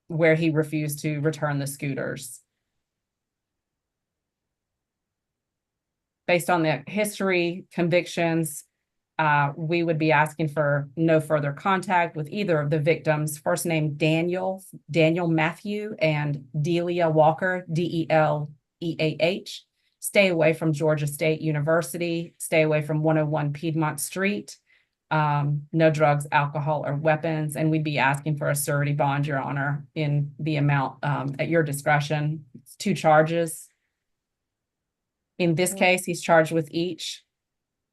Speaker 5: where he refused to return the scooters. Based on the history, convictions, we would be asking for no further contact with either of the victims. First name Daniel Matthew, and Delia Walker, Deleah. Stay away from Georgia State University. Stay away from 101 Piedmont Street. No drugs, alcohol, or weapons. And we'd be asking for a surety bond, Your Honor, in the amount at your discretion. It's 2 charges. In this case, he's charged with each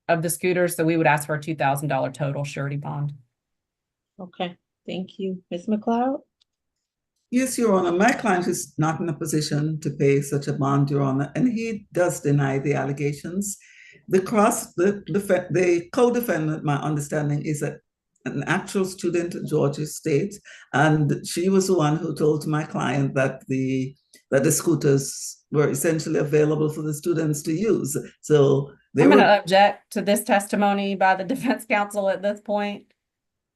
Speaker 5: of the scooters, so we would ask for a $2,000 total surety bond.
Speaker 3: Okay, thank you. Ms. McLeod?
Speaker 17: Yes, Your Honor, my client is not in a position to pay such a bond, Your Honor, and he does deny the allegations. The co-defendant, my understanding, is an actual student at Georgia State, and she was the one who told my client that the scooters were essentially available for the students to use. So
Speaker 5: I'm going to object to this testimony by the defense counsel at this point.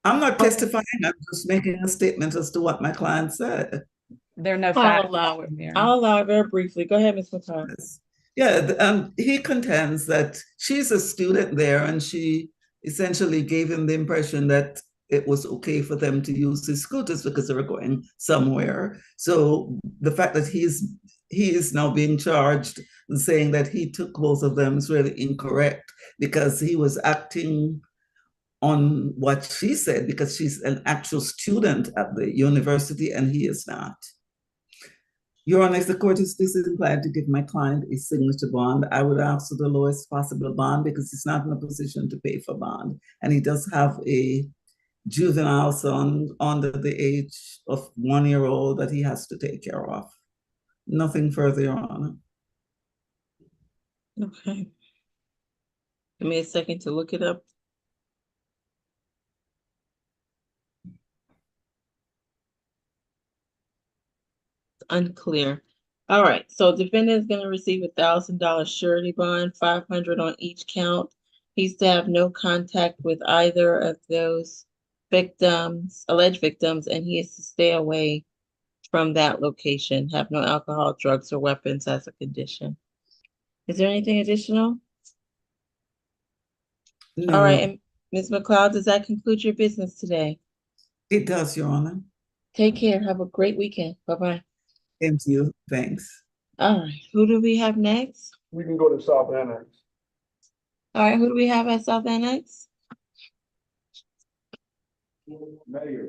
Speaker 17: I'm not testifying, I'm just making a statement as to what my client said.
Speaker 5: There are no
Speaker 3: I'll
Speaker 5: facts.
Speaker 3: allow it. I'll allow it very briefly. Go ahead, Ms. McLeod.
Speaker 17: Yeah, he contends that she's a student there and she essentially gave him the impression that it was okay for them to use his scooters because they were going somewhere. So the fact that he is now being charged and saying that he took both of them is really incorrect, because he was acting on what she said, because she's an actual student at the university and he is not. Your Honor, if the court is disinclined to give my client a signature bond, I would ask for the lowest possible bond, because he's not in a position to pay for bond. And he does have a juvenile son under the age of 1-year-old that he has to take care of. Nothing further, Your Honor.
Speaker 3: Okay. Give me a second to look it up. Unclear. All right, so defendant is going to receive $1,000 surety bond, $500 on each count. He's to have no contact with either of those victims, alleged victims, and he is to stay away from that location, have no alcohol, drugs, or weapons as a condition. Is there anything additional?
Speaker 17: No.
Speaker 3: All right, and Ms. McLeod, does that conclude your business today?
Speaker 17: It does, Your Honor.
Speaker 3: Take care. Have a great weekend. Bye-bye.
Speaker 17: Thank you. Thanks.
Speaker 3: All right, who do we have next?
Speaker 7: We can go to South Annex.
Speaker 3: All right, who do we have at South Annex?
Speaker 7: Mayor.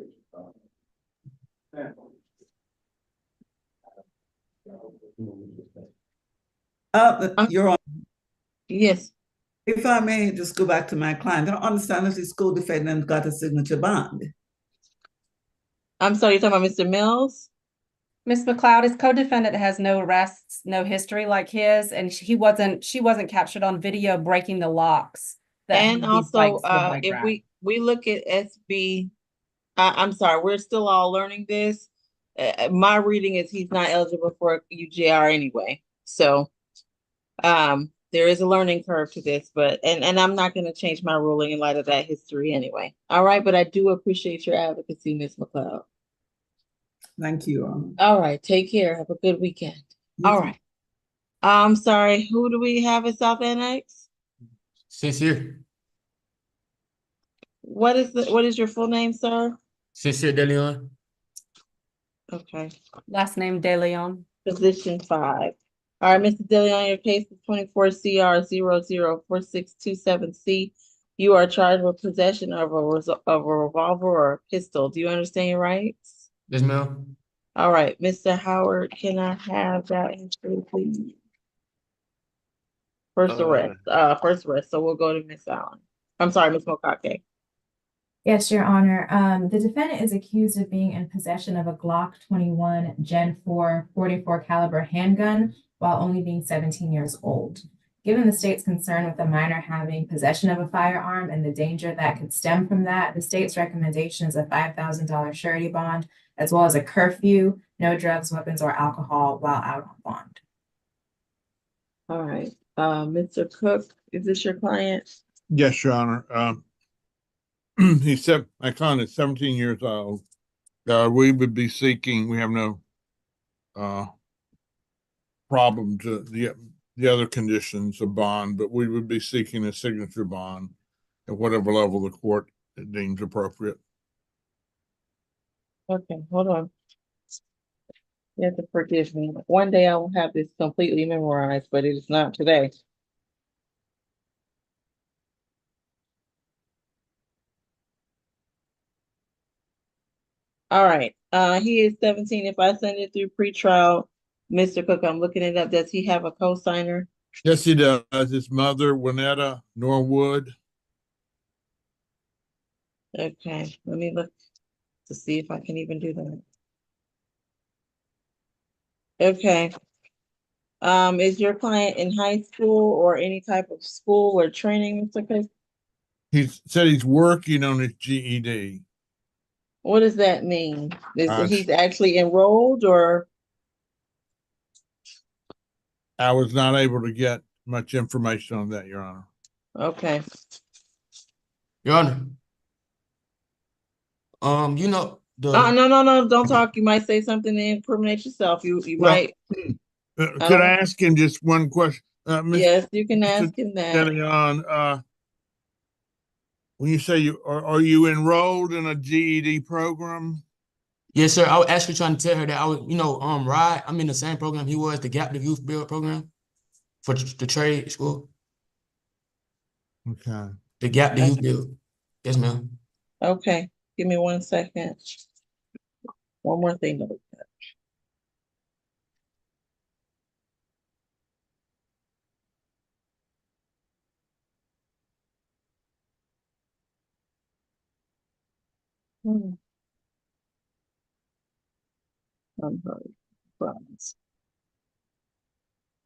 Speaker 17: Your Honor.
Speaker 3: Yes.
Speaker 17: If I may just go back to my client, I understand that his co-defendant got a signature bond.
Speaker 3: I'm sorry, you're talking about Mr. Mills?
Speaker 5: Ms. McLeod, his co-defendant has no arrests, no history like his, and she wasn't captured on video breaking the locks.
Speaker 3: And also, if we look at SB, I'm sorry, we're still all learning this. My reading is he's not eligible for UJR anyway. So there is a learning curve to this, but and I'm not going to change my ruling in light of that history anyway. All right, but I do appreciate your advocacy, Ms. McLeod.
Speaker 17: Thank you.
Speaker 3: All right, take care. Have a good weekend. All right. I'm sorry, who do we have at South Annex?
Speaker 18: Sincere.
Speaker 3: What is your full name, sir?
Speaker 18: Sincere De Leon.
Speaker 3: Okay.
Speaker 5: Last name De Leon.
Speaker 3: Position 5. All right, Mr. De Leon, your case is 24 CR 004627C. You are charged with possession of a revolver or a pistol. Do you understand your rights?
Speaker 18: Yes, ma'am.
Speaker 3: All right, Mr. Howard, can I have that entry, please? First arrest. So we'll go to Miss Allen. I'm sorry, Miss Mokake.
Speaker 11: Yes, Your Honor. The defendant is accused of being in possession of a Glock 21 Gen 4 44 caliber handgun while only being 17 years old. Given the state's concern with a minor having possession of a firearm and the danger that could stem from that, the state's recommendation is a $5,000 surety bond, as well as a curfew, no drugs, weapons, or alcohol while out on bond.
Speaker 3: All right, Mr. Cook, is this your client?
Speaker 1: Yes, Your Honor. My client is 17 years old. We would be seeking, we have no problem to the other conditions of bond, but we would be seeking a signature bond at whatever level the court deems appropriate.
Speaker 3: Okay, hold on. You have to forgive me. One day I will have this completely memorized, but it is not today. All right, he is 17. If I send it through pretrial, Mr. Cook, I'm looking it up. Does he have a co-signer?
Speaker 1: Yes, he does. His mother, Winetta Norwood.
Speaker 3: Okay, let me look to see if I can even do that. Okay. Is your client in high school or any type of school or training, Mr. Cook?
Speaker 1: He said he's working on his GED.
Speaker 3: What does that mean?
Speaker 1: Uh,
Speaker 3: He's actually enrolled, or?
Speaker 1: I was not able to get much information on that, Your Honor.
Speaker 3: Okay.
Speaker 18: Your Honor. You know
Speaker 3: No, don't talk. You might say something to incriminate yourself. You
Speaker 1: Well,
Speaker 3: might.
Speaker 1: Could I ask him just one question?
Speaker 3: Yes, you can
Speaker 1: Mr.
Speaker 3: ask him that.
Speaker 1: DeLeon, when you say are you enrolled in a GED program?
Speaker 18: Yes, sir. I was actually trying to tell her that I was, Rod, I'm in the same program he was, the Gap the Youth Build program for the trade school.
Speaker 1: Okay.
Speaker 18: The Gap the Youth Build. Yes, ma'am.
Speaker 3: Okay, give me 1 second. One more thing to look at. I'm sorry. Promise.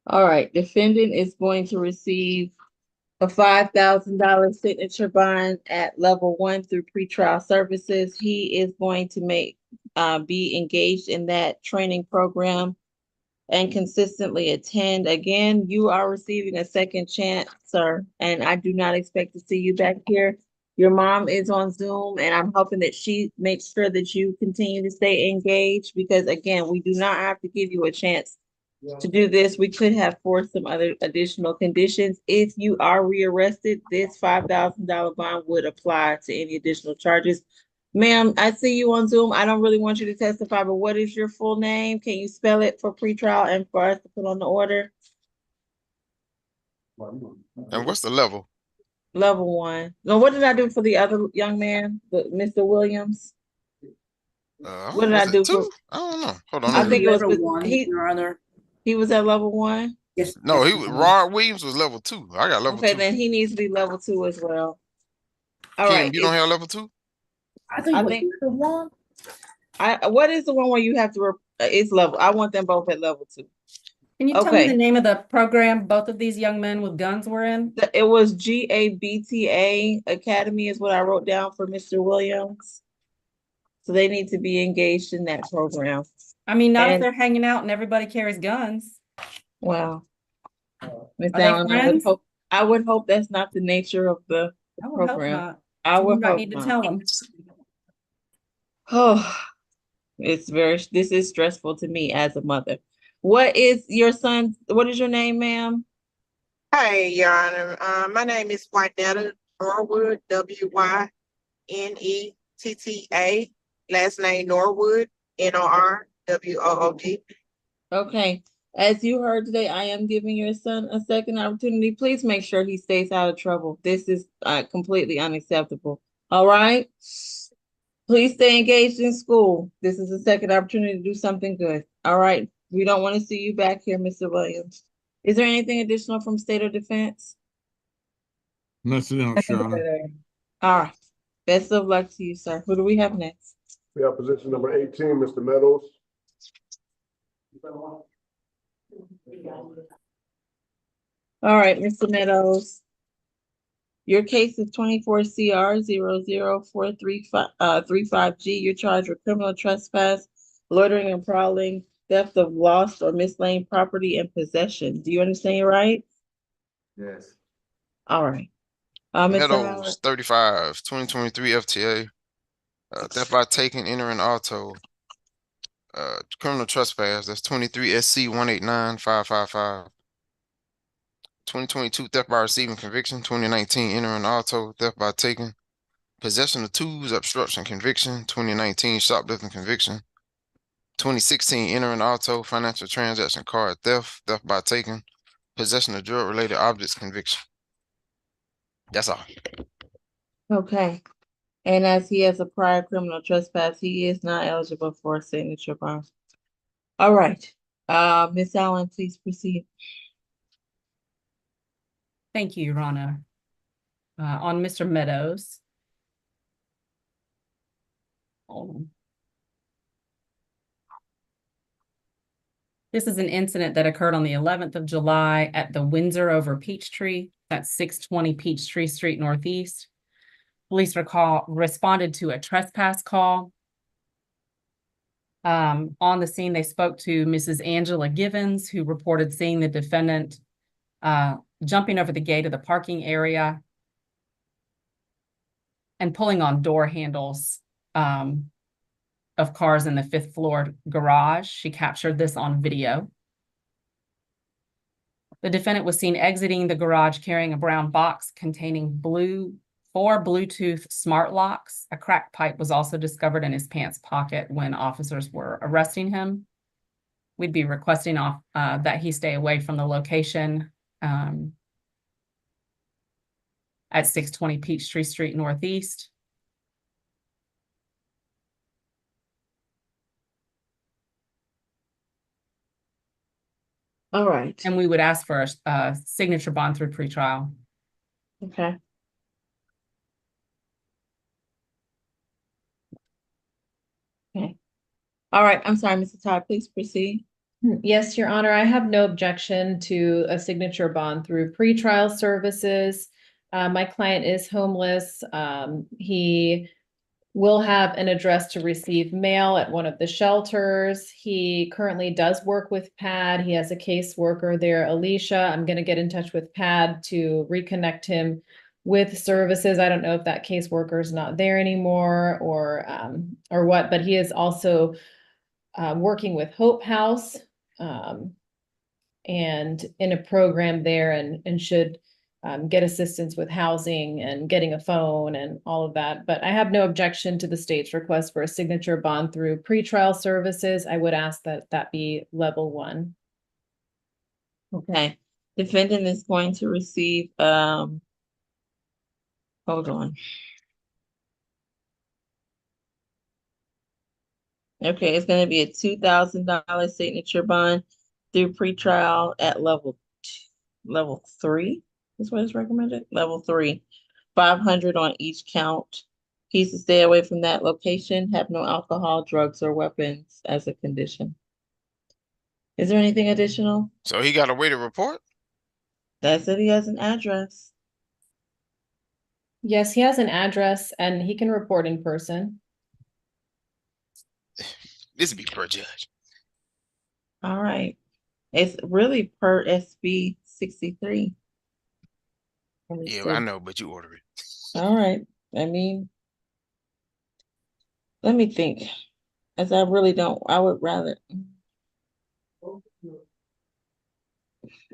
Speaker 3: All right, defendant is going to receive a $5,000 signature bond at level 1 through pretrial services. He is going to be engaged in that training program and consistently attend. Again, you are receiving a second chance, sir, and I do not expect to see you back here. Your mom is on Zoom, and I'm hoping that she makes sure that you continue to stay engaged, because again, we do not have to give you a chance to do this. We could have forced some other additional conditions. If you are rearrested, this $5,000 bond would apply to any additional charges. Ma'am, I see you on Zoom. I don't really want you to testify, but what is your full name? Can you spell it for pretrial and for us to put on the order?
Speaker 6: And what's the level?
Speaker 3: Level 1. Now, what did I do for the other young man, Mr. Williams? What did I
Speaker 6: Was
Speaker 3: do
Speaker 6: it 2?
Speaker 3: for?
Speaker 6: I don't know. Hold on.
Speaker 3: I think it was
Speaker 12: level 1, Your Honor.
Speaker 3: He was at level 1.
Speaker 12: Yes.
Speaker 6: No,
Speaker 12: yes,
Speaker 6: he
Speaker 12: Your
Speaker 6: was
Speaker 12: Honor.
Speaker 6: Rod Williams was level 2. I got level
Speaker 3: Okay,
Speaker 6: 2.
Speaker 3: then he needs to be level 2 as well. All
Speaker 6: Kim,
Speaker 3: right.
Speaker 6: you don't have level 2?
Speaker 12: I think the one.
Speaker 3: What is the one where you have to? It's level. I want them both at level 2.
Speaker 5: Can you tell me the name of the program both of these young men with guns were in?
Speaker 3: It was GABTA Academy is what I wrote down for Mr. Williams. So they need to be engaged in that program.
Speaker 5: I mean, not if they're hanging out and everybody carries guns.
Speaker 3: Well, Ms.
Speaker 5: Are they
Speaker 3: Allen,
Speaker 5: friends?
Speaker 3: I would hope that's not the nature of the
Speaker 5: I would hope
Speaker 3: program.
Speaker 5: not.
Speaker 3: I would
Speaker 5: Somebody
Speaker 3: hope
Speaker 5: need to
Speaker 3: not.
Speaker 5: tell them.
Speaker 3: Oh, this is stressful to me as a mother. What is your name, ma'am?
Speaker 19: Hey, Your Honor. My name is Wynetta Norwood, Wynetta. Last name Norwood, Norwood.
Speaker 3: Okay. As you heard today, I am giving your son a second opportunity. Please make sure he stays out of trouble. This is completely unacceptable. All right? Please stay engaged in school. This is a second opportunity to do something good. All right? We don't want to see you back here, Mr. Williams. Is there anything additional from State or Defense?
Speaker 1: Nothing else, Your Honor.
Speaker 3: All right. Best of luck to you, sir. Who do we have next?
Speaker 7: We have position number 18, Mr. Meadows.
Speaker 3: All right, Mr. Meadows. Your case is 24 CR 00435G. You're charged with criminal trespass, loitering and prowling, theft of lost or mislaying property, and possession. Do you understand your rights?
Speaker 13: Yes.
Speaker 3: All right. Mr. Howard.
Speaker 6: Meadows, 35, 2023 FTA. Theft by taking, entering auto. Criminal trespass, that's 23 SC 189555. 2022 theft by receiving conviction, 2019 entering auto, theft by taking. Possession of tools, obstruction conviction, 2019 shoplifting conviction. 2016 entering auto, financial transaction card theft, theft by taking. Possession of drug-related objects conviction. That's all.
Speaker 3: Okay. And as he has a prior criminal trespass, he is not eligible for a signature bond. All right. Ms. Allen, please proceed.
Speaker 5: Thank you, Your Honor. On Mr. Meadows. This is an incident that occurred on the 11th of July at the Windsor over Peachtree. That's 620 Peachtree Street Northeast. Police responded to a trespass call. On the scene, they spoke to Mrs. Angela Givens, who reported seeing the defendant jumping over the gate of the parking area and pulling on door handles of cars in the 5th floor garage. She captured this on video. The defendant was seen exiting the garage carrying a brown box containing 4 Bluetooth smart locks. A crack pipe was also discovered in his pants pocket when officers were arresting him. We'd be requesting that he stay away from the location at 620 Peachtree Street Northeast.
Speaker 3: All right.
Speaker 5: And we would ask for a signature bond through pretrial.
Speaker 3: Okay. Okay. All right. I'm sorry, Mr. Todd, please proceed.
Speaker 9: Yes, Your Honor, I have no objection to a signature bond through pretrial services. My client is homeless. He will have an address to receive mail at one of the shelters. He currently does work with PAD. He has a caseworker there, Alicia. I'm going to get in touch with PAD to reconnect him with services. I don't know if that caseworker is not there anymore or what, but he is also working with Hope House and in a program there and should get assistance with housing and getting a phone and all of that. But I have no objection to the state's request for a signature bond through pretrial services. I would ask that that be level 1.
Speaker 3: Okay. Defendant is going to receive, hold on. Okay, it's going to be a $2,000 signature bond through pretrial at level 3. That's what is recommended. Level 3, 500 on each count. He's to stay away from that location, have no alcohol, drugs, or weapons as a condition. Is there anything additional?
Speaker 6: So he got a way to report?
Speaker 3: That's it. He has an address.
Speaker 9: Yes, he has an address and he can report in person.
Speaker 6: This would be per judge.
Speaker 3: All right. It's really per SB 63.
Speaker 6: Yeah, I know, but you order it.
Speaker 3: All right. I mean, let me think. As I really don't, I would rather.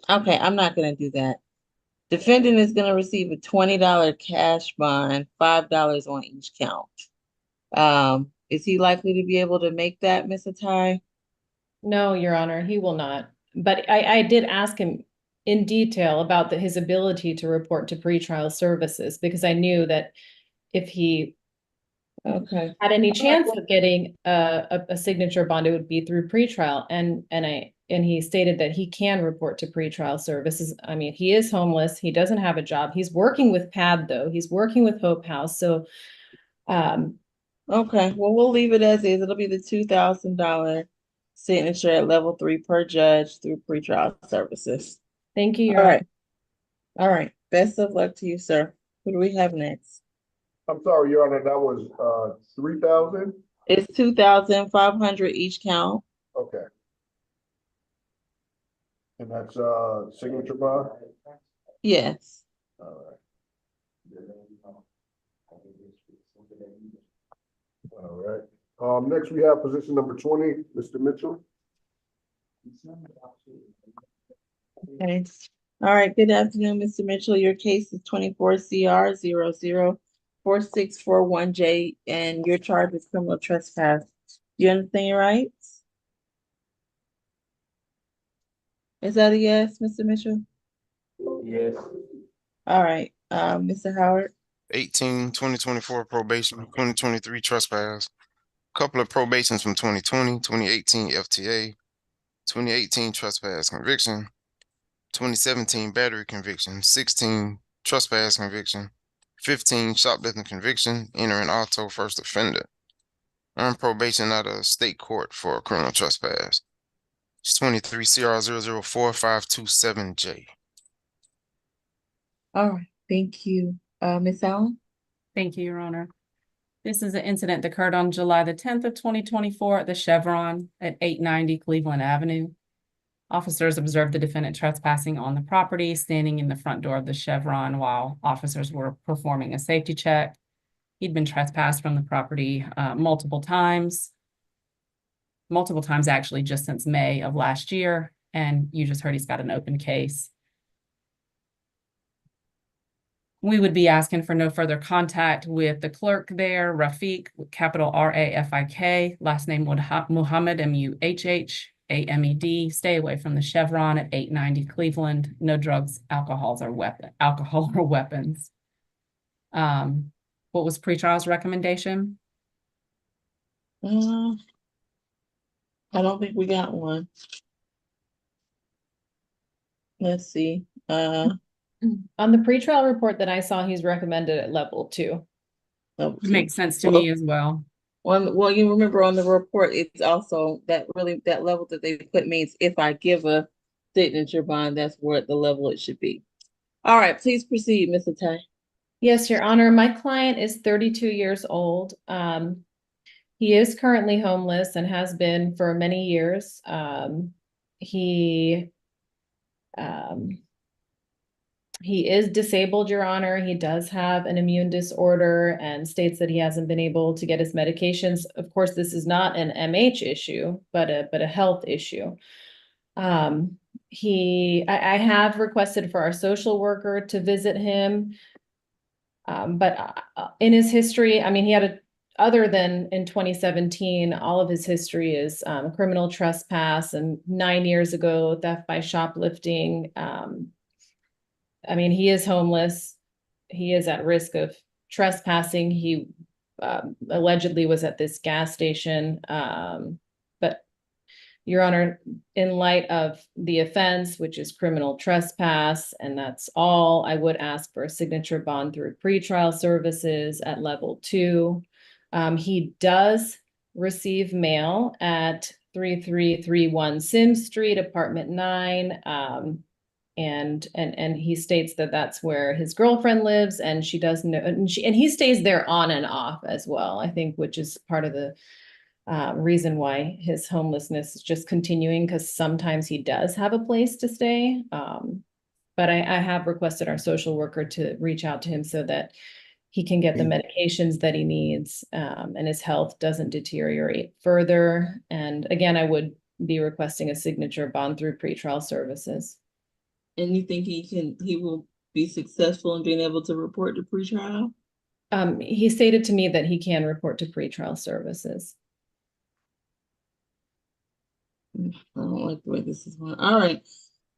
Speaker 3: Okay, I'm not going to do that. Defendant is going to receive a $20 cash bond, $5 on each count. Is he likely to be able to make that, Ms. Atai?
Speaker 9: No, Your Honor, he will not. but I did ask him in detail about his ability to report to pretrial services, because I knew that if he
Speaker 3: Okay.
Speaker 9: had any chance of getting a signature bond, it would be through pretrial. And he stated that he can report to pretrial services. I mean, he is homeless. He doesn't have a job. He's working with PAD though. He's working with Hope House. So,
Speaker 3: okay, well, we'll leave it as is. It'll be the $2,000 signature at level 3 per judge through pretrial services.
Speaker 9: thank you, Your
Speaker 3: All
Speaker 9: Honor.
Speaker 3: right. All right. Best of luck to you, sir. Who do we have next?
Speaker 7: I'm sorry, Your Honor, that was 3,000?
Speaker 3: It's 2,500 each count.
Speaker 7: Okay. And that's signature bond?
Speaker 3: Yes.
Speaker 7: All right. Next we have position number 20, Mr. Mitchell.
Speaker 3: Okay. All right. Good afternoon, Mr. Mitchell. Your case is 24 CR 004641J, and you're charged with criminal trespass. You understand your rights? Is that a yes, Mr. Mitchell?
Speaker 13: Yes.
Speaker 3: All right. Mr. Howard.
Speaker 6: 2024 probation, 2023 trespass. Couple of probations from 2020, 2018 FTA, 2018 trespass conviction, 2017 battery conviction, 16 trespass conviction, 15 shoplifting conviction, entering auto first offender. Earned probation out of state court for criminal trespass. It's 23 CR 004527J.
Speaker 3: All right. Thank you. Ms. Allen.
Speaker 5: Thank you, Your Honor. This is an incident that occurred on July the 10th of 2024 at the Chevron at 890 Cleveland Avenue. Officers observed the defendant trespassing on the property, standing in the front door of the Chevron while officers were performing a safety check. He'd been trespassed from the property multiple times actually, just since May of last year. And you just heard he's got an open case. We would be asking for no further contact with the clerk there, Rafiq, capital R-A-F-I-K, last name Muhammad, M-U-H-H-A-M-E-D. Stay away from the Chevron at 890 Cleveland. No drugs, alcohol or weapons. What was pretrial's recommendation?
Speaker 3: I don't think we got one. Let's see.
Speaker 9: On the pretrial report that I saw, he's recommended at level 2.
Speaker 5: Makes sense to me as well.
Speaker 3: Well, you remember on the report, it's also that level that they put means if I give a signature bond, that's where the level it should be. All right, please proceed, Mr. Tai.
Speaker 9: Yes, Your Honor. My client is 32 years old. He is currently homeless and has been for many years. He is disabled, Your Honor. He does have an immune disorder and states that he hasn't been able to get his medications. Of course, this is not an MH issue, but a health issue. I have requested for our social worker to visit him. But in his history, I mean, other than in 2017, all of his history is criminal trespass, and 9 years ago, theft by shoplifting. I mean, he is homeless. He is at risk of trespassing. He allegedly was at this gas station. But Your Honor, in light of the offense, which is criminal trespass, and that's all, I would ask for a signature bond through pretrial services at level 2. He does receive mail at 3331 Sims Street, apartment 9. And he states that that's where his girlfriend lives, and she does know, and he stays there on and off as well, I think, which is part of the reason why his homelessness is just continuing, because sometimes he does have a place to stay. But I have requested our social worker to reach out to him so that he can get the medications that he needs, and his health doesn't deteriorate further. And again, I would be requesting a signature bond through pretrial services.
Speaker 3: And you think he will be successful in being able to report to pretrial?
Speaker 9: He stated to me that he can report to pretrial services.
Speaker 3: I don't like the way this is going. All right.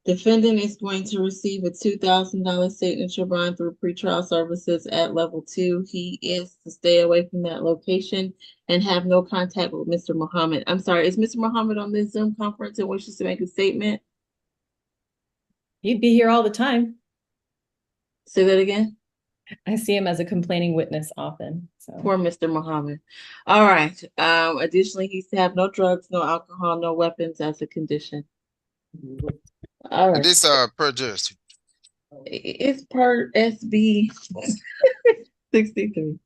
Speaker 3: Defendant is going to receive a $2,000 signature bond through pretrial services at level 2. He is to stay away from that location and have no contact with Mr. Muhammad. I'm sorry, is Mr. Muhammad on this Zoom conference and wishes to make a statement?
Speaker 9: He'd be here all the time.
Speaker 3: Say that again.
Speaker 9: I see him as a complaining witness often. So
Speaker 3: Poor Mr. Muhammad. All right. Additionally, he's to have no drugs, no alcohol, no weapons as a condition. All
Speaker 6: And
Speaker 3: right.
Speaker 6: this per judge.
Speaker 3: It's per SB 63.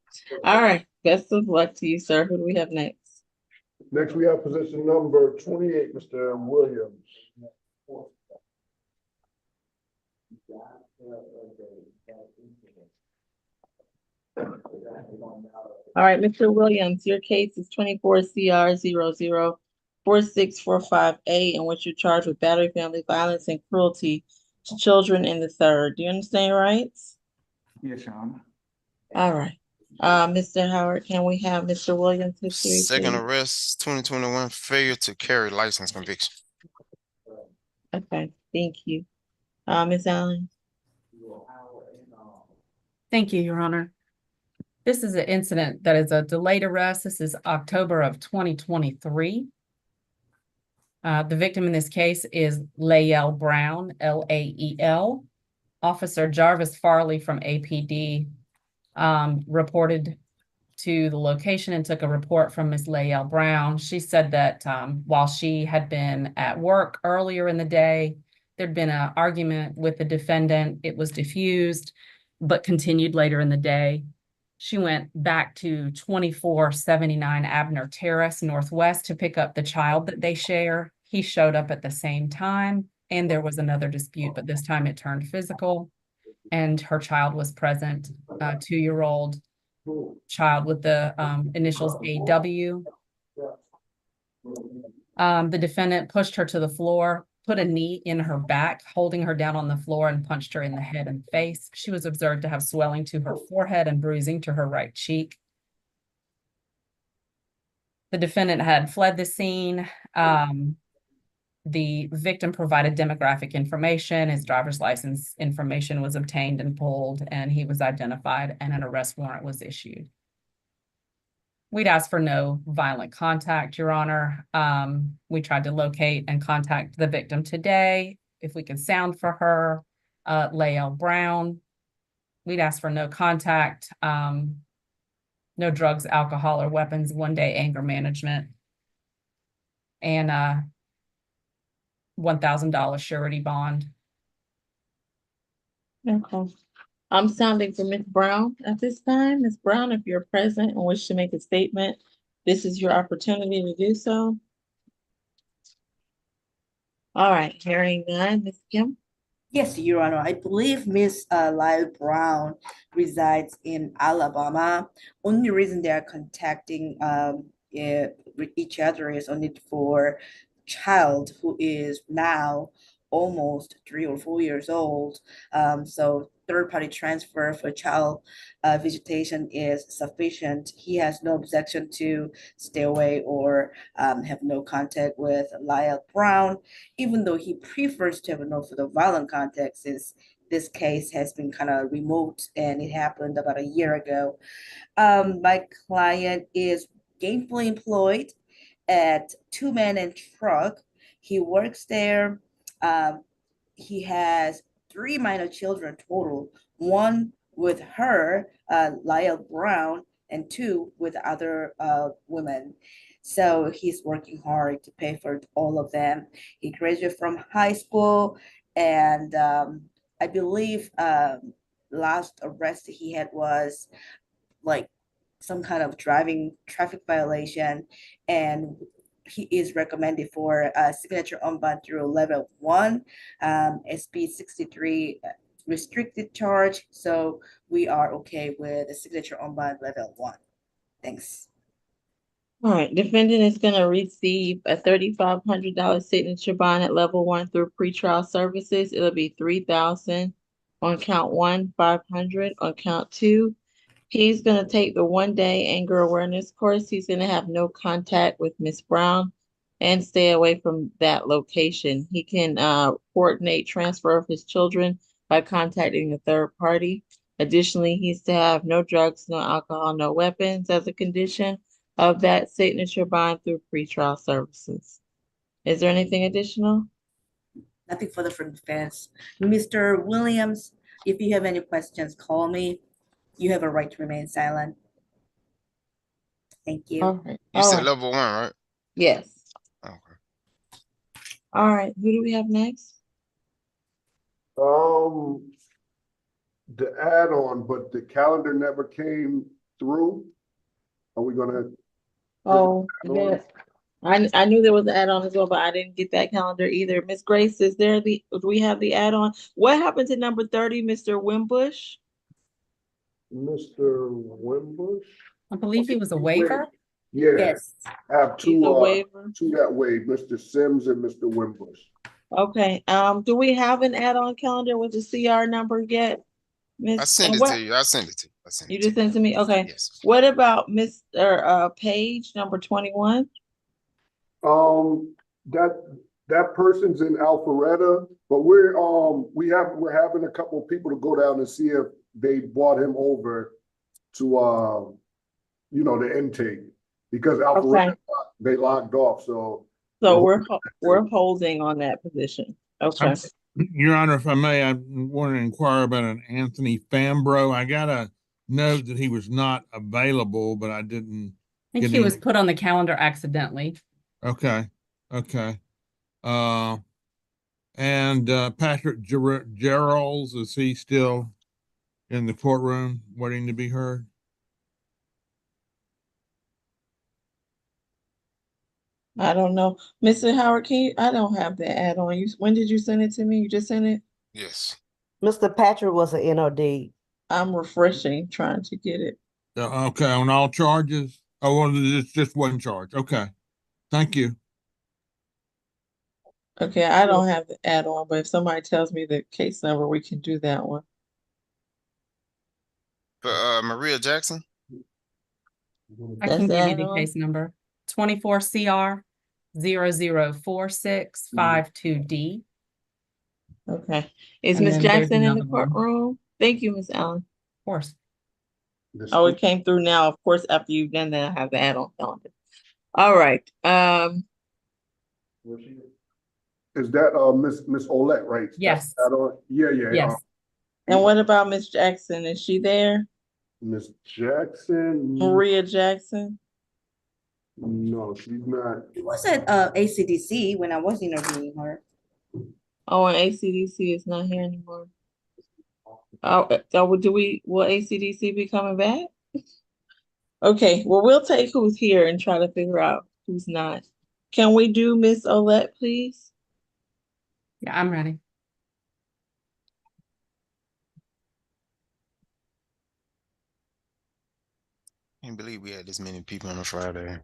Speaker 3: All right. Best of luck to you, sir. Who do we have next?
Speaker 7: Next, we have position number 28, Mr. Williams.
Speaker 3: All right, Mr. Williams, your case is 24 CR 004645A, in which you're charged with battery, family violence, and cruelty to children in the third. Do you understand your rights?
Speaker 13: Yes, Your Honor.
Speaker 3: All right. Mr. Howard, can we have Mr. Williams' history,
Speaker 6: Second
Speaker 3: please?
Speaker 6: arrest, 2021, failure to carry license conviction.
Speaker 3: Okay, thank you. Ms. Allen?
Speaker 5: Thank you, Your Honor. This is an incident that is a delayed arrest. This is October of 2023. The victim in this case is Lael Brown, Lael. Officer Jarvis Farley from APD reported to the location and took a report from Ms. Lael Brown. She said that while she had been at work earlier in the day, there'd been an argument with the defendant. It was diffused, but continued later in the day. She went back to 2479 Abner Terrace Northwest to pick up the child that they share. He showed up at the same time, and there was another dispute, but this time it turned physical, and her child was present, a 2-year-old child with the initials AW. The defendant pushed her to the floor, put a knee in her back, holding her down on the floor, and punched her in the head and face. She was observed to have swelling to her forehead and bruising to her right cheek. The defendant had fled the scene. The victim provided demographic information. His driver's license information was obtained and pulled, and he was identified, and an arrest warrant was issued. We'd ask for no violent contact, Your Honor. We tried to locate and contact the victim today. If we could sound for her, Lael Brown. We'd ask for no contact, no drugs, alcohol, or weapons, 1-day anger management, and $1,000 surety bond.
Speaker 3: Okay. I'm sounding for Ms. Brown at this time. Ms. Brown, if you're present and wish to make a statement, this is your opportunity to do so. All right, hearing none, Ms. Kim?
Speaker 4: Yes, Your Honor. I believe Miss Lyle Brown resides in Alabama. Only reason they are contacting with each other is only for child who is now almost 3 or 4 years old. So third-party transfer for child visitation is sufficient. He has no objection to stay away or have no contact with Lyle Brown, even though he prefers to have no further violent contact since this case has been kind of remote and it happened about a year ago. My client is gainfully employed at Two Man and Truck. He works there. He has 3 minor children total, one with her, Lyle Brown, and 2 with other women. So he's working hard to pay for all of them. He graduated from high school, and I believe last arrest he had was like some kind of driving traffic violation, and he is recommended for a signature on bond through level 1, SB 63 restricted charge. So we are okay with the signature on bond level 1. Thanks.
Speaker 3: All right, defendant is going to receive a $3,500 signature bond at level 1 through pretrial services. It'll be $3,000 on count 1, $500 on count 2. He's going to take the 1-day anger awareness course. He's going to have no contact with Ms. Brown. and stay away from that location. He can coordinate transfer of his children by contacting a third party. Additionally, he's to have no drugs, no alcohol, no weapons as a condition of that signature bond through pretrial services. Is there anything additional?
Speaker 4: Nothing further from defense. Mr. Williams, if you have any questions, call me. You have a right to remain silent. Thank you.
Speaker 3: All right.
Speaker 6: You
Speaker 3: All
Speaker 6: said
Speaker 3: right.
Speaker 6: level 1, right?
Speaker 3: Yes.
Speaker 6: Okay.
Speaker 3: All right. Who do we have next?
Speaker 7: The add-on, but the calendar never came through. Are we gonna?
Speaker 3: Oh,
Speaker 7: add-on?
Speaker 3: yes. I knew there was an add-on as well, but I didn't get that calendar either. Miss Grace, is there do we have the add-on? What happened to number 30, Mr. Wimbush?
Speaker 7: Mr. Wimbush?
Speaker 5: I believe he was a waiver.
Speaker 7: Yeah,
Speaker 4: Yes.
Speaker 7: I have
Speaker 3: He's a
Speaker 7: two,
Speaker 3: waiver.
Speaker 7: two that way, Mr. Sims and Mr. Wimbush.
Speaker 3: Okay, do we have an add-on calendar with the CR number yet?
Speaker 6: I sent it to you. I sent it to you. I sent
Speaker 3: You
Speaker 6: it
Speaker 3: just
Speaker 6: to you.
Speaker 3: sent to me? Okay.
Speaker 6: Yes.
Speaker 3: What about Mr. Page, number 21?
Speaker 7: That person's in Alpharetta, but we're having a couple of people to go down and see if they brought him over to the intake because Alpharetta, they locked off. So
Speaker 3: we're holding on that position. Okay.
Speaker 1: Your Honor, if I may, I want to inquire about an Anthony Fambro. I got a note that he was not available, but I didn't
Speaker 5: I think
Speaker 1: get
Speaker 5: he was put on the calendar accidentally.
Speaker 1: Okay. And Patrick Geralds, is he still in the courtroom waiting to be heard?
Speaker 3: I don't know. Mr. Howard, I don't have the add-on. When did you send it to me? You just sent it?
Speaker 6: Yes.
Speaker 8: Mr. Patrick was an NOD.
Speaker 3: I'm refreshing, trying to get it.
Speaker 1: Okay, on all charges? Oh, well, it's just one charge. Okay. Thank you.
Speaker 3: Okay, I don't have the add-on, but if somebody tells me the case number, we can do that one.
Speaker 6: For Maria Jackson?
Speaker 5: I can give you the case number. 24 CR 004652D.
Speaker 3: Okay. Is
Speaker 5: And
Speaker 3: Miss
Speaker 5: then there's
Speaker 3: Jackson in the
Speaker 5: another one.
Speaker 3: courtroom? Thank you, Miss Allen.
Speaker 5: Of course.
Speaker 3: Oh, it came through now. Of course, after you've done that, I have the add-on calendar. All right.
Speaker 7: is that Miss Olette, right?
Speaker 5: Yes.
Speaker 7: Yeah.
Speaker 5: Yes.
Speaker 3: And what about Miss Jackson? Is she there?
Speaker 7: Miss Jackson?
Speaker 3: Maria Jackson?
Speaker 7: No, she's not.
Speaker 4: It was at ACDC when I was interviewing her.
Speaker 3: Oh, and ACDC is not here anymore. Oh, so will ACDC be coming back? Okay, well, we'll take who's here and try to figure out who's not. Can we do Miss Olette, please?
Speaker 5: Yeah, I'm ready.
Speaker 6: Can't believe we had this many people on a Friday.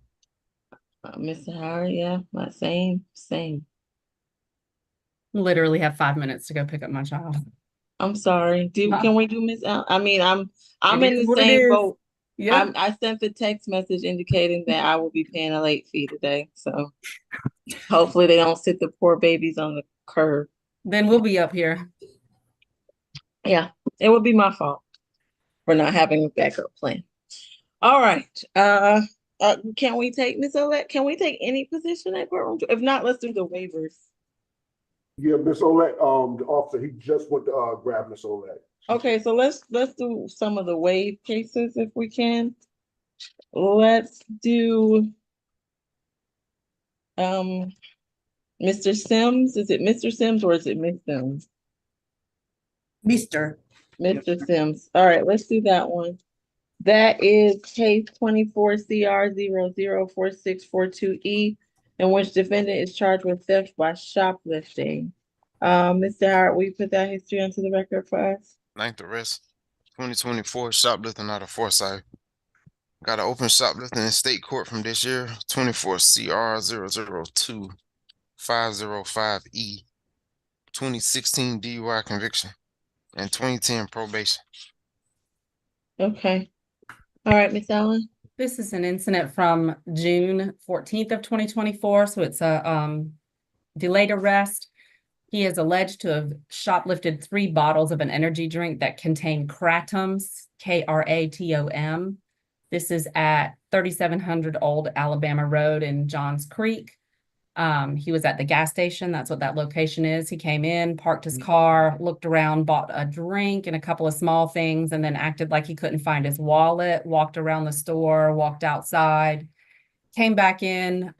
Speaker 3: Mr. Howard, yeah, my same.
Speaker 5: Literally have 5 minutes to go pick up my child.
Speaker 3: I'm sorry. Can we do Miss Al? I mean, I'm
Speaker 5: It
Speaker 3: in
Speaker 5: is
Speaker 3: the
Speaker 5: what it
Speaker 3: same
Speaker 5: is.
Speaker 3: boat.
Speaker 5: Yeah.
Speaker 3: I sent the text message indicating that I will be paying a late fee today. So hopefully they don't sit the poor babies on the curb.
Speaker 5: Then we'll be up here.
Speaker 3: Yeah, it would be my fault for not having a backup plan. All right. Can we take Miss Olette? Can we take any position at courtroom? If not, let's do the waivers.
Speaker 7: Yeah, Miss Olette, the officer, he just went to grab Miss Olette.
Speaker 3: Okay, so let's do some of the waive cases if we can. Let's do Mr. Sims. Is it Mr. Sims or is it Miss Sims?
Speaker 4: Mr.
Speaker 3: Sims. All right, let's do that one. That is case 24 CR 004642E, in which defendant is charged with theft by shoplifting. Mr. Howard, will you put that history onto the record for us?
Speaker 6: 9th arrest, 2024, shoplifting out of Forsyth. Got an open shoplifting in state court from this year, 24 CR 002505E, 2016 DUI conviction, and 2010 probation.
Speaker 3: Okay. All right, Miss Allen.
Speaker 5: This is an incident from June 14th of 2024, so it's a delayed arrest. He is alleged to have shoplifted 3 bottles of an energy drink that contained Kratums, Kratom. This is at 3700 Old Alabama Road in Johns Creek. He was at the gas station. That's what that location is. He came in, parked his car, looked around, bought a drink and a couple of small things, and then acted like he couldn't find his wallet, walked around the store, walked outside, came back in.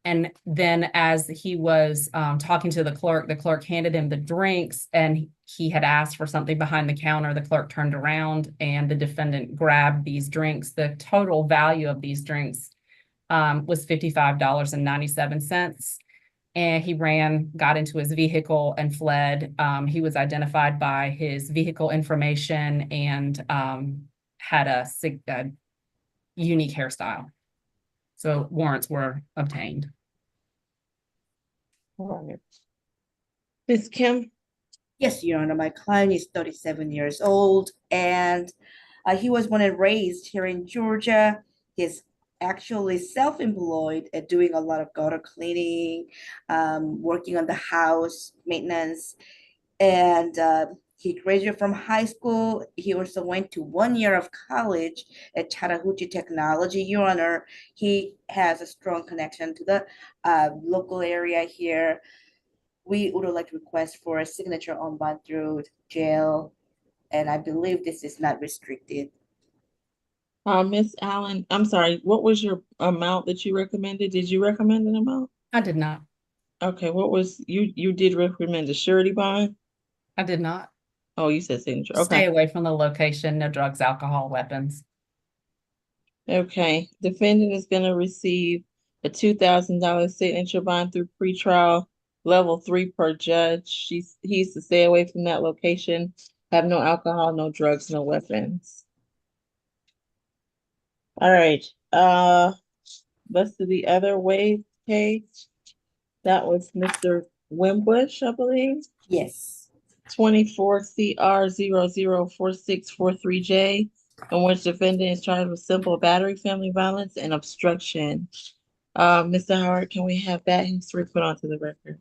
Speaker 5: And then as he was talking to the clerk handed him the drinks, and he had asked for something behind the counter. The clerk turned around and the defendant grabbed these drinks. The total value of these drinks was $55.97. And he got into his vehicle and fled. He was identified by his vehicle information and had a unique hairstyle. So warrants were obtained.
Speaker 3: Ms. Kim?
Speaker 4: Yes, Your Honor, my client is 37 years old and he was born and raised here in Georgia. He's actually self-employed at doing a lot of gutter cleaning, working on the house maintenance, and he graduated from high school. He also went to 1 year of college at Chattahoochee Technology. Your Honor, he has a strong connection to the local area here. We would like to request for a signature on bond through jail, and I believe this is not restricted.
Speaker 3: Miss Allen, I'm sorry, what was your amount that you recommended? Did you recommend an amount?
Speaker 5: I did not.
Speaker 3: Okay, what was, you did recommend a surety bond?
Speaker 5: I did not.
Speaker 3: Oh, you said signature,
Speaker 5: Stay
Speaker 3: okay.
Speaker 5: away from the location, no drugs, alcohol, weapons.
Speaker 3: Okay, defendant is gonna receive a $2,000 signature bond through pretrial, level 3 per judge. He's to stay away from that location, have no alcohol, no drugs, no weapons. All right, let's do the other way case. That was Mr. Wimbush, I believe.
Speaker 4: Yes.
Speaker 3: 24 CR 004643J, in which defendant is charged with simple battery, family violence, and obstruction. Mr. Howard, can we have that history put onto the record?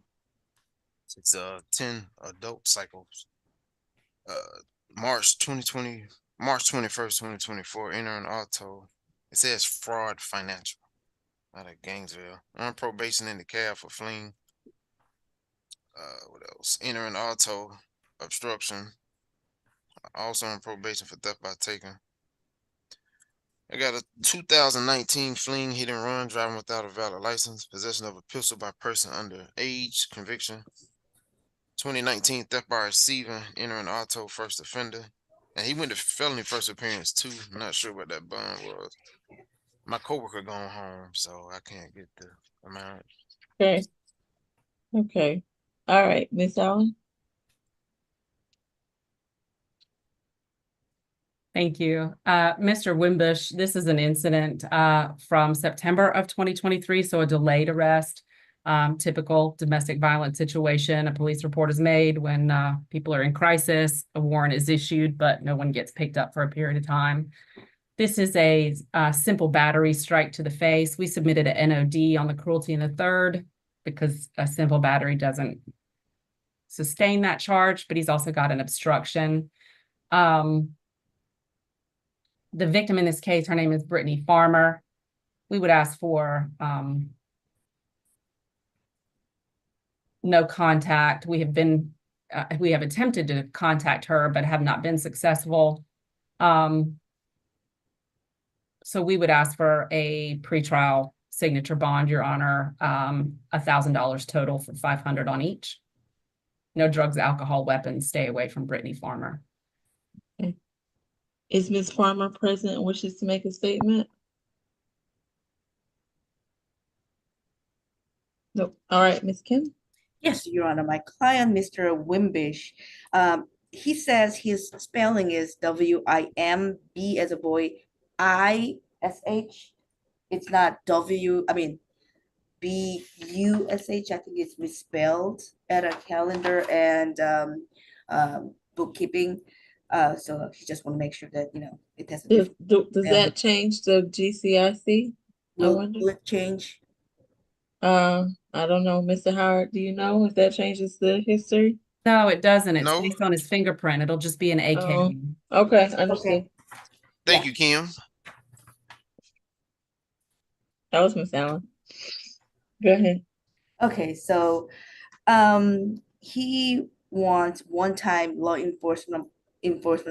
Speaker 6: It's 10 adult cycles. March 21st, 2024, entering auto. It says fraud financial out of Gainesville. On probation in the cab for fleeing. What else? Entering auto, obstruction. Also on probation for theft by taking. I got a 2019 fleeing hit and run, driving without a valid license, possession of a pistol by person under age, conviction. 2019 theft by receiving, entering auto, first offender. And he went to felony first appearance too. I'm not sure what that bond was. My coworker going home, so I can't get the amount.
Speaker 3: Okay. Okay. All right, Miss Allen.
Speaker 5: Thank you. Mr. Wimbush, this is an incident from September of 2023, so a delayed arrest. Typical domestic violence situation. A police report is made when people are in crisis. A warrant is issued, but no one gets picked up for a period of time. This is a simple battery strike to the face. We submitted an NOD on the cruelty in the third because a simple battery doesn't sustain that charge, but he's also got an obstruction. The victim in this case, her name is Brittany Farmer. We would ask for no contact. We have attempted to contact her, but have not been successful. So we would ask for a pretrial signature bond, Your Honor, $1,000 total for $500 on each. No drugs, alcohol, weapons. Stay away from Brittany Farmer.
Speaker 3: Okay. Is Ms. Farmer present and wishes to make a statement? No. All right, Ms. Kim.
Speaker 4: Yes, Your Honor, my client, Mr. Wimbish, he says his spelling is W-I-M-B as a boy, I-S-H. It's not B-U-S-H. I think it's misspelled at a calendar and bookkeeping. So he just want to make sure that, it doesn't.
Speaker 3: Does that change the GCIC? I wonder.
Speaker 4: Will it change?
Speaker 3: I don't know. Mr. Howard, do you know if that changes the history?
Speaker 5: No, it doesn't. It's
Speaker 6: No.
Speaker 5: based on his fingerprint. It'll just be an AK.
Speaker 3: Oh, okay, understood.
Speaker 6: Thank you, Kim.
Speaker 3: That was Miss Allen. Go ahead.
Speaker 4: Okay, so he wants one-time law enforcement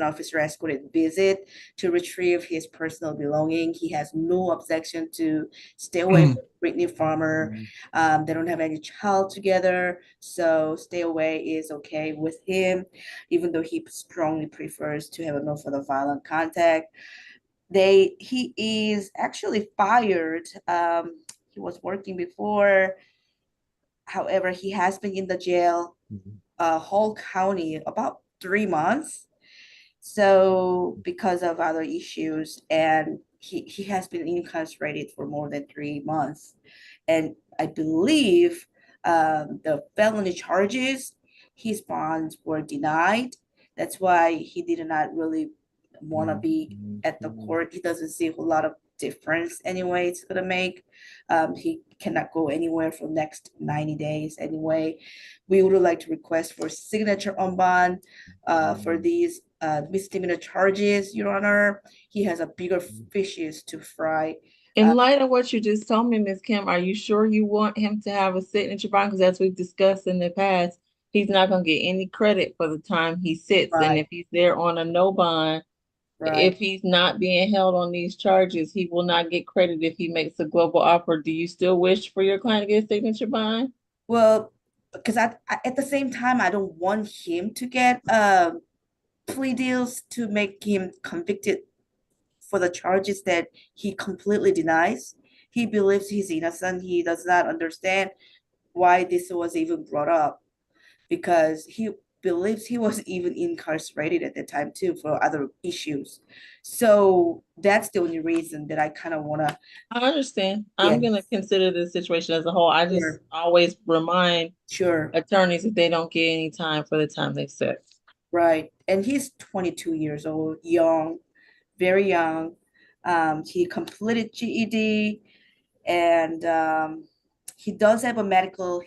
Speaker 4: officer escorted visit to retrieve his personal belonging. He has no objection to stay away from Brittany Farmer. They don't have any child together, so stay away is okay with him, even though he strongly prefers to have no further violent contact. He is actually fired. He was working before. However, he has been in the jail, whole county, about 3 months. So because of other issues, and he has been incarcerated for more than 3 months. And I believe the felony charges, his bonds were denied. That's why he did not really want to be at the court. He doesn't see a whole lot of difference anyway it's gonna make. He cannot go anywhere for next 90 days anyway. We would like to request for signature on bond for these misdemeanor charges, Your Honor. He has a bigger fishes to fry.
Speaker 3: In light of what you just told me, Ms. Kim, are you sure you want him to have a signature bond? Because as we've discussed in the past, he's not going to get any credit for the time he sits. And if he's there on a no bond, if he's not being held on these charges, he will not get credit if he makes a global offer. Do you still wish for your client to get a signature bond?
Speaker 4: Well, because I at the same time, I don't want him to get plea deals to make him convicted for the charges that he completely denies. He believes he's innocent. He does not understand why this was even brought up, because he believes he was even incarcerated at the time too for other issues. So that's the only reason that I kind of want to.
Speaker 3: I understand. I'm going to consider the situation as a whole. I just always remind attorneys that they don't get any time for the time they sit.
Speaker 4: Right. And he's 22 years old, young, very young. He completed GED, and he does have a medical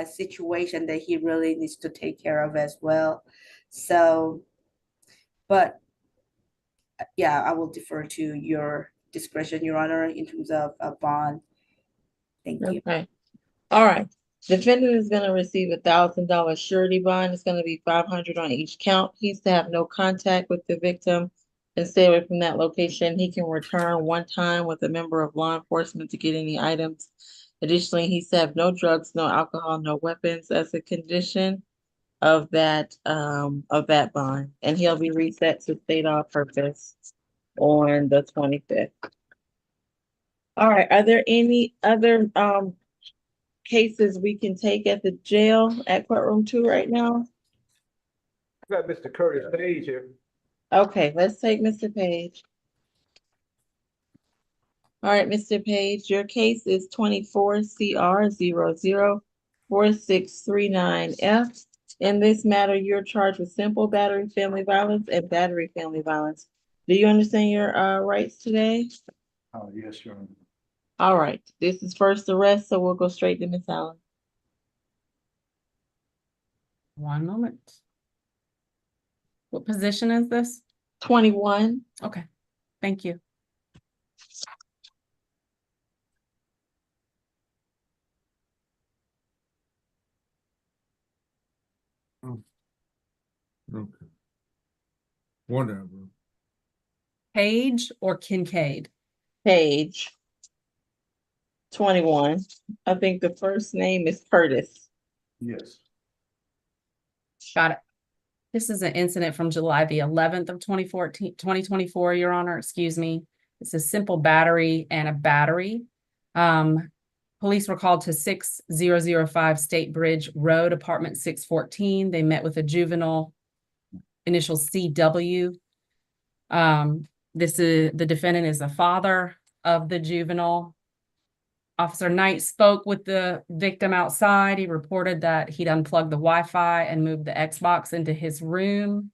Speaker 4: situation that he really needs to take care of as well. So, but yeah, I will defer to your discretion, Your Honor, in terms of a bond. Thank you.
Speaker 3: Okay. All right. Defendant is going to receive $1,000 surety bond. It's going to be $500 on each count. He's to have no contact with the victim and stay away from that location. He can return one time with a member of law enforcement to get any items. Additionally, he's to have no drugs, no alcohol, no weapons as a condition of that bond. And he'll be reset to state all purpose on the 25th. All right. Are there any other cases we can take at the jail at courtroom 2 right now?
Speaker 16: I got Mr. Curtis Page here.
Speaker 3: Okay, let's take Mr. Page. All right, Mr. Page, your case is 24 CR 004639F. In this matter, you're charged with simple battery, family violence, and battery, family violence. Do you understand your rights today?
Speaker 16: Oh, yes, Your Honor.
Speaker 3: All right, this is first arrest, so we'll go straight to Ms. Allen.
Speaker 5: One moment. What position is this?
Speaker 3: 21.
Speaker 5: Okay, thank you.
Speaker 1: Okay. Whatever.
Speaker 5: Page or Kincaid?
Speaker 3: Page. 21. I think the first name is Curtis.
Speaker 16: Yes.
Speaker 5: Got it. This is an incident from July the 11th of 2024, Your Honor, excuse me. It's a simple battery and a battery. Police were called to 6005 State Bridge Road, apartment 614. They met with a juvenile, initial CW. The defendant is the father of the juvenile. Officer Knight spoke with the victim outside. He reported that he'd unplugged the Wi-Fi and moved the Xbox into his room.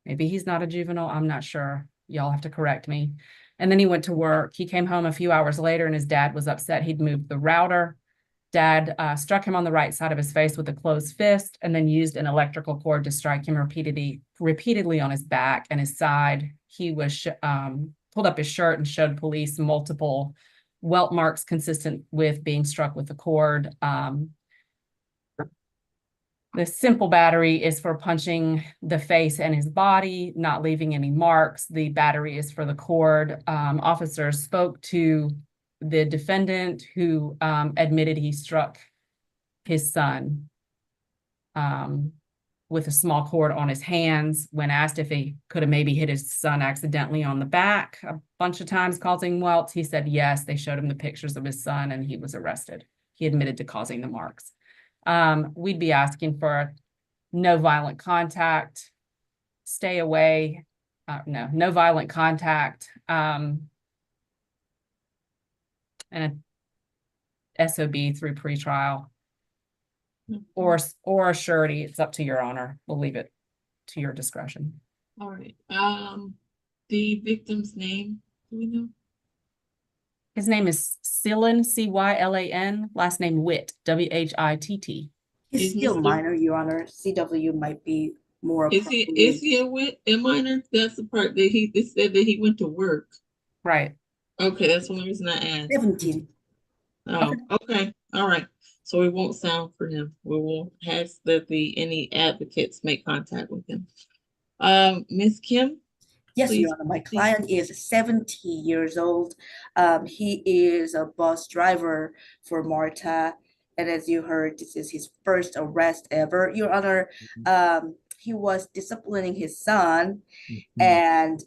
Speaker 5: Maybe he's not a juvenile. I'm not sure. Y'all have to correct me. And then he went to work. He came home a few hours later and his dad was upset. He'd moved the router. Dad struck him on the right side of his face with a closed fist and then used an electrical cord to strike him repeatedly on his back and his side. He was pulled up his shirt and showed police multiple welt marks consistent with being struck with the cord. The simple battery is for punching the face and his body, not leaving any marks. The battery is for the cord. Officers spoke to the defendant who admitted he struck his son with a small cord on his hands. When asked if he could have maybe hit his son accidentally on the back a bunch of times, causing welts, he said yes. They showed him the pictures of his son and he was arrested. He admitted to causing the marks. We'd be asking for no violent contact, stay away, no violent contact, and a SOB through pretrial or a surety. It's up to your honor. We'll leave it to your discretion.
Speaker 3: All right. The victim's name, do we know?
Speaker 5: His name is Cylan, Cylan, last name Witt, Whitt.
Speaker 4: He's still minor, Your Honor. CW might be more.
Speaker 3: Is he a minor? That's the part that it said that he went to work.
Speaker 5: Right.
Speaker 3: Okay, that's the only reason I asked.
Speaker 4: 17.
Speaker 3: Oh, okay. All right. So we won't sound for him. We will ask that any advocates make contact with him. Ms. Kim?
Speaker 4: Yes,
Speaker 3: Please.
Speaker 4: Your Honor. My client is 70 years old. He is a bus driver for Marta. And as you heard, this is his first arrest ever. Your Honor, he was disciplining his son, and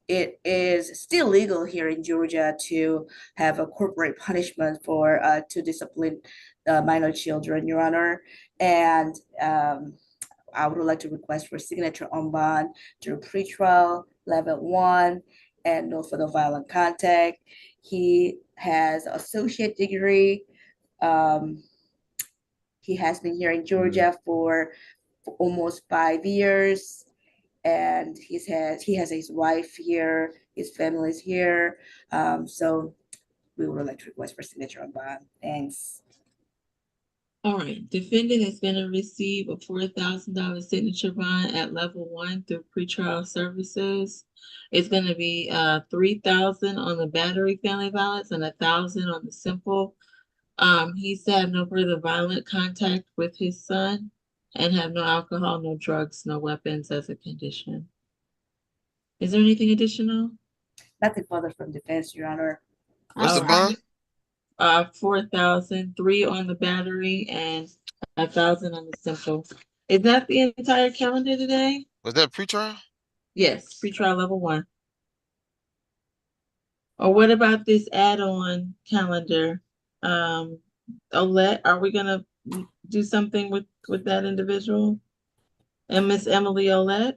Speaker 4: it is still legal here in Georgia to have a corporate punishment for to discipline minor children, Your Honor. And I would like to request for signature on bond through pretrial level 1 and no further violent contact. He has an associate degree. He has been here in Georgia for almost 5 years, and he has his wife here, his family's here. So we would like to request for signature on bond. Thanks.
Speaker 3: All right, defendant is going to receive a $4,000 signature bond at level 1 through pretrial services. It's going to be $3,000 on the battery family violence and $1,000 on the simple. He's had no further violent contact with his son and have no alcohol, no drugs, no weapons as a condition. Is there anything additional?
Speaker 4: Nothing further from defense, Your Honor.
Speaker 6: What's the bond?
Speaker 3: 4,000, 3 on the battery and 1,000 on the simple. Is that the entire calendar today?
Speaker 6: Was that pretrial?
Speaker 3: Yes, pretrial level 1. Or what about this add-on calendar? Olette, are we gonna do something with that individual? And Miss Emily Olette?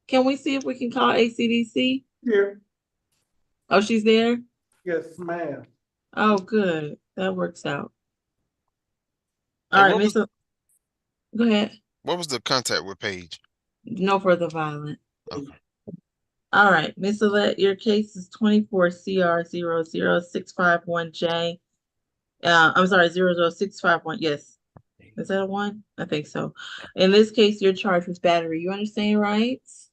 Speaker 3: Can we see if we can call ACDC?
Speaker 16: Here.
Speaker 3: Oh, she's there?
Speaker 16: Yes, ma'am.
Speaker 3: Oh, good. That works out. All right, Miss. Go ahead.
Speaker 6: What was the contact with Paige?
Speaker 3: No further violent.
Speaker 6: Okay.
Speaker 3: All right, Miss Olette, your case is 24 CR 00651J. I'm sorry, 00651. Yes. Is that a 1? I think so. In this case, you're charged with battery. You understand your rights?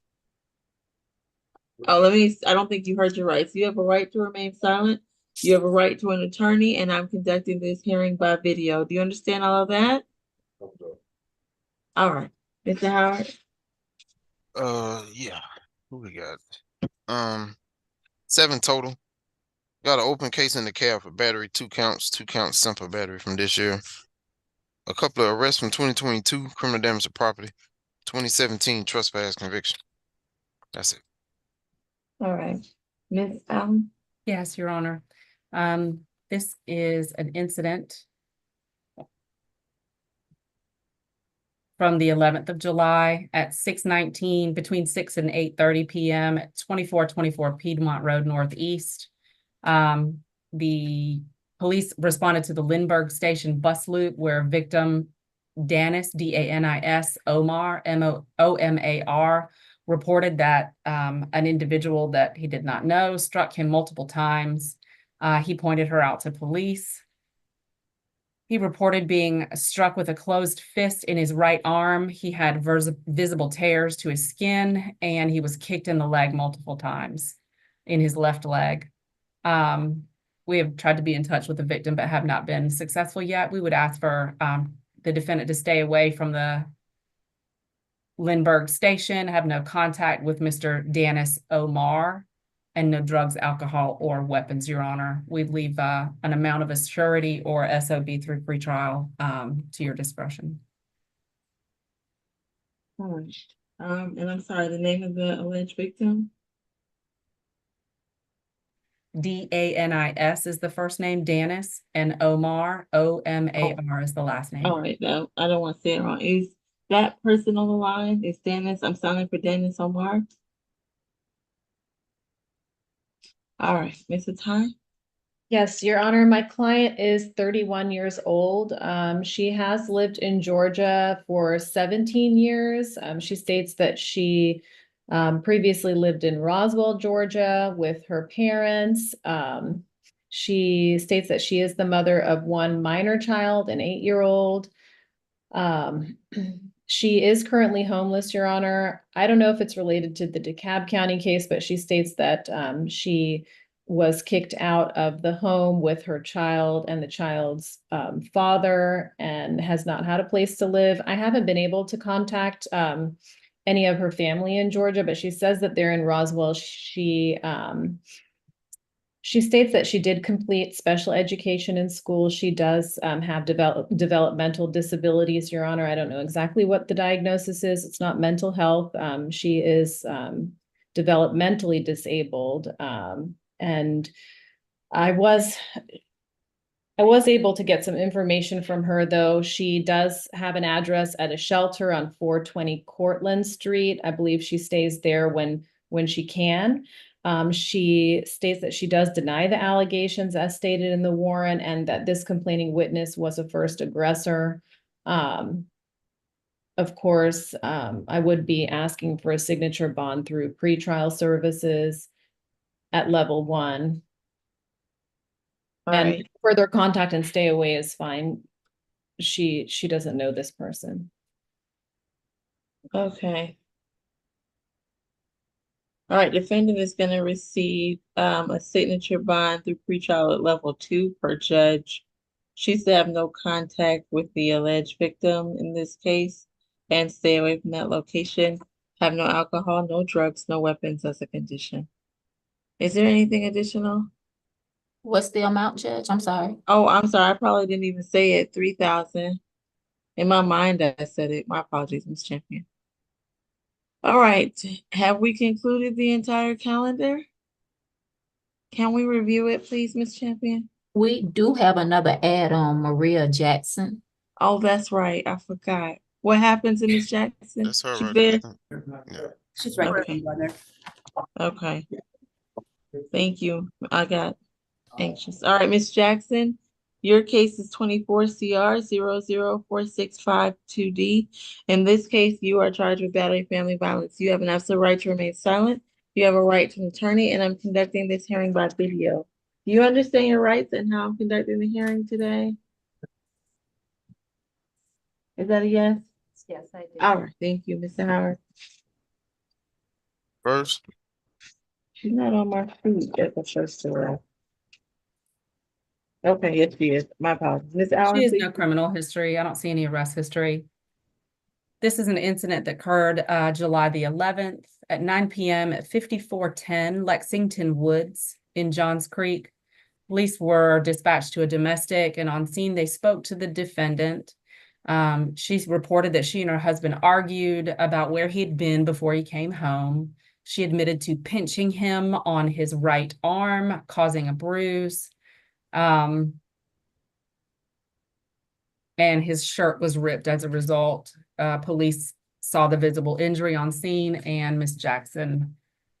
Speaker 3: Oh, I don't think you heard your rights. You have a right to remain silent. You have a right to an attorney, and I'm conducting this hearing by video. Do you understand all of that? All right. Mr. Howard?
Speaker 6: Yeah. Who we got? 7 total. Got an open case in the cab for battery, 2 counts simple battery from this year. A couple of arrests from 2022, criminal damage to property, 2017 trespass conviction. That's it.
Speaker 3: All right. Ms. Allen?
Speaker 5: Yes, Your Honor. This is an incident from the 11th of July at 6:19, between 6 and 8:30 p.m. at 2424 Piedmont Road Northeast. The police responded to the Lindbergh Station bus loop where victim Danis, D-A-N-I-S, Omar, M-O-M-A-R, reported that an individual that he did not know struck him multiple times. He pointed her out to police. He reported being struck with a closed fist in his right arm. He had visible tears to his skin, and he was kicked in the leg multiple times in his left leg. We have tried to be in touch with the victim, but have not been successful yet. We would ask for the defendant to stay away from the Lindbergh station, have no contact with Mr. Dennis Omar, and no drugs, alcohol, or weapons, Your Honor. We'd leave an amount of a surety or SOB through pretrial to your discretion.
Speaker 3: All right. And I'm sorry, the name of the alleged victim?
Speaker 5: Danis is the first name, Dennis, and Omar, Omar is the last name.
Speaker 3: All right, no, I don't want to say it wrong. Is that person on the line? Is Dennis? I'm signing for Dennis Omar. All right, Mrs. Ty?
Speaker 9: Yes, Your Honor, my client is 31 years old. She has lived in Georgia for 17 years. She states that she previously lived in Roswell, Georgia with her parents. She states that she is the mother of one minor child, an 8-year-old. She is currently homeless, Your Honor. I don't know if it's related to the DeKalb County case, but she states that she was kicked out of the home with her child and the child's father and has not had a place to live. I haven't been able to contact any of her family in Georgia, but she says that they're in Roswell. She states that she did complete special education in school. She does have developmental disabilities, Your Honor. I don't know exactly what the diagnosis is. It's not mental health. She is developmentally disabled. And I was able to get some information from her, though. She does have an address at a shelter on 420 Cortlandt Street. I believe she stays there when she can. She states that she does deny the allegations as stated in the warrant and that this complaining witness was a first aggressor. Of course, I would be asking for a signature bond through pretrial services at level 1. And further contact and stay away is fine. She doesn't know this person.
Speaker 3: Okay. All right, defendant is going to receive a signature bond through pretrial at level 2 per judge. She's to have no contact with the alleged victim in this case and stay away from that location. Have no alcohol, no drugs, no weapons as a condition. Is there anything additional?
Speaker 20: What's the amount, Judge? I'm sorry.
Speaker 3: Oh, I'm sorry. I probably didn't even say it. 3,000. In my mind, I said it. My apologies, Ms. Champion. All right. Have we concluded the entire calendar? Can we review it, please, Ms. Champion?
Speaker 20: We do have another ad on Maria Jackson.
Speaker 3: Oh, that's right. I forgot. What happened to Ms. Jackson?
Speaker 6: That's her
Speaker 3: She's
Speaker 6: right
Speaker 3: there?
Speaker 6: there. Yeah.
Speaker 4: She's right
Speaker 3: Okay.
Speaker 4: there.
Speaker 3: Okay. Thank you. I got anxious. All right, Ms. Jackson, your case is 24 CR 00465-2D. In this case, you are charged with battery family violence. You have an absolute right to remain silent. You have a right to an attorney, and I'm conducting this hearing by video. Do you understand your rights and how I'm conducting the hearing today? Is that a yes?
Speaker 20: Yes, I do.
Speaker 3: All right, thank you, Mr. Howard.
Speaker 6: First,
Speaker 3: She's not on my feet at the first row. Okay, yes, she is. My apologies. Ms. Allen,
Speaker 5: She has
Speaker 3: please.
Speaker 5: no criminal history. I don't see any arrest history. This is an incident that occurred July the 11th at 9 p.m. at 5410 Lexington Woods in Johns Creek. Police were dispatched to a domestic, and on scene, they spoke to the defendant. She's reported that she and her husband argued about where he'd been before he came home. She admitted to pinching him on his right arm, causing a bruise. And his shirt was ripped as a result. Police saw the visible injury on scene, and Miss Jackson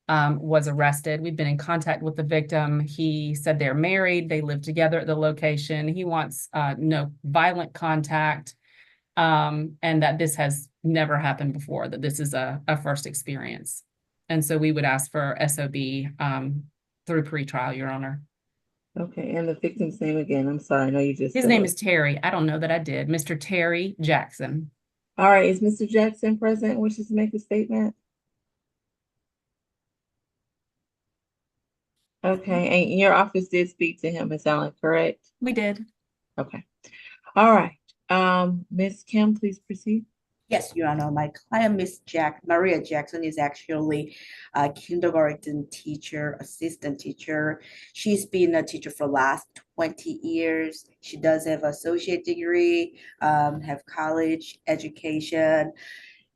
Speaker 5: was arrested. We've been in contact with the victim. He said they're married, they live together at the location. He wants no violent contact, and that this has never happened before, that this is a first experience. And so we would ask for SOB through pretrial, Your Honor.
Speaker 3: Okay, and the victim's name again, I'm sorry, I know you just
Speaker 5: His
Speaker 3: said
Speaker 5: name
Speaker 3: it.
Speaker 5: is Terry. I don't know that I did. Mr. Terry Jackson.
Speaker 3: All right, is Mr. Jackson present, wishes to make a statement? Okay, and your office did speak to him, Ms. Allen, correct?
Speaker 5: We did.
Speaker 3: Okay, all right, Ms. Kim, please proceed.
Speaker 4: Yes, Your Honor, my client, Maria Jackson, is actually a kindergarten teacher, assistant teacher. She's been a teacher for the last 20 years. She does have an associate degree, have college education.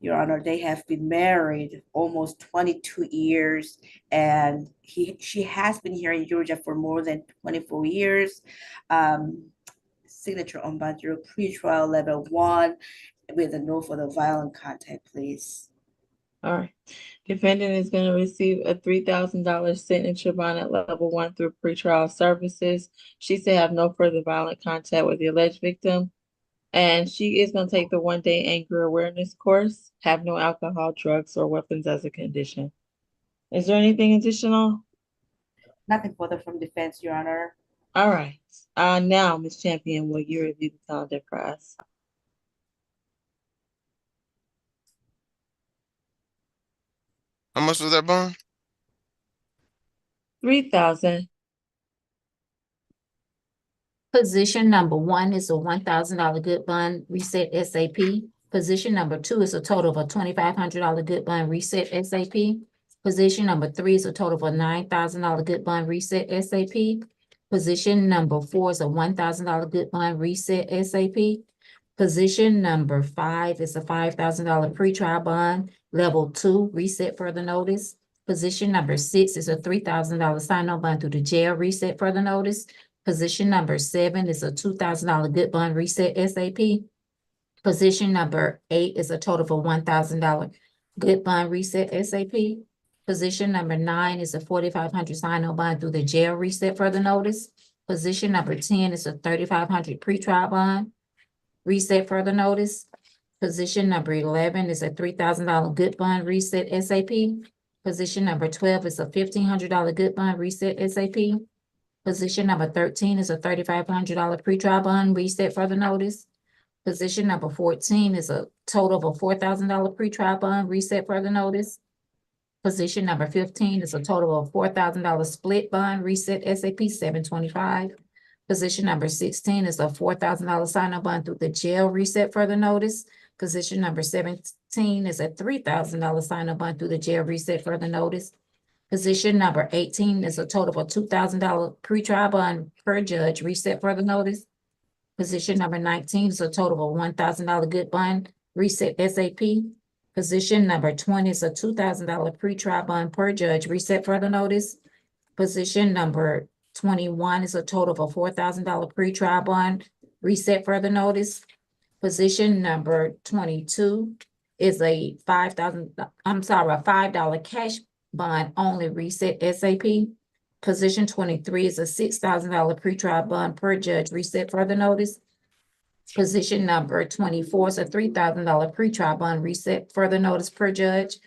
Speaker 4: Your Honor, they have been married almost 22 years, and she has been here in Georgia for more than 24 years. Signature on bond through pretrial level 1 with a no for the violent contact, please.
Speaker 3: All right, defendant is going to receive a $3,000 signature bond at level 1 through pretrial services. She said have no further violent contact with the alleged victim. And she is going to take the 1-day anger awareness course, have no alcohol, drugs, or weapons as a condition. Is there anything additional?
Speaker 4: Nothing further from defense, Your Honor.
Speaker 3: All right. Now, Ms. Champion, will you review the calendar for us?
Speaker 6: How much was that bond?
Speaker 3: 3,000.
Speaker 20: Position number 1 is a $1,000 good bond reset SAP. Position number 2 is a total of a $2,500 good bond reset SAP. Position number 3 is a total of a $9,000 good bond reset SAP. Position number 4 is a $1,000 good bond reset SAP. Position number 5 is a $5,000 pretrial bond, level 2, reset further notice. Position number 6 is a $3,000 sign-on bond through the jail, reset further notice. Position number 7 is a $2,000 good bond reset SAP. Position number 8 is a total of a $1,000 good bond reset SAP. Position number 9 is a $4,500 sign-on bond through the jail, reset further notice. Position number 10 is a $3,500 pretrial bond, reset further notice. Position number 11 is a $3,000 good bond reset SAP. Position number 12 is a $1,500 good bond reset SAP. Position number 13 is a $3,500 pretrial bond reset further notice. Position number 14 is a total of a $4,000 pretrial bond reset further notice. Position number 15 is a total of $4,000 split bond reset SAP 725. Position number 16 is a $4,000 sign-on bond through the jail, reset further notice. Position number 17 is a $3,000 sign-on bond through the jail, reset further notice. Position number 18 is a total of a $2,000 pretrial bond per judge, reset further notice. Position number 19 is a total of $1,000 good bond, reset SAP. Position number 20 is a $2,000 pretrial bond per judge, reset further notice. Position number 21 is a total of a $4,000 pretrial bond, reset further notice. Position number 22 is a $5 cash bond only, reset SAP. Position 23 is a $6,000 pretrial bond per judge, reset further notice. Position number 24 is a $3,000 pretrial bond, reset further notice per judge.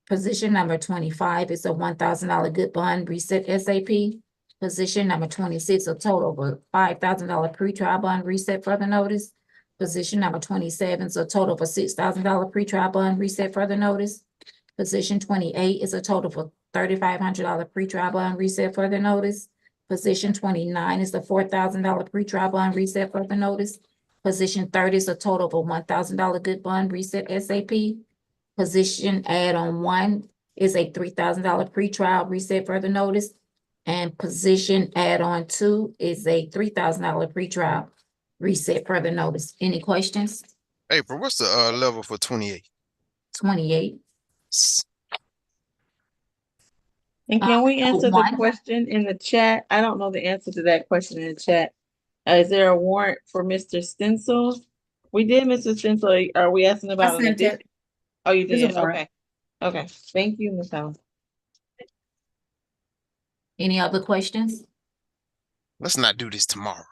Speaker 20: Position number 25 is a $1,000 good bond, reset SAP. Position number 26, a total of a $5,000 pretrial bond, reset further notice. Position number 27 is a total of a $6,000 pretrial bond, reset further notice. Position 28 is a total of a $3,500 pretrial bond, reset further notice. Position 29 is a $4,000 pretrial bond, reset further notice. Position 30 is a total of a $1,000 good bond, reset SAP. Position add-on 1 is a $3,000 pretrial, reset further notice. And position add-on 2 is a $3,000 pretrial, reset further notice. Any questions?
Speaker 6: April, what's the level for 28?
Speaker 20: 28.
Speaker 3: And can we answer the
Speaker 20: 1.
Speaker 3: question in the chat? I don't know the answer to that question in the chat. Is there a warrant for Mr. Stencil? We did, Mr. Stencil. Are we asking about an
Speaker 5: sent it.
Speaker 3: addition? Oh, you
Speaker 5: There's a
Speaker 3: did?
Speaker 5: warrant.
Speaker 3: Okay. Okay. Thank you, Ms. Allen.
Speaker 20: Any other questions?
Speaker 6: Let's not do this tomorrow.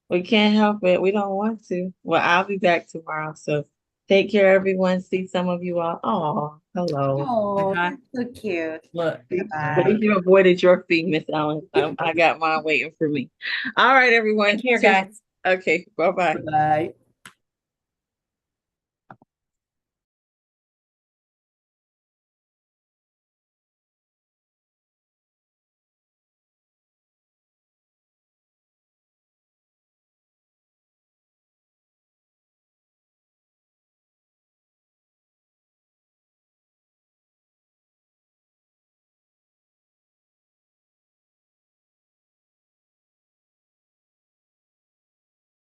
Speaker 3: We can't help it. We don't want to. Well, I'll be back tomorrow. So take care, everyone. See some of you all. Oh, hello.
Speaker 4: Oh,
Speaker 5: Hi.
Speaker 4: that's so cute.
Speaker 5: Look.
Speaker 4: Bye.
Speaker 3: You avoided your fee, Miss Ellen. I got mine waiting for me. All right, everyone.
Speaker 5: Take care, guys.
Speaker 3: Okay, bye-bye.
Speaker 8: Bye.